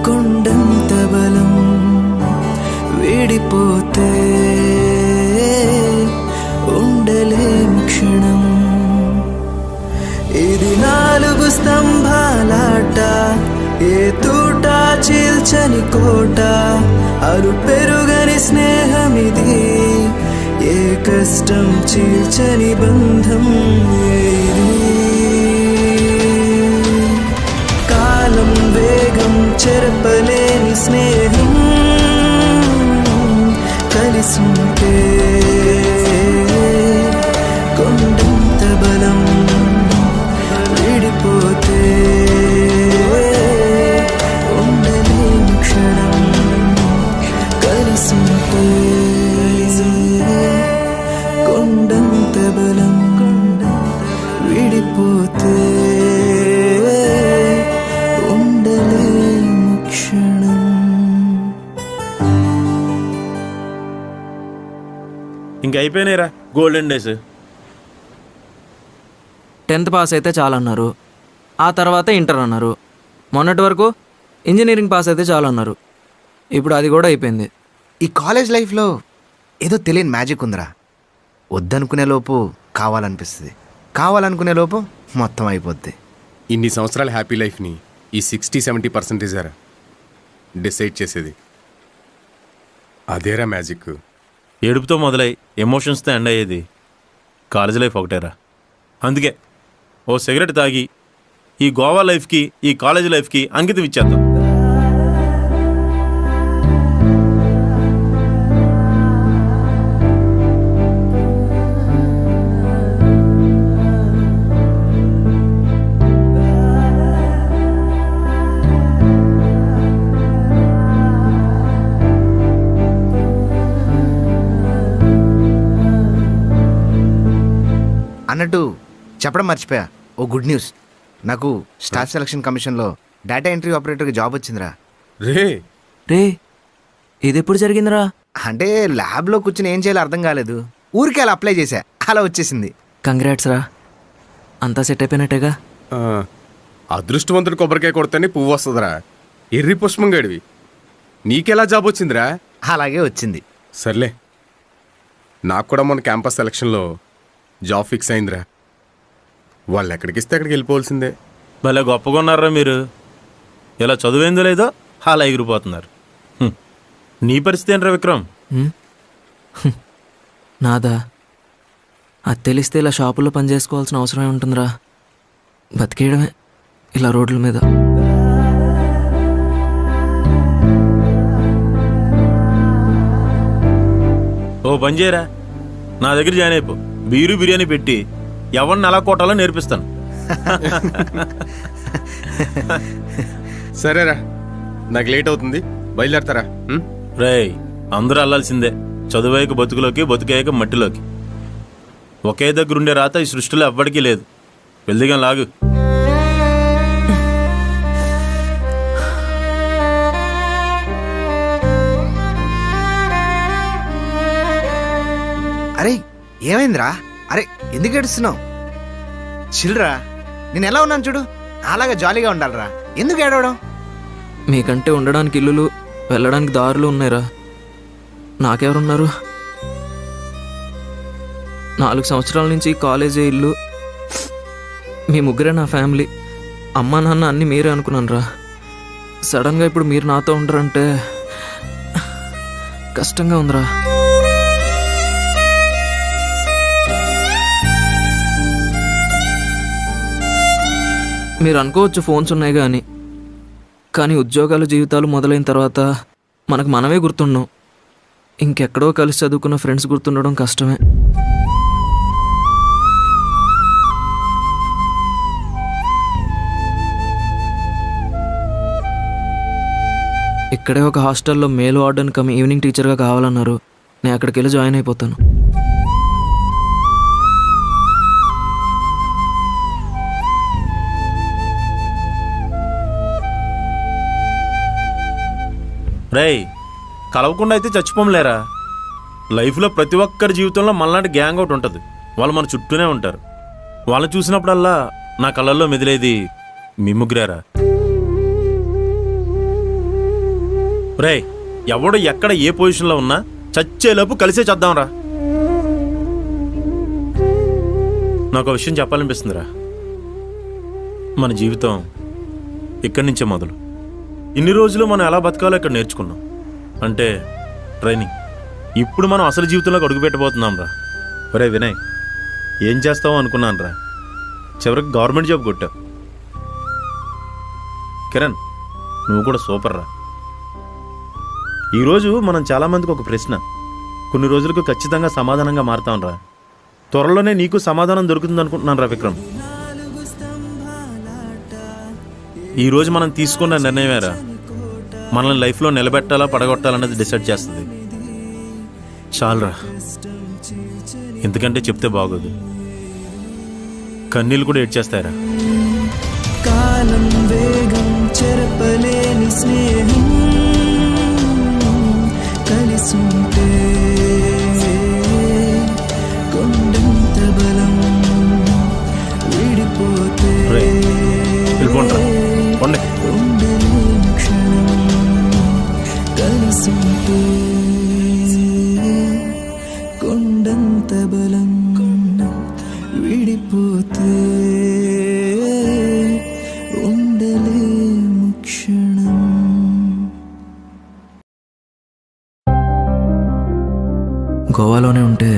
[SPEAKER 4] కొండంత బలం, విడిపోతే ఉండలేని క్షణం. ఇది 4 స్తంభాలాట, ఏ తూట చీల్చని కోట. అరు పెరుగని స్నేహమిది, ఏ కష్టం చీల్చని బంధం ఏది. కాలం వేగం చెరపలేని స్నేహం కలిసుంటే కొండంత బలం, విడిపోతే ఉండలేని క్షణం. కలిసుంటే కొండంత బలం, విడిపోతే ఉండలేని క్షణం.
[SPEAKER 11] ఇంక అయిపోయినాయిరా గోల్డెన్ డేస్.
[SPEAKER 1] 10th పాస్ అయితే చాలన్నారు, ఆ తర్వాత ఇంటర్ అన్నారు, మొన్నటి వరకు ఇంజనీరింగ్ పాస్ అయితే చాలన్నారు. ఇప్పుడు అది కూడా అయిపోయింది.
[SPEAKER 8] ఈ కాలేజ్ లైఫ్లో ఏదో తెలియని మ్యాజిక్ ఉందిరా. వద్దనుకునే లోపు కావాలనిపిస్తుంది, కావాలనుకునే లోపు మొత్తం అయిపోద్ది.
[SPEAKER 9] ఇన్ని సంవత్సరాల హ్యాపీ లైఫ్ని ఈ 60-70% డిసైడ్ చేసేది. అదేరా మ్యాజిక్.
[SPEAKER 11] ఏడుపుతో మొదలై ఎమోషన్స్తో ఎండ్ అయ్యేది కాలేజ్ లైఫ్ ఒకటేరా. అందుకే ఓ సిగరెట్ తాగి ఈ గోవా లైఫ్కి ఈ కాలేజ్ లైఫ్కి అంకితం ఇచ్చేద్దాం.
[SPEAKER 8] అన్నట్టు చెప్పడం మర్చిపోయా, ఓ గుడ్ న్యూస్. నాకు స్టాఫ్ సెలక్షన్ కమిషన్లో డేటా ఎంట్రీ ఆపరేటర్కి జాబ్ వచ్చిందిరా.
[SPEAKER 1] రే ఇది ఎప్పుడు జరిగిందిరా?
[SPEAKER 8] అంటే ల్యాబ్లో కూర్చుని ఏం చేయాలో అర్థం కాలేదు, ఊరికే అలా అప్లై చేశా, అలా వచ్చేసింది.
[SPEAKER 1] కంగ్రాట్స్ రా, అంతా సెట్ అయిపోయినట్టేగా.
[SPEAKER 9] అదృష్టవంతుడు కొబ్బరికాయ కొడితేనే పువ్వు వస్తుందిరా. ఎర్రి పుష్పం గడివి, నీకెలా జాబ్ వచ్చిందిరా?
[SPEAKER 8] అలాగే వచ్చింది.
[SPEAKER 9] సర్లే, నాకు కూడా మన క్యాంపస్ సెలక్షన్లో జాబ్ ఫిక్స్ అయిందిరా. వాళ్ళు ఎక్కడికి ఇస్తే అక్కడికి వెళ్ళిపోవాల్సిందే.
[SPEAKER 11] భలే గొప్పగా ఉన్నారా మీరు. ఇలా చదువుయిందో లేదో అలా ఎగిరిపోతున్నారు. నీ పరిస్థితి ఏంట్రా విక్రమ్?
[SPEAKER 1] నాదా? అది తెలిస్తే ఇలా షాపుల్లో పని చేసుకోవాల్సిన అవసరమే ఉంటుందిరా. బతికేయడమే ఇలా రోడ్ల మీద.
[SPEAKER 11] ఓ పని చేయరా, నా దగ్గర జాయిన్ అయిపో. బీరు బిర్యానీ పెట్టి ఎవరిని ఎలా కొట్టాలో నేర్పిస్తాను.
[SPEAKER 9] సరేరా, నాకు లేట్ అవుతుంది, బయలుదేరతారా?
[SPEAKER 11] రేయ్, అందరూ అల్లాల్సిందే. చదువయ్యక బతుకులోకి, బతుకయ్యక మట్టిలోకి. ఒకే దగ్గర ఉండే రాత ఈ సృష్టిలో ఎవ్వడికీ లేదు. వెళ్దిగా లాగు.
[SPEAKER 8] అరే ఏమైందిరా? అరే ఎందుకు ఏడుస్తున్నావు? చిల్రా, నేను ఎలా ఉన్నాను చూడు, అలాగా జాలీగా ఉండాలిరా, ఎందుకు ఏడవడం?
[SPEAKER 1] మీకంటే ఉండడానికి ఇల్లులు, వెళ్ళడానికి దారులు ఉన్నాయిరా. నాకెవరున్నారు? 4 సంవత్సరాల నుంచి కాలేజీ, ఇల్లు, మీ ముగ్గురే నా ఫ్యామిలీ. అమ్మా నాన్న అన్నీ మీరే అనుకున్నాను రా. సడన్గా ఇప్పుడు మీరు నాతో ఉండరంటే కష్టంగా ఉందిరా. మీరు అనుకోవచ్చు ఫోన్స్ ఉన్నాయి కానీ ఉద్యోగాలు, జీవితాలు మొదలైన తర్వాత మనకు మనమే గుర్తుండం. ఇంకెక్కడో కలిసి చదువుకున్న ఫ్రెండ్స్ గుర్తుండడం కష్టమే. ఇక్కడే ఒక హాస్టల్లో మేల్ వార్డెన్ కమ్ ఈవినింగ్ టీచర్గా కావాలన్నారు. నేను అక్కడికి వెళ్ళి జాయిన్ అయిపోతాను.
[SPEAKER 11] రేయ్, కలవకుండా అయితే చచ్చిపోలేరా. లైఫ్లో ప్రతి ఒక్కరి జీవితంలో మనలాంటి గ్యాంగ్ అవుట్ ఉంటుంది. వాళ్ళు మన చుట్టూనే ఉంటారు. వాళ్ళని చూసినప్పుడల్లా నా కళ్ళల్లో మెదిలేది మీ ముగ్గురేరా. రేయ్, ఎవడు ఎక్కడ ఏ పొజిషన్లో ఉన్నా చచ్చేలోపు కలిసే చేద్దాంరా. నాకు విషయం చెప్పాలనిపిస్తుందిరా. మన జీవితం ఇక్కడి నుంచే మొదలు. ఇన్ని రోజులు మనం ఎలా బతకాలో ఇక్కడ నేర్చుకున్నాం. అంటే ట్రైనింగ్. ఇప్పుడు మనం అసలు జీవితంలోకి అడుగుపెట్టబోతున్నాం రా. ఒరే వినయ్, ఏం చేస్తావో అనుకున్నాను రా. చివరికి గవర్నమెంట్ జాబ్ కొట్టావు. కిరణ్, నువ్వు కూడా సూపర్ రా. ఈరోజు మనం చాలామందికి ఒక ప్రశ్న కొన్ని రోజులకు ఖచ్చితంగా సమాధానంగా మారుతాం రా. త్వరలోనే నీకు సమాధానం దొరుకుతుంది అనుకుంటున్నాను రా విక్రమ్. ఈరోజు మనం తీసుకున్న నిర్ణయమేరా మనల్ని లైఫ్లో నిలబెట్టాలా పడగొట్టాలన్నది డిసైడ్ చేస్తుంది. చాలరా, ఎందుకంటే చెప్తే బాగోదు. కన్నీళ్ళు కూడా ఏడ్చేస్తారా.
[SPEAKER 4] కాలం వేగం చెరపలేని స్నేహం కలిసుంటే కొండంత బలం విడిపోతే ఉండలేని క్షణం కలిసుంటే కొండంత బలం విడిపోతే ఉండలేము క్షణం.
[SPEAKER 1] గోవాలోనే ఉంటే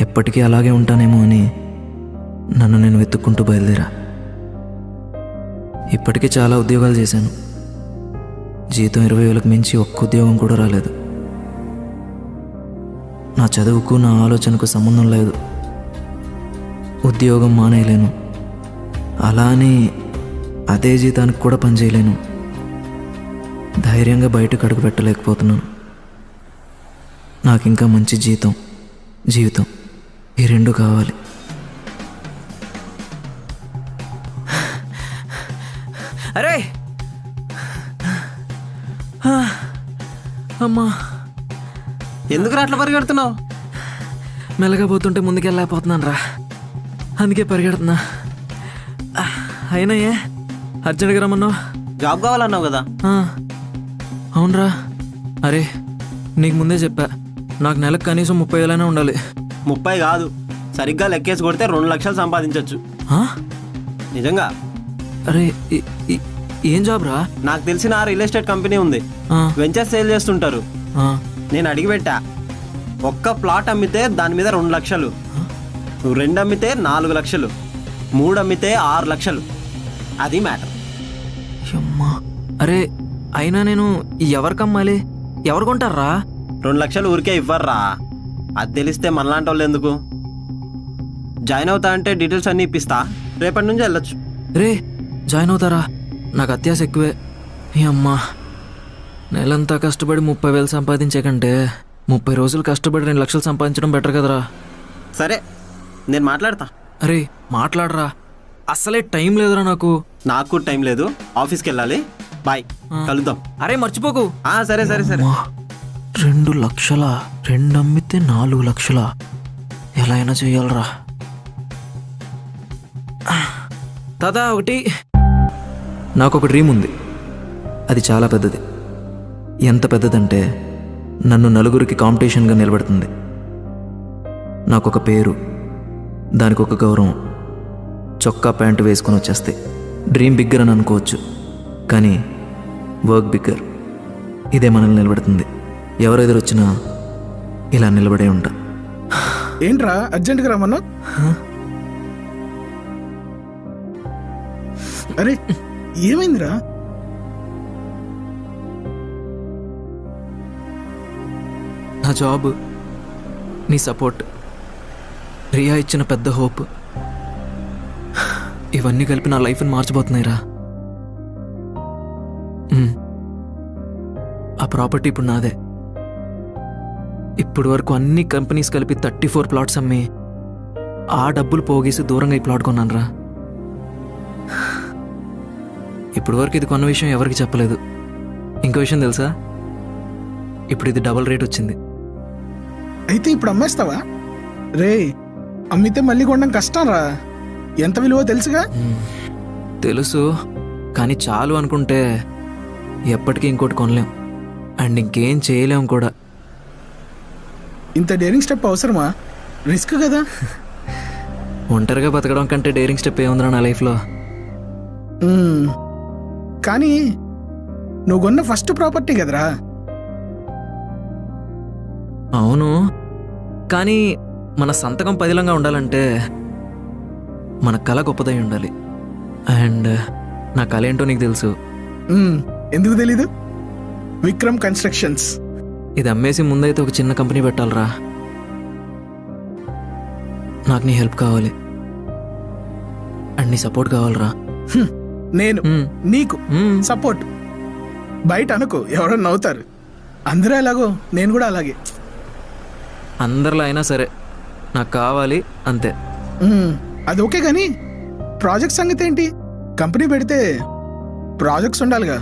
[SPEAKER 1] ఎప్పటికీ అలాగే ఉంటానేమో అని నన్ను నేను వెతుక్కుంటూ బయలుదేరా. ఇప్పటికీ చాలా ఉద్యోగాలు చేశాను. జీతం 20,000కు మించి ఒక్క ఉద్యోగం కూడా రాలేదు. నా చదువుకు నా ఆలోచనకు సంబంధం లేదు. ఉద్యోగం మానేయలేను, అలా అని అదే జీతానికి కూడా పనిచేయలేను. ధైర్యంగా బయటకు అడుగు పెట్టలేకపోతున్నాను. నాకు ఇంకా మంచి జీవితం ఈ రెండు కావాలి. అరే అమ్మా,
[SPEAKER 10] ఎందుకు అట్లా పరిగెడుతున్నావు?
[SPEAKER 1] మెల్లగా పోతుంటే ముందుకెళ్ళలేకపోతున్నాను రా, అందుకే పరిగెడుతున్నా. అయినా ఏ అర్జెంట్గా రమ్మన్నావు?
[SPEAKER 10] జాబ్ కావాలన్నావు కదా.
[SPEAKER 1] అవునరా. అరే నీకు ముందే చెప్పా, నాకు నెలకు కనీసం 30,000 ఉండాలి.
[SPEAKER 10] 30 కాదు, సరిగ్గా లెక్కేసి కొడితే 2 లక్షలు సంపాదించవచ్చు. నిజంగా.
[SPEAKER 1] అరే ఏం జాబ్ రా?
[SPEAKER 10] నాకు తెలిసిన రియల్ ఎస్టేట్ కంపెనీ ఉంది, వెంచర్ సేల్ చేస్తుంటారు. నేను అడిగి పెట్టా, ఒక్క ప్లాట్ అమ్మితే దాని మీద 2 లక్షలు, 2 అమ్మితే 4 లక్షలు, 3 అమ్మితే 6 లక్షలు. అది మ్యాటర్.
[SPEAKER 1] అరే అయినా నేను ఎవరికి అమ్మాలి? ఎవరు కొంటారా?
[SPEAKER 10] 2 లక్షలు ఊరికే ఇవ్వర్రా. అది తెలిస్తే మనలాంటి వాళ్ళు ఎందుకు? జాయిన్ అవుతా అంటే డీటెయిల్స్ అన్నీ ఇప్పిస్తా, రేపటి నుంచి వెళ్ళొచ్చు.
[SPEAKER 1] రే జాయిన్ అవుతారా? నాకు అత్యాశ ఎక్కువే. అమ్మా, నెలంతా కష్టపడి 30,000 సంపాదించే కంటే 30 రోజులు కష్టపడి 2 లక్షలు సంపాదించడం బెటర్ కదరా.
[SPEAKER 10] సరే నేను మాట్లాడతా.
[SPEAKER 1] అరే మాట్లాడరా, అసలే టైం లేదురా నాకు.
[SPEAKER 10] నాకు టైం లేదు, ఆఫీస్కి వెళ్ళాలి. బాయ్, కలుద్దాం.
[SPEAKER 1] అరే మర్చిపోకు.
[SPEAKER 10] సరే సరే సరే.
[SPEAKER 1] 2 లక్షల, 2 అమ్మితే 4 లక్షల, ఎలా అయినా చెయ్యాలరా. దాదా ఒకటి, నాకు ఒక డ్రీమ్ ఉంది. అది చాలా పెద్దది. ఎంత పెద్దదంటే నన్ను నలుగురికి కాంపిటీషన్గా నిలబెడుతుంది. నాకొక పేరు, దానికి ఒక గౌరవం, చొక్కా ప్యాంటు వేసుకొని వచ్చేస్తే డ్రీమ్ బిగ్గర్ అని అనుకోవచ్చు, కానీ వర్క్ బిగ్గర్. ఇదే మనల్ని నిలబెడుతుంది. ఎవరెదురొచ్చినా ఇలా నిలబడే ఉంటా.
[SPEAKER 12] ఏంట్రా అర్జెంట్గా రమ్మన్నా? అరే ఏమైందిరా?
[SPEAKER 1] నా జాబ్, నీ సపోర్ట్, రియా ఇచ్చిన పెద్ద హోప్, ఇవన్నీ కలిపి నా లైఫ్ని మార్చిపోతున్నాయిరా. ఆ ప్రాపర్టీ ఇప్పుడు నాదే. ఇప్పటి వరకు అన్ని కంపెనీస్ కలిపి 34 ప్లాట్స్ అమ్మి ఆ డబ్బులు పోగేసి దూరంగా ఈ ప్లాట్ కొన్నాను రా. ఇప్పటి వరకు ఇది కొన్న విషయం ఎవరికి చెప్పలేదు. ఇంకో విషయం తెలుసా? ఇప్పుడు ఇది డబుల్ రేట్ వచ్చింది.
[SPEAKER 12] అయితే ఇప్పుడు అమ్మేస్తావా? రే అమ్మితే మళ్ళీ కొనడం కష్టం రా. ఎంత విలువ తెలుసుగా?
[SPEAKER 1] తెలుసు, కానీ చాలు అనుకుంటే ఎప్పటికీ ఇంకోటి కొనలేం, అండ్ ఇంకేం చేయలేం కూడా.
[SPEAKER 12] ఇంత డేరింగ్ స్టెప్ అవసరమా? రిస్క్ కదా.
[SPEAKER 1] ఒంటరిగా బతకడం కంటే డేరింగ్ స్టెప్ ఏముందిరా నా లైఫ్లో.
[SPEAKER 12] కానీ నువ్వు కొన్న ఫస్ట్ ప్రాపర్టీ కదరా.
[SPEAKER 1] అవును, కానీ మన సంతకం పదిలంగా ఉండాలంటే మన కళ గొప్పదై ఉండాలి. అండ్ నా కళ ఏంటో నీకు తెలుసు.
[SPEAKER 12] ఎందుకు తెలీదు? విక్రమ్ కన్స్ట్రక్షన్స్.
[SPEAKER 1] ఇది అమ్మేసి ముందైతే ఒక చిన్న కంపెనీ పెట్టాలరా. నాకు నీ హెల్ప్ కావాలి, అండ్ నీ సపోర్ట్ కావాలరా.
[SPEAKER 12] నేను నీకు సపోర్ట్ బయట అనుకో, ఎవరన్నా నవ్వుతారు. అందరూ ఎలాగో నేను కూడా అలాగే.
[SPEAKER 1] అందరిలో అయినా సరే నాకు కావాలి అంతే.
[SPEAKER 12] అది ఓకే, కానీ ప్రాజెక్ట్ సంగతి ఏంటి? కంపెనీ పెడితే ప్రాజెక్ట్స్ ఉండాలిగా.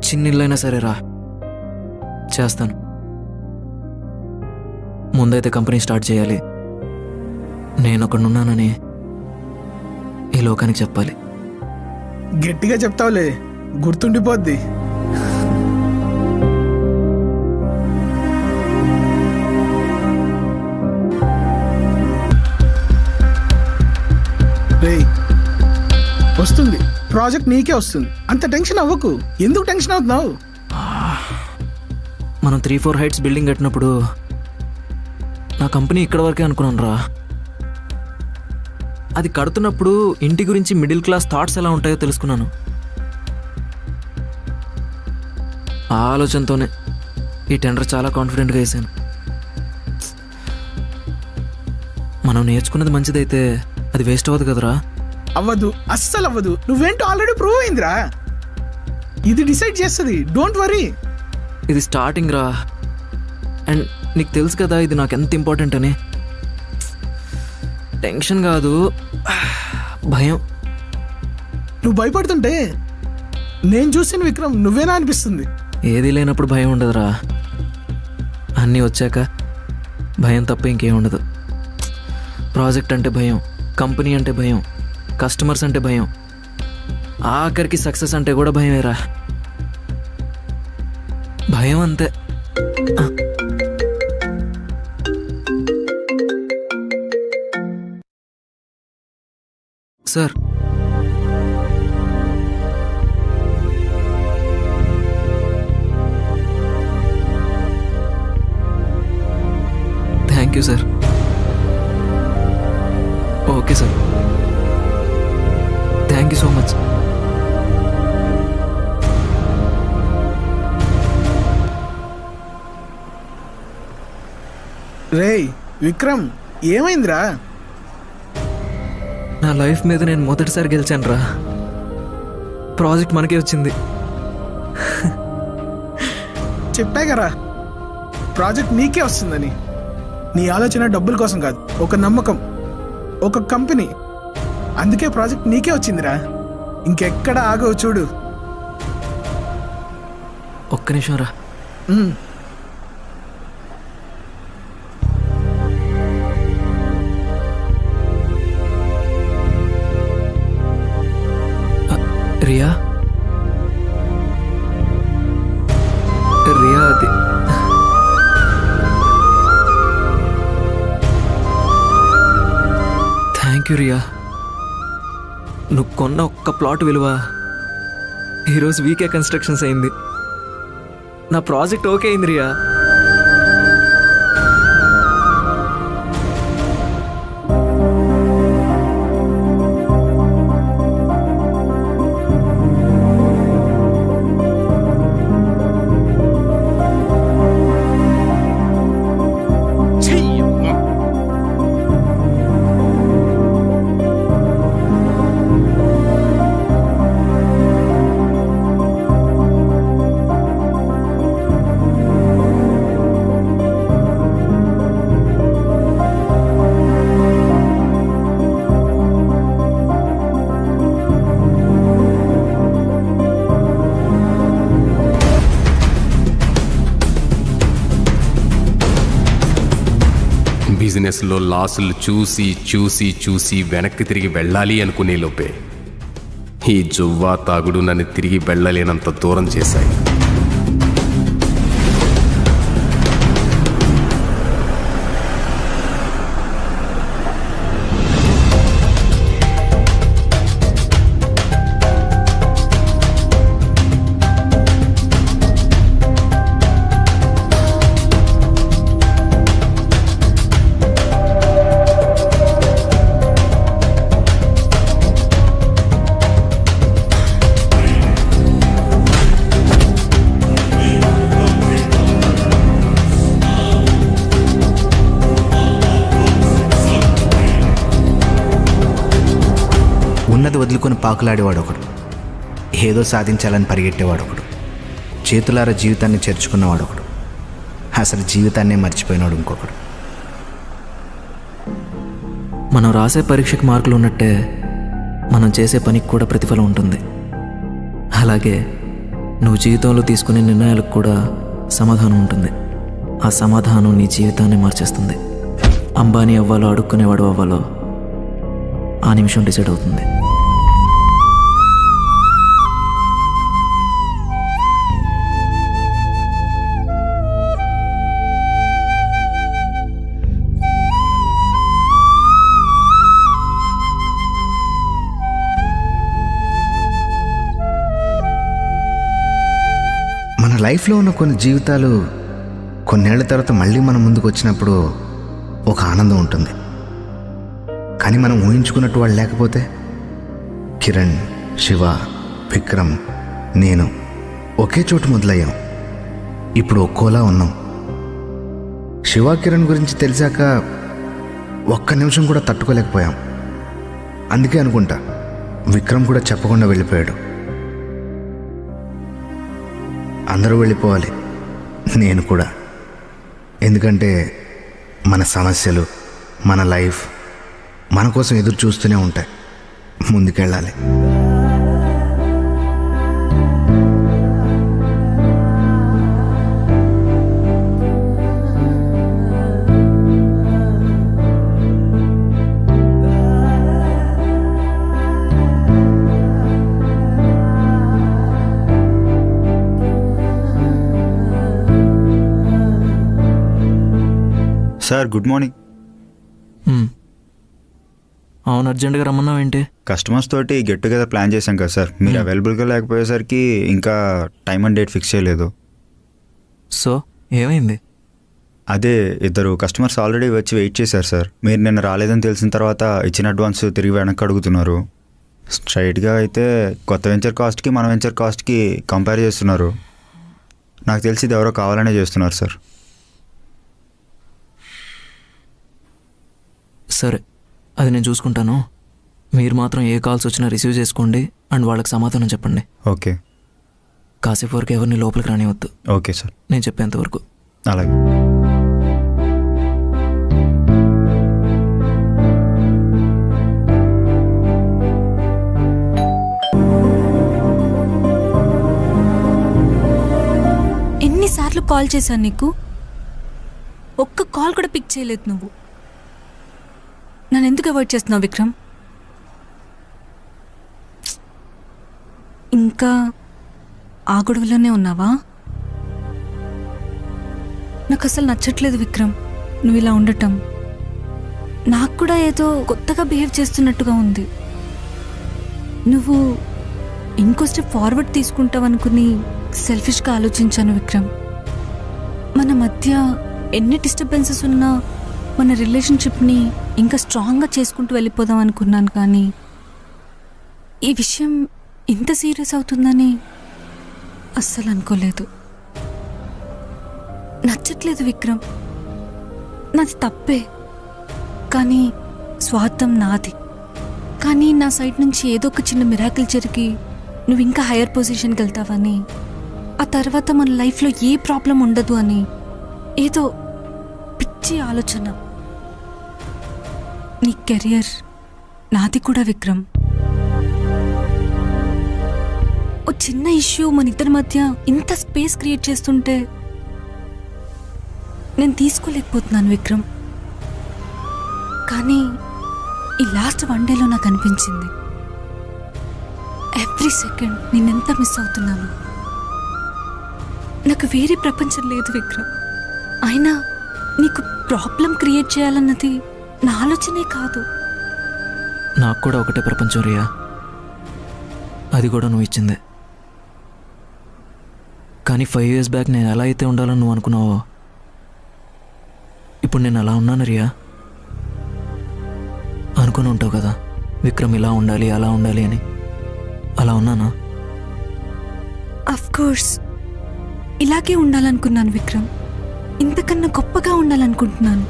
[SPEAKER 1] చిన్నిళ్ళైనా సరే రా, చేస్తాను. ముందైతే కంపెనీ స్టార్ట్ చేయాలి. నేను ఒకడున్నానని ఈ లోకానికి చెప్పాలి.
[SPEAKER 12] గట్టిగా చెప్తావులే, గుర్తుండిపోద్ది. వస్తుంది ప్రాజెక్ట్, నీకే వస్తుంది. అంత టెన్షన్ అవ్వకు. ఎందుకు టెన్షన్ అవుతున్నావు?
[SPEAKER 1] మనం 3-4 హైట్స్ బిల్డింగ్ కట్టినప్పుడు నా కంపెనీ ఇక్కడ వరకే అనుకున్నాను రా. అది కడుతున్నప్పుడు ఇంటి గురించి మిడిల్ క్లాస్ థాట్స్ ఎలా ఉంటాయో తెలుసుకున్నాను. ఆ ఆలోచనతోనే ఈ టెండర్ చాలా కాన్ఫిడెంట్గా వేసాను. మనం నేర్చుకున్నది మంచిదైతే అది వేస్ట్ అవ్వదు కదరా.
[SPEAKER 12] అవ్వదు, అస్సలు అవ్వదు. నువ్వేంటో ఆల్రెడీ ప్రూవ్ అయిందిరా. ఇది డిసైడ్ చేస్తుంది, డోంట్ వరీ.
[SPEAKER 1] ఇది స్టార్టింగ్ రా. అండ్ నీకు తెలుసు కదా ఇది నాకు ఎంత ఇంపార్టెంట్ అని. టెన్షన్ కాదు, భయం.
[SPEAKER 12] నువ్వు భయపడుతుంటే నేను చూసిన విక్రమ్ నువ్వేనా అనిపిస్తుంది.
[SPEAKER 1] ఏది లేనప్పుడు భయం ఉండదురా. అన్నీ వచ్చాక భయం తప్ప ఇంకేం ఉండదు. ప్రాజెక్ట్ అంటే భయం, కంపెనీ అంటే భయం, కస్టమర్స్ అంటే భయం, ఆఖరికి సక్సెస్ అంటే కూడా భయమేరా. భయం అంతే. Sir, thank you sir. Okay sir, thank you so much.
[SPEAKER 12] రేయ్ విక్రమ్, ఏమైందిరా?
[SPEAKER 1] నా లైఫ్ మీద నేను మొదటిసారి గెలిచాను రా. ప్రాజెక్ట్ మనకే వచ్చింది.
[SPEAKER 12] చెప్పాగరా ప్రాజెక్ట్ నీకే వస్తుందని. నీ ఆలోచన డబ్బుల కోసం కాదు, ఒక నమ్మకం, ఒక కంపెనీ. అందుకే ప్రాజెక్ట్ నీకే వచ్చిందిరా. ఇంకెక్కడ ఆగవు చూడు.
[SPEAKER 1] ఒక్క నిమిషం రా. రియా, రియా అది థ్యాంక్ యూ రియా. నువ్వు కొన్న ఒక్క ప్లాట్ విలువ ఈరోజు వీకే కన్స్ట్రక్షన్స్ అయింది. నా ప్రాజెక్ట్ ఓకే అయింది రియా.
[SPEAKER 9] బిజినెస్లో లాసులు చూసి చూసి చూసి వెనక్కి తిరిగి వెళ్ళాలి అనుకునే లోపే ఈ జువ్వా తాగుడు నన్ను తిరిగి వెళ్ళలేనంత దూరం చేశాయి.
[SPEAKER 8] ఉన్నది వదులుకొని పాకులాడేవాడు ఒకడు, ఏదో సాధించాలని పరిగెట్టేవాడు ఒకడు, చేతులారా జీవితాన్ని చేర్చుకున్నవాడు ఒకడు, అసలు జీవితాన్నే మర్చిపోయినాడు ఇంకొకడు.
[SPEAKER 1] మనం రాసే పరీక్షకు మార్కులు ఉన్నట్టే మనం చేసే పనికి కూడా ప్రతిఫలం ఉంటుంది. అలాగే నువ్వు జీవితంలో తీసుకునే నిర్ణయాలకు కూడా సమాధానం ఉంటుంది. ఆ సమాధానం నీ జీవితాన్ని మార్చేస్తుంది. అంబానీ అవ్వాలో అడుక్కునేవాడు అవ్వాలో ఆ నిమిషం డిసైడ్ అవుతుంది.
[SPEAKER 8] మన లైఫ్లో ఉన్న కొన్ని జీవితాలు కొన్నేళ్ల తర్వాత మళ్ళీ మన ముందుకు వచ్చినప్పుడు ఒక ఆనందం ఉంటుంది. కానీ మనం ఊహించుకున్నట్టు వాళ్ళు లేకపోతే కిరణ్, శివ, విక్రమ్, నేను ఒకే చోటు మొదలయ్యాం. ఇప్పుడు ఒక్కోలా ఉన్నాం. శివ, కిరణ్ గురించి తెలిసాక ఒక్క నిమిషం కూడా తట్టుకోలేకపోయాం. అందుకే అనుకుంటా విక్రమ్ కూడా చెప్పకుండా వెళ్ళిపోయాడు. అందరూ వెళ్ళిపోవాలి, నేను కూడా. ఎందుకంటే మన సమస్యలు, మన లైఫ్ మన కోసం ఎదురు చూస్తూనే ఉంటాయి. ముందుకెళ్ళాలి.
[SPEAKER 13] Sir good morning.
[SPEAKER 1] అవును, అర్జెంటుగా రమ్మన్నావు ఏంటి?
[SPEAKER 13] కస్టమర్స్ తోటి గెట్ టుగెదర్ ప్లాన్ చేశాం కదా సార్, మీరు అవైలబుల్గా లేకపోయేసరికి ఇంకా టైం అండ్ డేట్ ఫిక్స్ చేయలేదు.
[SPEAKER 1] సో ఏమైంది?
[SPEAKER 13] అదే ఇద్దరు కస్టమర్స్ ఆల్రెడీ వచ్చి వెయిట్ చేశారు సార్. మీరు నిన్న రాలేదని తెలిసిన తర్వాత ఇచ్చిన అడ్వాన్స్ తిరిగి వెనక్కి అడుగుతున్నారు. స్ట్రైట్గా అయితే కొత్త వెంచర్ కాస్ట్కి మన వెంచర్ కాస్ట్కి కంపేర్ చేస్తున్నారు. నాకు తెలిసి ఇది ఎవరో కావాలనే చేస్తున్నారు సార్.
[SPEAKER 1] సరే, అది నేను చూసుకుంటాను. మీరు మాత్రం ఏ కాల్స్ వచ్చినా రిసీవ్ చేసుకోండి అండ్ వాళ్ళకి సమాధానం చెప్పండి.
[SPEAKER 13] ఓకే.
[SPEAKER 1] కాసేపు వరకు ఎవరిని లోపలికి రానివద్దు.
[SPEAKER 13] ఓకే సార్,
[SPEAKER 1] నేను చెప్పేంత వరకు.
[SPEAKER 13] అలాగే.
[SPEAKER 7] ఎన్నిసార్లు కాల్ చేశాను నీకు? ఒక్క కాల్ కూడా పిక్ చేయలేదు నువ్వు. నన్ను ఎందుకు అవాయిడ్ చేస్తున్నావు విక్రమ్? ఇంకా ఆ గొడవలోనే ఉన్నావా? నాకు అసలు నచ్చట్లేదు విక్రమ్ నువ్వు ఇలా ఉండటం. నాకు కూడా ఏదో కొత్తగా బిహేవ్ చేస్తున్నట్టుగా ఉంది. నువ్వు ఇంకో స్టెప్ ఫార్వర్డ్ తీసుకుంటావనుకుని సెల్ఫిష్గా ఆలోచించాను విక్రమ్. మన మధ్య ఎన్ని డిస్టర్బెన్సెస్ ఉన్నా మన రిలేషన్షిప్ని ఇంకా స్ట్రాంగ్గా చేసుకుంటూ వెళ్ళిపోదాం అనుకున్నాను. కానీ ఈ విషయం ఇంత సీరియస్ అవుతుందని అస్సలు అనుకోలేదు. నచ్చట్లేదు విక్రమ్, నాది తప్పే. కానీ స్వార్థం నాది. కానీ నా సైడ్ నుంచి ఏదో ఒక చిన్న మిరాకిల్ జరిగి నువ్వు ఇంకా హైయర్ పొజిషన్కి వెళ్తావని, ఆ తర్వాత మన లైఫ్లో ఏ ప్రాబ్లం ఉండదు అని ఏదో పిచ్చి ఆలోచన. నీ కెరియర్ నాది కూడా విక్రమ్. ఓ చిన్న ఇష్యూ మన ఇద్దరి మధ్య ఇంత స్పేస్ క్రియేట్ చేస్తుంటే నేను తీసుకోలేకపోతున్నాను విక్రమ్. కానీ ఈ లాస్ట్ 1 డేలో నాకు అనిపించింది ఎవ్రీ సెకండ్ నేనెంత మిస్ అవుతున్నాను. నాకు వేరే ప్రపంచం లేదు విక్రమ్. అయినా నీకు ప్రాబ్లం క్రియేట్ చేయాలన్నది నా ఆలోచనే కాదు.
[SPEAKER 1] నాకు కూడా ఒకటే ప్రపంచం రియా, అది కూడా నువ్వు ఇచ్చిందే. కానీ 5 years బ్యాక్ నేను ఎలా అయితే ఉండాలని నువ్వు అనుకున్నావో ఇప్పుడు నేను అలా ఉన్నాను రియా. అనుకుని ఉంటావు కదా విక్రమ్ ఇలా ఉండాలి అలా ఉండాలి అని. అలా ఉన్నానా?
[SPEAKER 7] అఫ్ కోర్స్ ఇలాగే ఉండాలనుకున్నాను విక్రమ్. ఇంతకన్నా గొప్పగా ఉండాలనుకుంటున్నాను.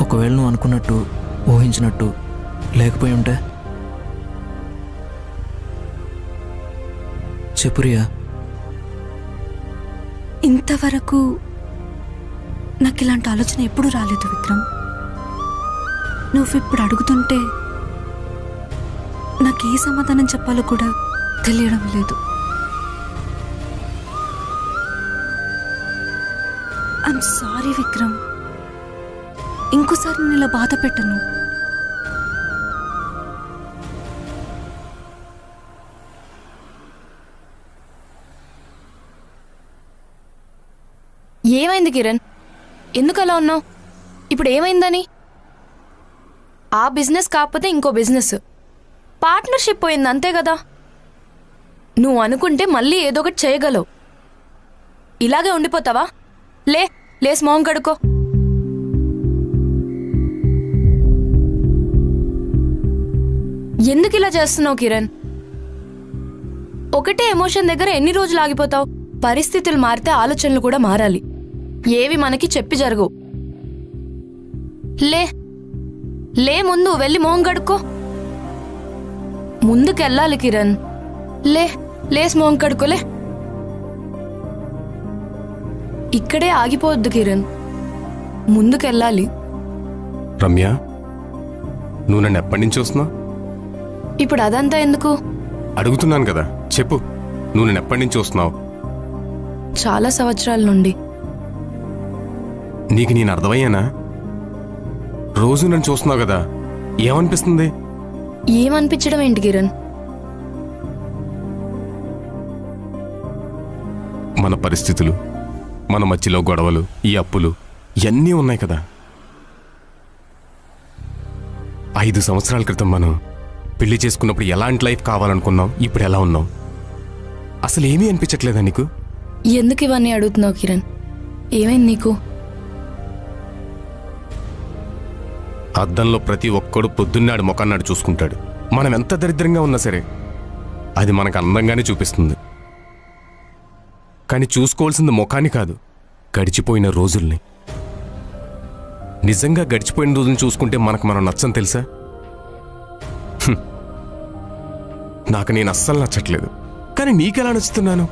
[SPEAKER 1] ఒకవేళ నువ్వు అనుకున్నట్టు ఊహించినట్టు లేకపోయి ఉంటే చెప్పు రియా.
[SPEAKER 7] ఇంతవరకు నాకు ఇలాంటి ఆలోచన ఎప్పుడూ రాలేదు విక్రమ్. నువ్వు ఇప్పుడు అడుగుతుంటే నాకు ఏ సమాధానం చెప్పాలో కూడా తెలియడం లేదు. ఐఎమ్ సారీ విక్రమ్, ఇంకోసారి నేను ఇలా బాధ పెట్టను.
[SPEAKER 14] ఏమైంది కిరణ్? ఎందుకు అలా ఉన్నావు? ఇప్పుడు ఏమైందని? ఆ బిజినెస్ కాకపోతే ఇంకో బిజినెస్ పార్ట్నర్షిప్ పోయింది అంతే కదా. నువ్వు అనుకుంటే మళ్ళీ ఏదో ఒకటి చేయగలవు. ఇలాగే ఉండిపోతావా? లేసి మొహం కడుకో. ఎందుకు ఇలా చేస్తున్నావు కిరణ్? ఒకటే ఎమోషన్ దగ్గర ఎన్ని రోజులు ఆగిపోతావు? పరిస్థితులు మారితే ఆలోచనలు కూడా మారాలి. ఏవి మనకి చెప్పి జరగవు. లే ముందు వెళ్ళి మొహం కడుక్కో. ముందుకెళ్ళాలి కిరణ్. లేసి మొహం కడుకోలే. ఇక్కడే ఆగిపోవద్దు కిరణ్, ముందుకెళ్ళాలి.
[SPEAKER 9] రమ్య, నువ్వు నన్ను ఎప్పటి నుంచి చూస్తున్నావు?
[SPEAKER 14] ఇప్పుడు అదంతా ఎందుకు?
[SPEAKER 9] అడుగుతున్నాను కదా, చెప్పు. నువ్వు నన్ను ఎప్పటి నుంచి చూస్తున్నావు?
[SPEAKER 14] చాలా సంవత్సరాల నుండి.
[SPEAKER 9] నీకు నేను అర్థమయ్యానా? రోజు నన్ను చూస్తున్నావు కదా, ఏమనిపిస్తుంది?
[SPEAKER 14] ఏమనిపించడం ఏంటి కిరణ్?
[SPEAKER 9] మన పరిస్థితులు, మన మధ్యలో గొడవలు, ఈ అప్పులు ఇవన్నీ ఉన్నాయి కదా. 5 సంవత్సరాల క్రితం మనం పెళ్లి చేసుకున్నప్పుడు ఎలాంటి లైఫ్ కావాలనుకున్నాం, ఇప్పుడు ఎలా ఉన్నాం? అసలు ఏమీ అనిపించట్లేదా నీకు?
[SPEAKER 14] ఎందుకు ఇవన్నీ అడుగుతున్నావు కిరణ్? ఏమైంది నీకు?
[SPEAKER 9] అద్దంలో ప్రతి ఒక్కడు పొద్దున్నాడు ముఖాన్నాడు చూసుకుంటాడు. మనం ఎంత దరిద్రంగా ఉన్నా సరే అది మనకు అందంగానే చూపిస్తుంది. కానీ చూసుకోవాల్సింది ముఖాన్ని కాదు, గడిచిపోయిన రోజుల్ని. నిజంగా గడిచిపోయిన రోజుల్ని చూసుకుంటే మనకు మనం నచ్చని తెలుసా? నాకు నేను అస్సలు నచ్చట్లేదు, కానీ నీకెలా నచ్చుతున్నాను?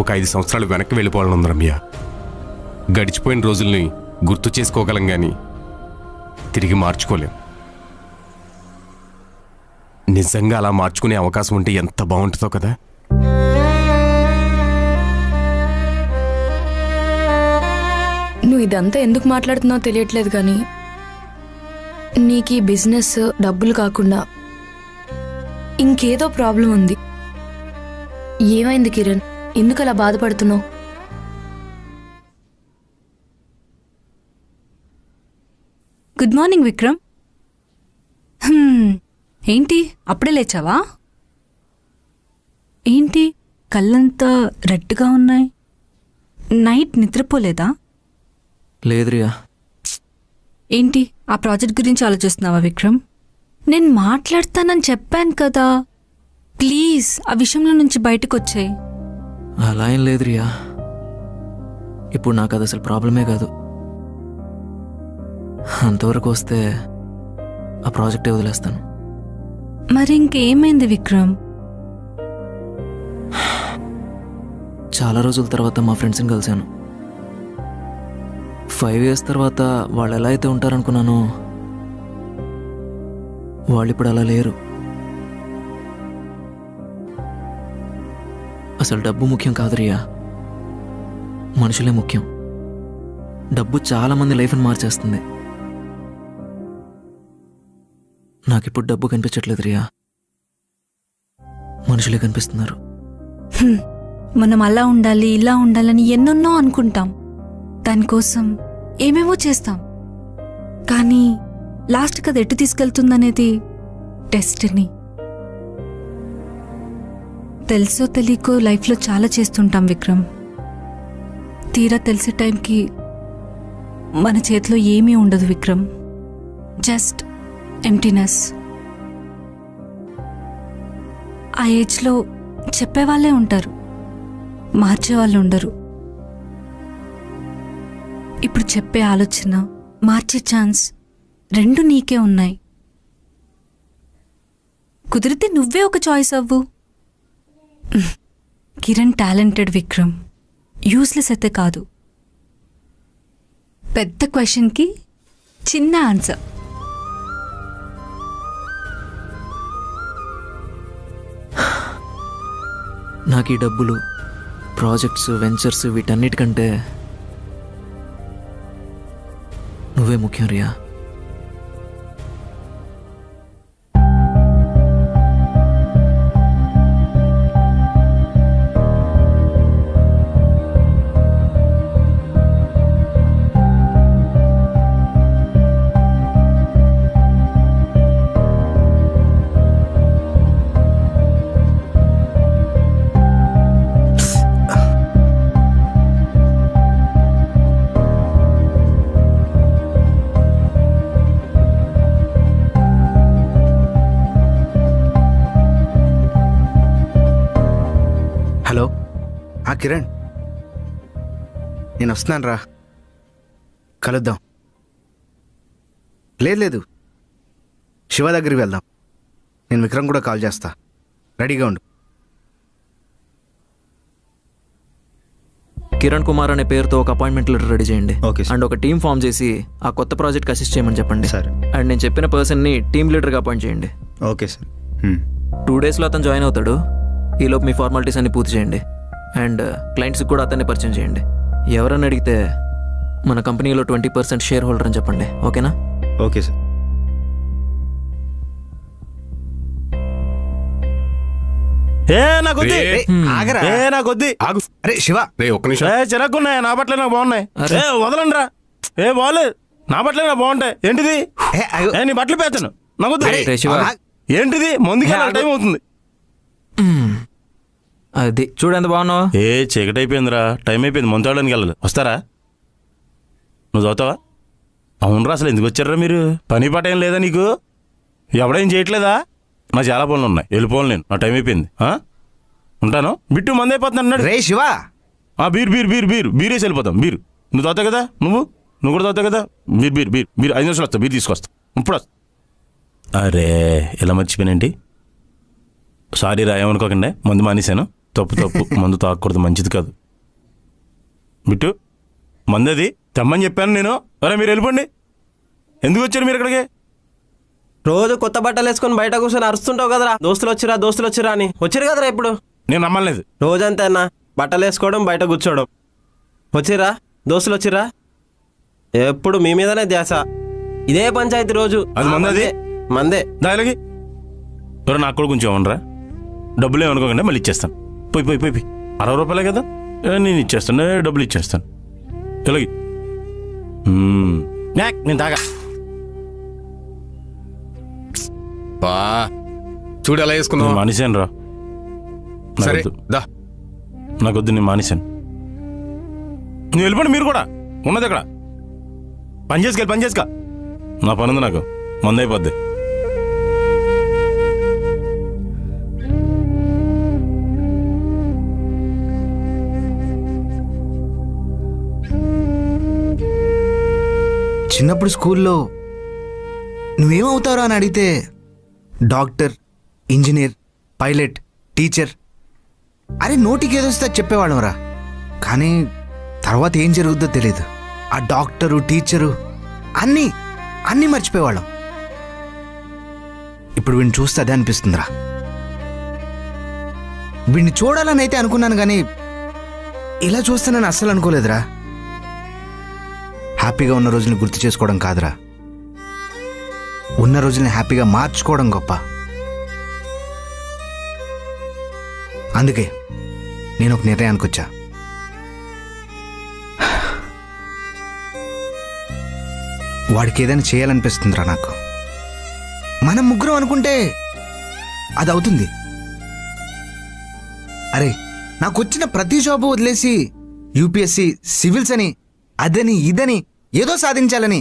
[SPEAKER 9] ఒక 5 సంవత్సరాలు వెనక్కి వెళ్ళిపోవాలని రమ్య. గడిచిపోయిన రోజుల్ని గుర్తు చేసుకోగలం కానీ తిరిగి మార్చుకోలేం. నిజంగా అలా మార్చుకునే అవకాశం ఉంటే ఎంత బాగుంటుందో కదా.
[SPEAKER 14] నువ్వు ఇదంతా ఎందుకు మాట్లాడుతున్నావో తెలియట్లేదు, కానీ నీకు ఈ బిజినెస్ డబ్బులు కాకుండా ఇంకేదో ప్రాబ్లం ఉంది. ఏమైంది కిరణ్? ఎందుకు అలా బాధపడుతున్నావు?
[SPEAKER 7] Good morning Vikram. ఏంటి అప్పుడే లేచావా? ఏంటి కళ్ళంతా రెడ్గా ఉన్నాయి? నైట్ నిద్రపోలేదా?
[SPEAKER 1] లేదు రియా.
[SPEAKER 7] ఏంటి ఆ ప్రాజెక్ట్ గురించి ఆలోచిస్తున్నావా విక్రమ్? నేను మాట్లాడతానని చెప్పాను కదా, ప్లీజ్ ఆ విషయంలో నుంచి బయటకు వచ్చాయి.
[SPEAKER 1] అలా ఏం లేదు రియా. ఇప్పుడు నాకు అది అసలు ప్రాబ్లమే కాదు. అంతవరకు వస్తే ఆ ప్రాజెక్టే వదిలేస్తాను.
[SPEAKER 7] మరి ఇంకేమైంది విక్రమ్?
[SPEAKER 1] చాలా రోజుల తర్వాత మా ఫ్రెండ్స్ని కలిశాను. 5 years తర్వాత వాళ్ళు ఎలా అయితే ఉంటారనుకున్నానో వాళ్ళు ఇప్పుడు అలా లేరు. అసలు డబ్బు ముఖ్యం కాదు రియా, మనుషులే ముఖ్యం. డబ్బు చాలా మంది లైఫ్ని మార్చేస్తుంది. నాకిప్పుడు డబ్బు కనిపించట్లేదు రియా, మనుషులే కనిపిస్తున్నారు.
[SPEAKER 7] మనం అలా ఉండాలి ఇలా ఉండాలని ఎన్నెన్నో అనుకుంటాం, దానికోసం ఏమేమో చేస్తాం, కానీ లాస్ట్కి అది ఎటు తీసుకెళ్తుందనేది డెస్టినీ. తెలుసో తెలియకో లైఫ్లో చాలా చేస్తుంటాం విక్రమ్. తీరా తెలిసే టైంకి మన చేతిలో ఏమీ ఉండదు విక్రమ్, జస్ట్ ఎంప్టీనెస్. ఆ ఏజ్లో చెప్పేవాళ్ళే ఉంటారు, మార్చేవాళ్ళు ఉండరు. ఇప్పుడు చెప్పే ఆలోచన, మార్చే ఛాన్స్ రెండు నీకే ఉన్నాయి. కుదిరితే నువ్వే ఒక చాయిస్ అవ్వు. కిరణ్ టాలెంటెడ్ విక్రమ్, యూస్లెస్ అయితే కాదు. పెద్ద క్వశ్చన్కి చిన్న ఆన్సర్.
[SPEAKER 1] నాకు ఈ డబ్బులు, ప్రాజెక్ట్స్, వెంచర్స్ వీటన్నిటికంటే నువ్వే ముఖ్యం రియా.
[SPEAKER 8] కిరణ్, నేను వస్తున్నాను రా, కలుద్దాం. లేదు, శివ దగ్గరికి వెళ్దాం. నేను విక్రమ్ కూడా కాల్ చేస్తా, రెడీగా ఉండు.
[SPEAKER 1] కిరణ్ కుమార్ అనే పేరుతో ఒక అపాయింట్మెంట్ లెటర్ రెడీ చేయండి.
[SPEAKER 13] ఓకే
[SPEAKER 1] అండ్ ఒక టీం ఫామ్ చేసి ఆ కొత్త ప్రాజెక్ట్కి అసిస్ట్ చేయమని చెప్పండి.
[SPEAKER 13] సరే.
[SPEAKER 1] అండ్ నేను చెప్పిన పర్సన్ని టీమ్ లీడర్గా అపాయింట్ చేయండి.
[SPEAKER 13] Okay sir.
[SPEAKER 1] 2 daysలో అతను జాయిన్ అవుతాడు. ఈలోపు మీ ఫార్మాలిటీస్ అన్ని పూర్తి చేయండి. అండ్ క్లయింట్స్కి కూడా అతన్ని పరిచయం చేయండి. ఎవరన్నా అడిగితే మన కంపెనీలో 20% షేర్ హోల్డర్ అని చెప్పండి. ఓకేనా?
[SPEAKER 13] Okay sir.
[SPEAKER 11] నాకొద్ది
[SPEAKER 8] ఆగరా.
[SPEAKER 11] నాకొద్ది
[SPEAKER 9] ఆగు.
[SPEAKER 8] అరే శివ,
[SPEAKER 9] ఒక్క నిమిషం.
[SPEAKER 11] చిరాకున్నాయి, నా బట్టలే నాకు బాగున్నాయి. వదలండి రా. బాగోలేదు, నా బట్టలే నాకు బాగుంటాయి. ఏంటిది? నీ బట్టలు పేతాను, నాకొద్దు. ఏంటిది? ముందుకు టైం అవుతుంది.
[SPEAKER 1] అది చూడండి, బాగున్నావు.
[SPEAKER 11] చీకటి అయిపోయిందిరా, టైం అయిపోయింది, మంతాడడానికి వెళ్ళాలి. వస్తారా? నువ్వు చదువుతావా? అవునరా, అసలు ఎందుకు వచ్చారా మీరు? పని పాట ఏం లేదా నీకు? ఎవడేం చేయట్లేదా? నా చాలా పనులు ఉన్నాయి, వెళ్ళిపోవాలి నేను. నా టైం అయిపోయింది, ఉంటాను. బిట్టు మంది అయిపోతున్నా అన్నాడు.
[SPEAKER 8] రే శివ,
[SPEAKER 11] బీరేసి వెళ్ళిపోతాం. బీరు నువ్వు తాగుతావు కదా, నువ్వు కూడా తాగుతావు కదా. బీరు 5 నిమిషాలు వస్తా, బీరు తీసుకొస్తా. ఇప్పుడు వస్తా. అరే ఇలా మర్చిపోయినండి, సారీ రా, ఏమనుకోకండి. మందు మానేశాను, తప్పు. మందు తాగకూడదు, మంచిది కాదు. బిట్టు మందు అది తెమ్మని చెప్పాను నేను. అరే మీరు వెళ్ళిపోండి. ఎందుకు వచ్చారు మీరు ఇక్కడికి?
[SPEAKER 10] రోజు కొత్త బట్టలు వేసుకొని బయట కూర్చొని అరుస్తుంటావు కదరా, దోస్తులు వచ్చిరా అని. వచ్చారు కదరా ఇప్పుడు?
[SPEAKER 11] నేను నమ్మలేదు.
[SPEAKER 10] రోజంతే అన్న, బట్టలు వేసుకోవడం, బయట కూర్చోవడం. వచ్చిరా దోస్తులు వచ్చిరా, ఎప్పుడు మీ మీదనే ధ్యాస. ఇదే పంచాయతీ రోజు.
[SPEAKER 11] అది
[SPEAKER 10] మందే
[SPEAKER 11] దానికి నాకు కూడా కొంచెం ఇవ్వండిరా. డబ్బులు ఏమనుకోకండి, మళ్ళీ ఇచ్చేస్తాను. పోయి 60 రూపాయలే కదా, నేను ఇచ్చేస్తాను. డబ్బులు ఇచ్చేస్తాను. ఇలాగి నేను తాగా.
[SPEAKER 9] చూడు ఎలా వేసుకున్నావు.
[SPEAKER 11] మానేశాను రా, నాకొద్దు, నేను మానేశాను. నువ్వు వెళ్ళిపోండి, మీరు కూడా ఉన్నది అక్కడ. పని చేసుక. నా పని ఉంది, నాకు మంద అయిపోద్ది.
[SPEAKER 8] చిన్నప్పుడు స్కూల్లో నువ్వేమవుతారో అని అడిగితే డాక్టర్, ఇంజనీర్, పైలట్, టీచర్, అరే నోటికి ఏదొస్తే చెప్పేవాళ్ళం రా. కానీ తర్వాత ఏం జరుగుద్దో తెలీదు. ఆ డాక్టరు, టీచరు అన్నీ మర్చిపోయేవాళ్ళం. ఇప్పుడు వీడిని చూస్తే అదే అనిపిస్తుందిరా. వీడిని చూడాలని అయితే అనుకున్నాను, కానీ ఇలా చూస్తానని అస్సలు అనుకోలేదురా. హ్యాపీగా ఉన్న రోజుని గుర్తు చేసుకోవడం కాదురా, ఉన్న రోజుల్ని హ్యాపీగా మార్చుకోవడం గొప్ప. అందుకే నేను ఒక నిర్ణయానికి వచ్చా. వాడికి ఏదైనా చేయాలనిపిస్తుందిరా నాకు. మనం ముగ్గురం అనుకుంటే అది అవుతుంది. అరే నాకు వచ్చిన ప్రతి జాబు వదిలేసి యూపీఎస్సీ, సివిల్స్ అని, అదని ఇదని ఏదో సాధించాలని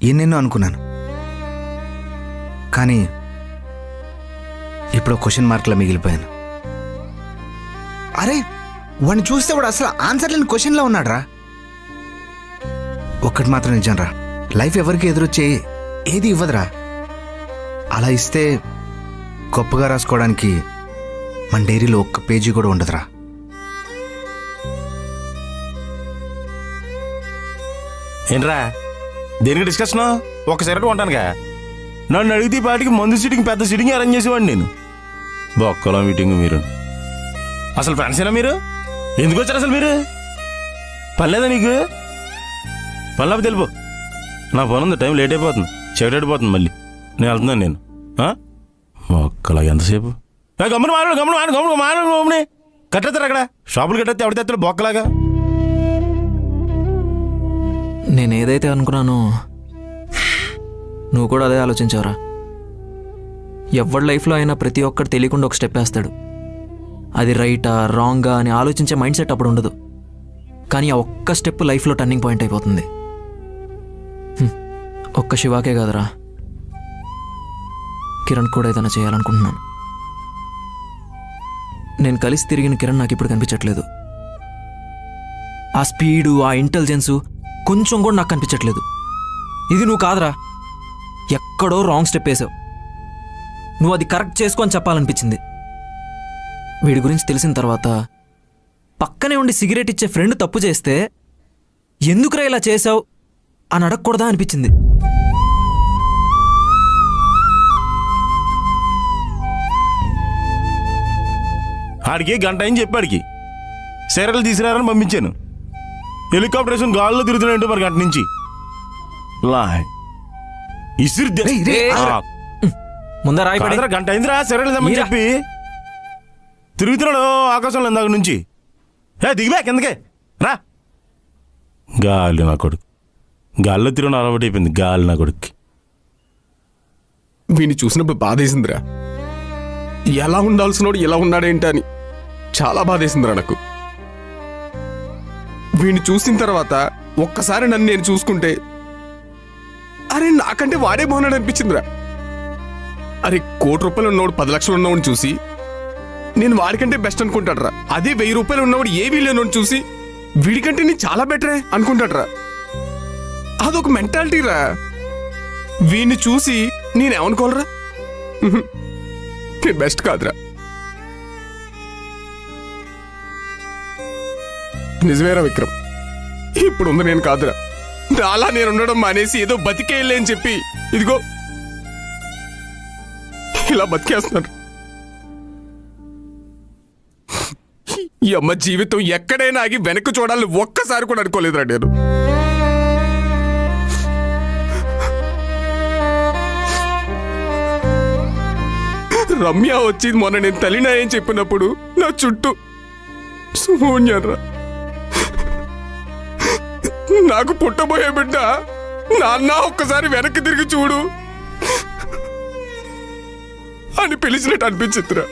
[SPEAKER 8] ఎన్నెన్నో అనుకున్నాను. కానీ ఇప్పుడు క్వశ్చన్ మార్క్లో మిగిలిపోయాను. అరే వాడిని చూస్తే వాడు అసలు ఆన్సర్ లేని క్వశ్చన్లో ఉన్నాడు రా. ఒక్కటి మాత్రం నిజం రా, లైఫ్ ఎవరికి ఎదురొచ్చే ఏది ఇవ్వదురా. అలా ఇస్తే గొప్పగా రాసుకోవడానికి మన డైరీలో ఒక్క పేజీ కూడా ఉండదురా.
[SPEAKER 11] ఏంట్రా దేనికి డిస్కషన్? ఒక సిగరెట్ ఉంటానుగా. నన్ను అడిగితే పాటికి మందు సిట్టింగ్, పెద్ద సిట్టింగ్ అరేంజ్ చేసేవాడిని నేను. బొక్కలో మీటింగ్ మీరు. అసలు ఫ్రెండ్సేనా మీరు? ఎందుకు వచ్చారు అసలు మీరు? పని లేదా నీకు? పని లేకపోతే వెళ్ళిపో. నా పని ఉంది, టైం లేట్ అయిపోతుంది, చీకటి అయిపోతుంది. మళ్ళీ నేను వెళ్తున్నాను. నేను మొక్కలా ఎంతసేపు గమ్మున మాట్లాడు కట్టేస్తారు అక్కడ. షాపులు కట్టేస్తే ఎవరి తెస్తాడు బొక్కలాగా.
[SPEAKER 1] నేను ఏదైతే అనుకున్నానో నువ్వు కూడా అదే ఆలోచించావురా. ఎవరి లైఫ్లో అయినా ప్రతి ఒక్కరు తెలియకుండా ఒక స్టెప్ వేస్తాడు. అది రైటా రాంగా అని ఆలోచించే మైండ్ సెట్ అప్పుడు ఉండదు. కానీ ఆ ఒక్క స్టెప్ లైఫ్లో టర్నింగ్ పాయింట్ అయిపోతుంది. ఒక్క శివాకే కాదురా, కిరణ్ కూడా ఏదైనా చేయాలనుకుంటున్నాను. నేను కలిసి తిరిగిన కిరణ్ నాకు ఇప్పుడు కనిపించట్లేదు. ఆ స్పీడు, ఆ ఇంటెలిజెన్సు కొంచెం కూడా నాకు కనిపించట్లేదు. ఇది నువ్వు కాదురా, ఎక్కడో రాంగ్ స్టెప్ వేసావు. నువ్వు అది కరెక్ట్ చేసుకొని చెప్పాలనిపించింది. వీడి గురించి తెలిసిన తర్వాత పక్కనే ఉండి సిగరెట్ ఇచ్చే ఫ్రెండ్ తప్పు చేస్తే ఎందుకురా ఇలా చేసావు అని అడగకూడదా అనిపించింది.
[SPEAKER 11] ఆడికి గంట అయింది చెప్పాడికి సెరలు తీసుకురారని పంపించాను. హెలికాప్టర్ వేసుకుని గాల్లో తిరుగుతున్నాయంటే మరి గంట నుంచి గంట అయిందిరా సెరలేదమ్మని చెప్పి తిరుగుతున్నాడు ఆకాశంలో ఇందాక నుంచి. దిగివా కిందకే రా. గాలి నా కొడుకు, గాల్లో తిరగడం అలవాటు అయిపోయింది. గాలి నా కొడుక్కి.
[SPEAKER 9] వీడిని చూసినప్పుడు బాధేసిందిరా. ఎలా ఉండాల్సినోడు ఎలా ఉన్నాడేంట అని చాలా బాధేసిందిరా నాకు. వీడిని చూసిన తర్వాత ఒక్కసారి నన్ను నేను చూసుకుంటే అరే నాకంటే వాడే బాగున్నాడు అనిపించిందిరా. అరే ₹1,00,000 ఉన్నవాడు 10 లక్షలు ఉన్నవాడిని చూసి నేను వాడికంటే బెస్ట్ అనుకుంటాడరా. అదే ₹1000 ఉన్నవాడు ఏమీ లేనోని చూసి వీడికంటే నేను చాలా బెటరే అనుకుంటాడరా. అదొక మెంటాలిటీ రా. వీడిని చూసి నేనేమనుకోవాలరా, నేను బెస్ట్ కాదురా. నిజమేరా విక్రమ్, ఇప్పుడుంది నేను కాదురా. నాలా నేను ఉండడం మానేసి ఏదో బతికేయలే అని చెప్పి ఇదిగో ఇలా బతికేస్తున్నారు. ఈ అమ్మ జీవితం ఎక్కడైనా ఆగి వెనక్కి చూడాలని ఒక్కసారి కూడా అనుకోలేదురా నేను. రమ్య వచ్చి మొన్న నేను తల్లినాయని చెప్పినప్పుడు నా చుట్టూ శూన్యరా. నాకు పుట్టబోయే బిడ్డ నాన్న ఒక్కసారి వెనక్కి తిరిగి చూడు అని పిలిచినట్టు అనిపించిందిరా.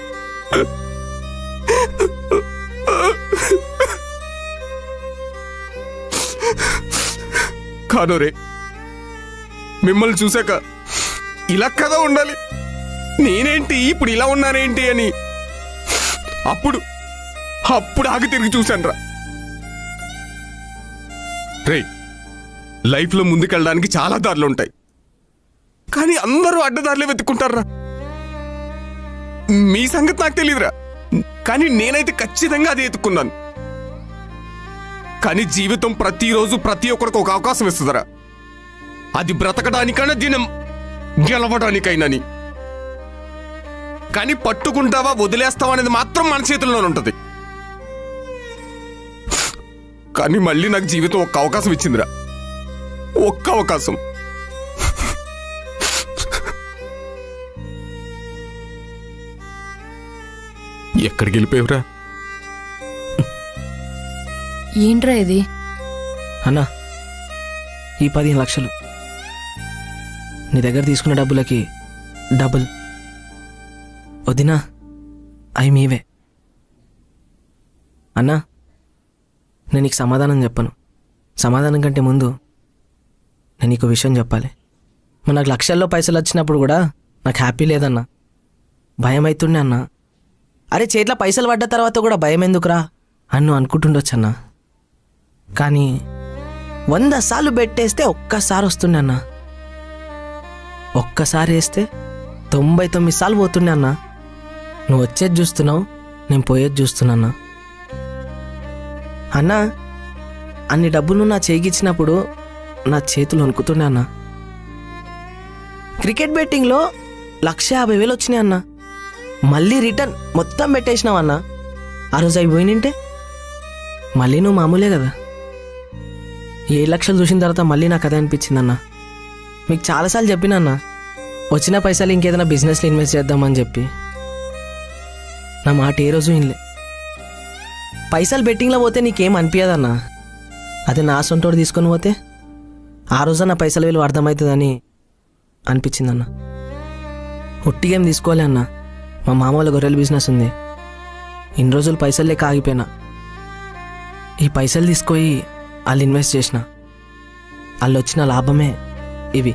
[SPEAKER 9] కానోరే, మిమ్మల్ని చూశాక ఇలా కదా ఉండాలి, నేనేంటి ఇప్పుడు ఇలా ఉన్నానేంటి అని అప్పుడు ఆగి తిరిగి చూశాను రా. రే, లైఫ్లో ముందుకెళ్ళడానికి చాలా దారులు ఉంటాయి, కానీ అందరూ అడ్డదారులే వెతుక్కుంటారా. మీ సంగతి నాకు తెలియదురా, కానీ నేనైతే ఖచ్చితంగా అది ఎత్తుకున్నాను. కానీ జీవితం ప్రతిరోజు ప్రతి ఒక్కరికి ఒక అవకాశం ఇస్తుందరా. అది బ్రతకడానికైనా దినం గెలవడానికైనాని. కానీ పట్టుకుంటావా వదిలేస్తావా అనేది మాత్రం మన చేతుల్లోనే ఉంటుంది. కానీ మళ్ళీ నాకు జీవితం ఒక్క అవకాశం ఇచ్చిందిరా, ఒక్క అవకాశం. ఎక్కడికి వెళ్ళిపోయావురా?
[SPEAKER 14] ఏంట్రా ఇది?
[SPEAKER 15] అన్నా, ఈ 15 లక్షలు నీ దగ్గర తీసుకున్న డబ్బులకి డబుల్. వదినా, అవి మీవే. అన్నా, నేను నీకు సమాధానం చెప్పను. సమాధానం కంటే ముందు నేను నీకు విషయం చెప్పాలి. నాకు లక్షల్లో పైసలు వచ్చినప్పుడు కూడా నాకు హ్యాపీ లేదన్నా, భయం అవుతుండే అన్నా. అరే, చేతిలో పైసలు పడ్డ తర్వాత కూడా భయం ఎందుకురా అని నువ్వు అనుకుంటుండొచ్చన్నా. కానీ 100 సార్లు పెట్టేస్తే ఒక్కసారి వస్తుండే అన్నా. ఒక్కసారి వేస్తే 99 సార్లు పోతుండే అన్నా. నువ్వు వచ్చేది చూస్తున్నావు, నేను పోయేది చూస్తున్నా అన్నా. అన్ని డబ్బులు నా చేయిచ్చినప్పుడు నా చేతులు వణుకుతుండే అన్నా. క్రికెట్ బెట్టింగ్లో 1,50,000 వచ్చినాయి అన్నా. మళ్ళీ రిటర్న్ మొత్తం పెట్టేసినావు అన్నా. ఆ రోజు అవి పోయినంటే మళ్ళీ నువ్వు మామూలే కదా. 7 లక్షలు చూసిన తర్వాత మళ్ళీ నాకు అదే అనిపించింది అన్న. మీకు చాలాసార్లు చెప్పినా అన్న, వచ్చిన పైసలు ఇంకేదైనా బిజినెస్లో ఇన్వెస్ట్ చేద్దామని చెప్పి. నా మాట ఏ రోజు వినలే. పైసలు బెట్టింగ్లో పోతే నీకేం అనిపించదన్నా. అదే నా సొంతోడు తీసుకొని పోతే ఆ రోజు నా పైసల విలువ అర్థమవుతుందని అనిపించిందన్న. ఒట్టిగేం తీసుకోలే అన్న. మా మామ వాళ్ళ గొర్రెల బిజినెస్ ఉంది. ఇన్ని రోజులు పైసలు లేక ఆగిపోయినా. ఈ పైసలు తీసుకొని వాళ్ళు ఇన్వెస్ట్ చేసిన వాళ్ళు వచ్చిన లాభమే ఇవి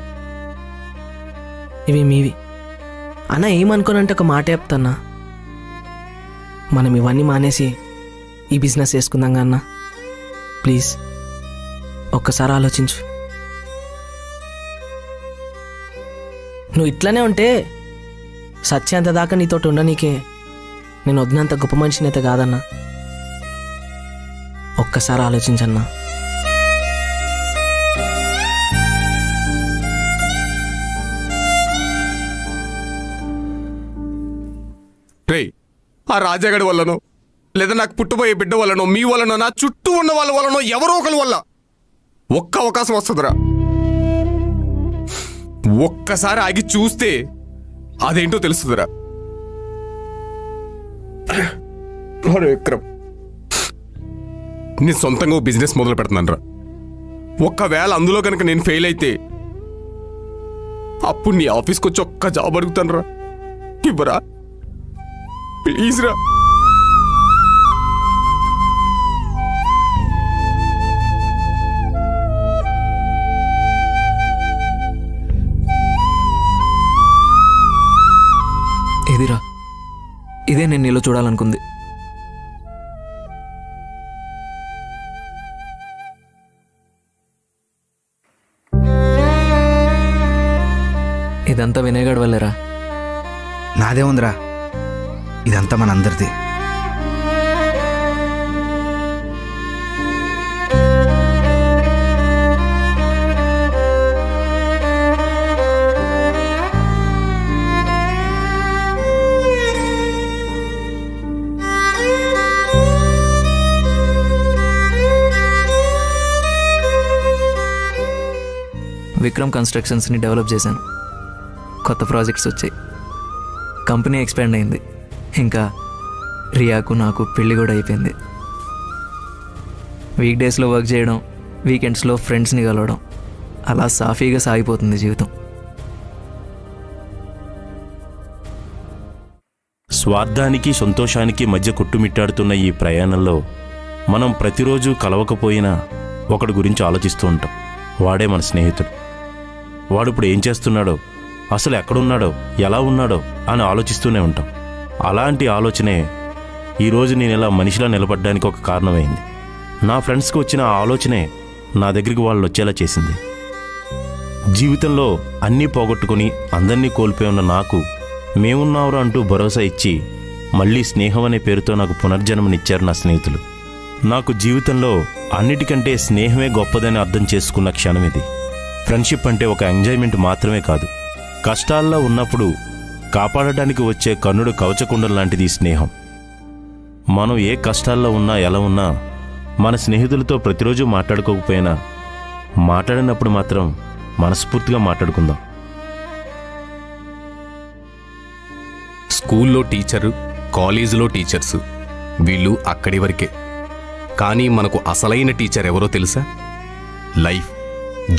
[SPEAKER 15] మీవి అన్న. ఏమనుకోనంటే ఒక మాట చెప్తాన్నా, మనం ఇవన్నీ మానేసి ఈ బిజినెస్ చేసుకుందాం అన్న. ప్లీజ్ ఒక్కసారి ఆలోచించు. నువ్వు ఇట్లానే ఉంటే సత్యాంత దాకా నీతోటి ఉండనీకే నేను వదినంత గొప్ప మనిషిని అయితే కాదన్నా. ఒక్కసారి ఆలోచించన్నా.
[SPEAKER 9] రే, ఆ రాజాగడి వల్లనో లేదా నాకు పుట్టబోయే బిడ్డ వల్లనో మీ వల్లనో నా చుట్టూ ఉన్న వాళ్ళ వల్లనో ఎవరో ఒకరి వల్ల ఒక్క అవకాశం వస్తుందిరా. ఒక్కసారి ఆగి చూస్తే అదేంటో తెలుస్తుందిరా. విక్రమ్, నేను సొంతంగా బిజినెస్ మొదలు పెడుతున్నాను రా. ఒక్కవేళ అందులో కనుక నేను ఫెయిల్ అయితే అప్పుడు నీ ఆఫీస్కి వచ్చి ఒక్క జాబ్ అడుగుతాను రా. ఇవ్వరా ప్లీజ్ రా.
[SPEAKER 1] ఇదిరా, ఇదే నేను నీలో చూడాలనుకుంది. ఇదంతా వినయగాడి వల్లేరా.
[SPEAKER 8] నాదే ఉందిరా, ఇదంతా మనందరిది.
[SPEAKER 1] విక్రమ్ కన్స్ట్రక్షన్స్ని డెవలప్ చేశాను. కొత్త ప్రాజెక్ట్స్ వచ్చాయి, కంపెనీ ఎక్స్పాండ్ అయింది. ఇంకా రియాకు నాకు పెళ్ళి కూడా అయిపోయింది. వీక్ డేస్లో వర్క్ చేయడం, వీకెండ్స్లో ఫ్రెండ్స్ని కలవడం, అలా సాఫీగా సాగిపోతుంది జీవితం.
[SPEAKER 11] స్వార్థానికి సంతోషానికి మధ్య కొట్టుమిట్టాడుతున్న ఈ ప్రయాణంలో మనం ప్రతిరోజు కలవకపోయినా ఒకడి గురించి ఆలోచిస్తూ ఉంటాం. వాడే మన స్నేహితుడు. వాడు ఇప్పుడు ఏం చేస్తున్నాడో, అసలు ఎక్కడున్నాడో, ఎలా ఉన్నాడో అని ఆలోచిస్తూనే ఉంటాం. అలాంటి ఆలోచనే ఈరోజు నేను ఇలా మనిషిలా నిలబడ్డానికి ఒక కారణమైంది. నా ఫ్రెండ్స్కి వచ్చిన ఆ ఆలోచనే నా దగ్గరికి వాళ్ళు వచ్చేలా చేసింది. జీవితంలో అన్నీ పోగొట్టుకుని అందరినీ కోల్పోయి ఉన్న నాకు మేమున్నావురా అంటూ భరోసా ఇచ్చి మళ్ళీ స్నేహం అనే పేరుతో నాకు పునర్జన్మనిచ్చారు నా స్నేహితులు. నాకు జీవితంలో అన్నిటికంటే స్నేహమే గొప్పదని అర్థం చేసుకున్న క్షణం ఇది. ఫ్రెండ్షిప్ అంటే ఒక ఎంజాయ్మెంట్ మాత్రమే కాదు, కష్టాల్లో ఉన్నప్పుడు కాపాడటానికి వచ్చే కన్నుడు కవచకుండం లాంటిది ఈ స్నేహం. మనం ఏ కష్టాల్లో ఉన్నా ఎలా ఉన్నా మన స్నేహితులతో ప్రతిరోజు మాట్లాడుకోకపోయినా మాట్లాడినప్పుడు మాత్రం మనస్ఫూర్తిగా మాట్లాడుకుందాం.
[SPEAKER 9] స్కూల్లో టీచరు, కాలేజీలో టీచర్సు వీళ్ళు అక్కడి వరకే. కానీ మనకు అసలైన టీచర్ ఎవరో తెలుసా? లైఫ్,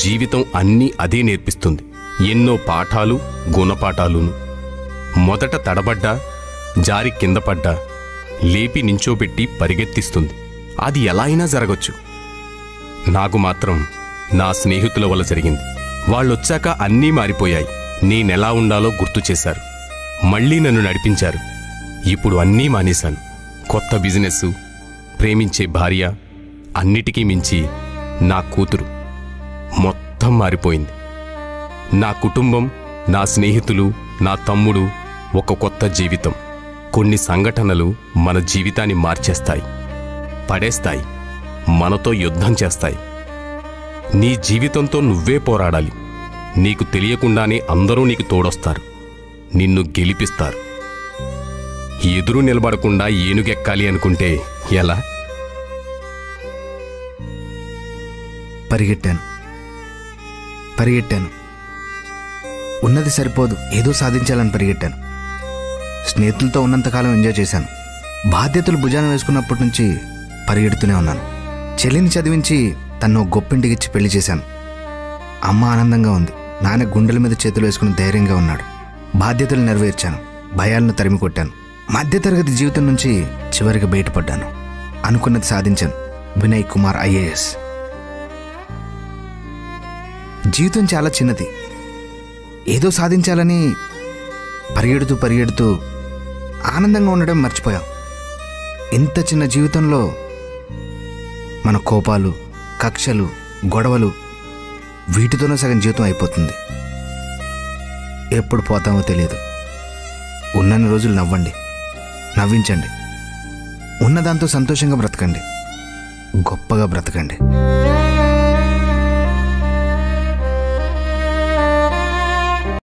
[SPEAKER 9] జీవితం అన్నీ అదే నేర్పిస్తుంది. ఎన్నో పాఠాలు, గుణపాఠాలును. మొదట తడబడ్డా, జారి కింద పడ్డా లేపి నించోబెట్టి పరిగెత్తిస్తుంది. అది ఎలా అయినా జరగచ్చు. నాకు మాత్రం నా స్నేహితుల వల్ల జరిగింది. వాళ్ళొచ్చాక అన్నీ మారిపోయాయి. నేనెలా ఉండాలో గుర్తు చేశారు, మళ్ళీ నన్ను నడిపించారు. ఇప్పుడు అన్నీ మానేశాను. కొత్త బిజినెస్, ప్రేమించే భార్య, అన్నిటికీ మించి నా కూతురు. మొత్తం మారిపోయింది. నా కుటుంబం, నా స్నేహితులు, నా తమ్ముడు, ఒక కొత్త జీవితం. కొన్ని సంఘటనలు మన జీవితాన్ని మార్చేస్తాయి, పడేస్తాయి, మనతో యుద్ధం చేస్తాయి. నీ జీవితంతో నువ్వే పోరాడాలి. నీకు తెలియకుండానే అందరూ నీకు తోడొస్తారు, నిన్ను గెలిపిస్తారు. ఎదురు నిలబడకుండా ఏనుగెక్కాలి అనుకుంటే ఎలా?
[SPEAKER 8] పరిగెట్టాను. ఉన్నది సరిపోదు, ఏదో సాధించాలని పరిగెట్టాను. స్నేహితులతో ఉన్నంతకాలం ఎంజాయ్ చేశాను. బాధ్యతలు భుజాన వేసుకున్నప్పటి నుంచి పరిగెడుతూనే ఉన్నాను. చెల్లిని చదివించి తను గొప్పింటికిచ్చి పెళ్లి చేశాను. అమ్మ ఆనందంగా ఉంది. నాన్న గుండెల మీద చేతులు వేసుకుని ధైర్యంగా ఉన్నాడు. బాధ్యతలు నెరవేర్చాను, భయాలను తరిమి కొట్టాను. మధ్యతరగతి జీవితం నుంచి చివరికి బయటపడ్డాను. అనుకున్నది సాధించాను. వినయ్ కుమార్ IAS. జీవితం చాలా చిన్నది. ఏదో సాధించాలని పరిగెడుతూ ఆనందంగా ఉండడం మర్చిపోయాం. ఇంత చిన్న జీవితంలో మన కోపాలు, కక్షలు, గొడవలు వీటితోనే సగం జీవితం అయిపోతుంది. ఎప్పుడు పోతామో తెలియదు. ఉన్నన్ని రోజులు నవ్వండి, నవ్వించండి, ఉన్నదాంతో సంతోషంగా బ్రతకండి, గొప్పగా బ్రతకండి.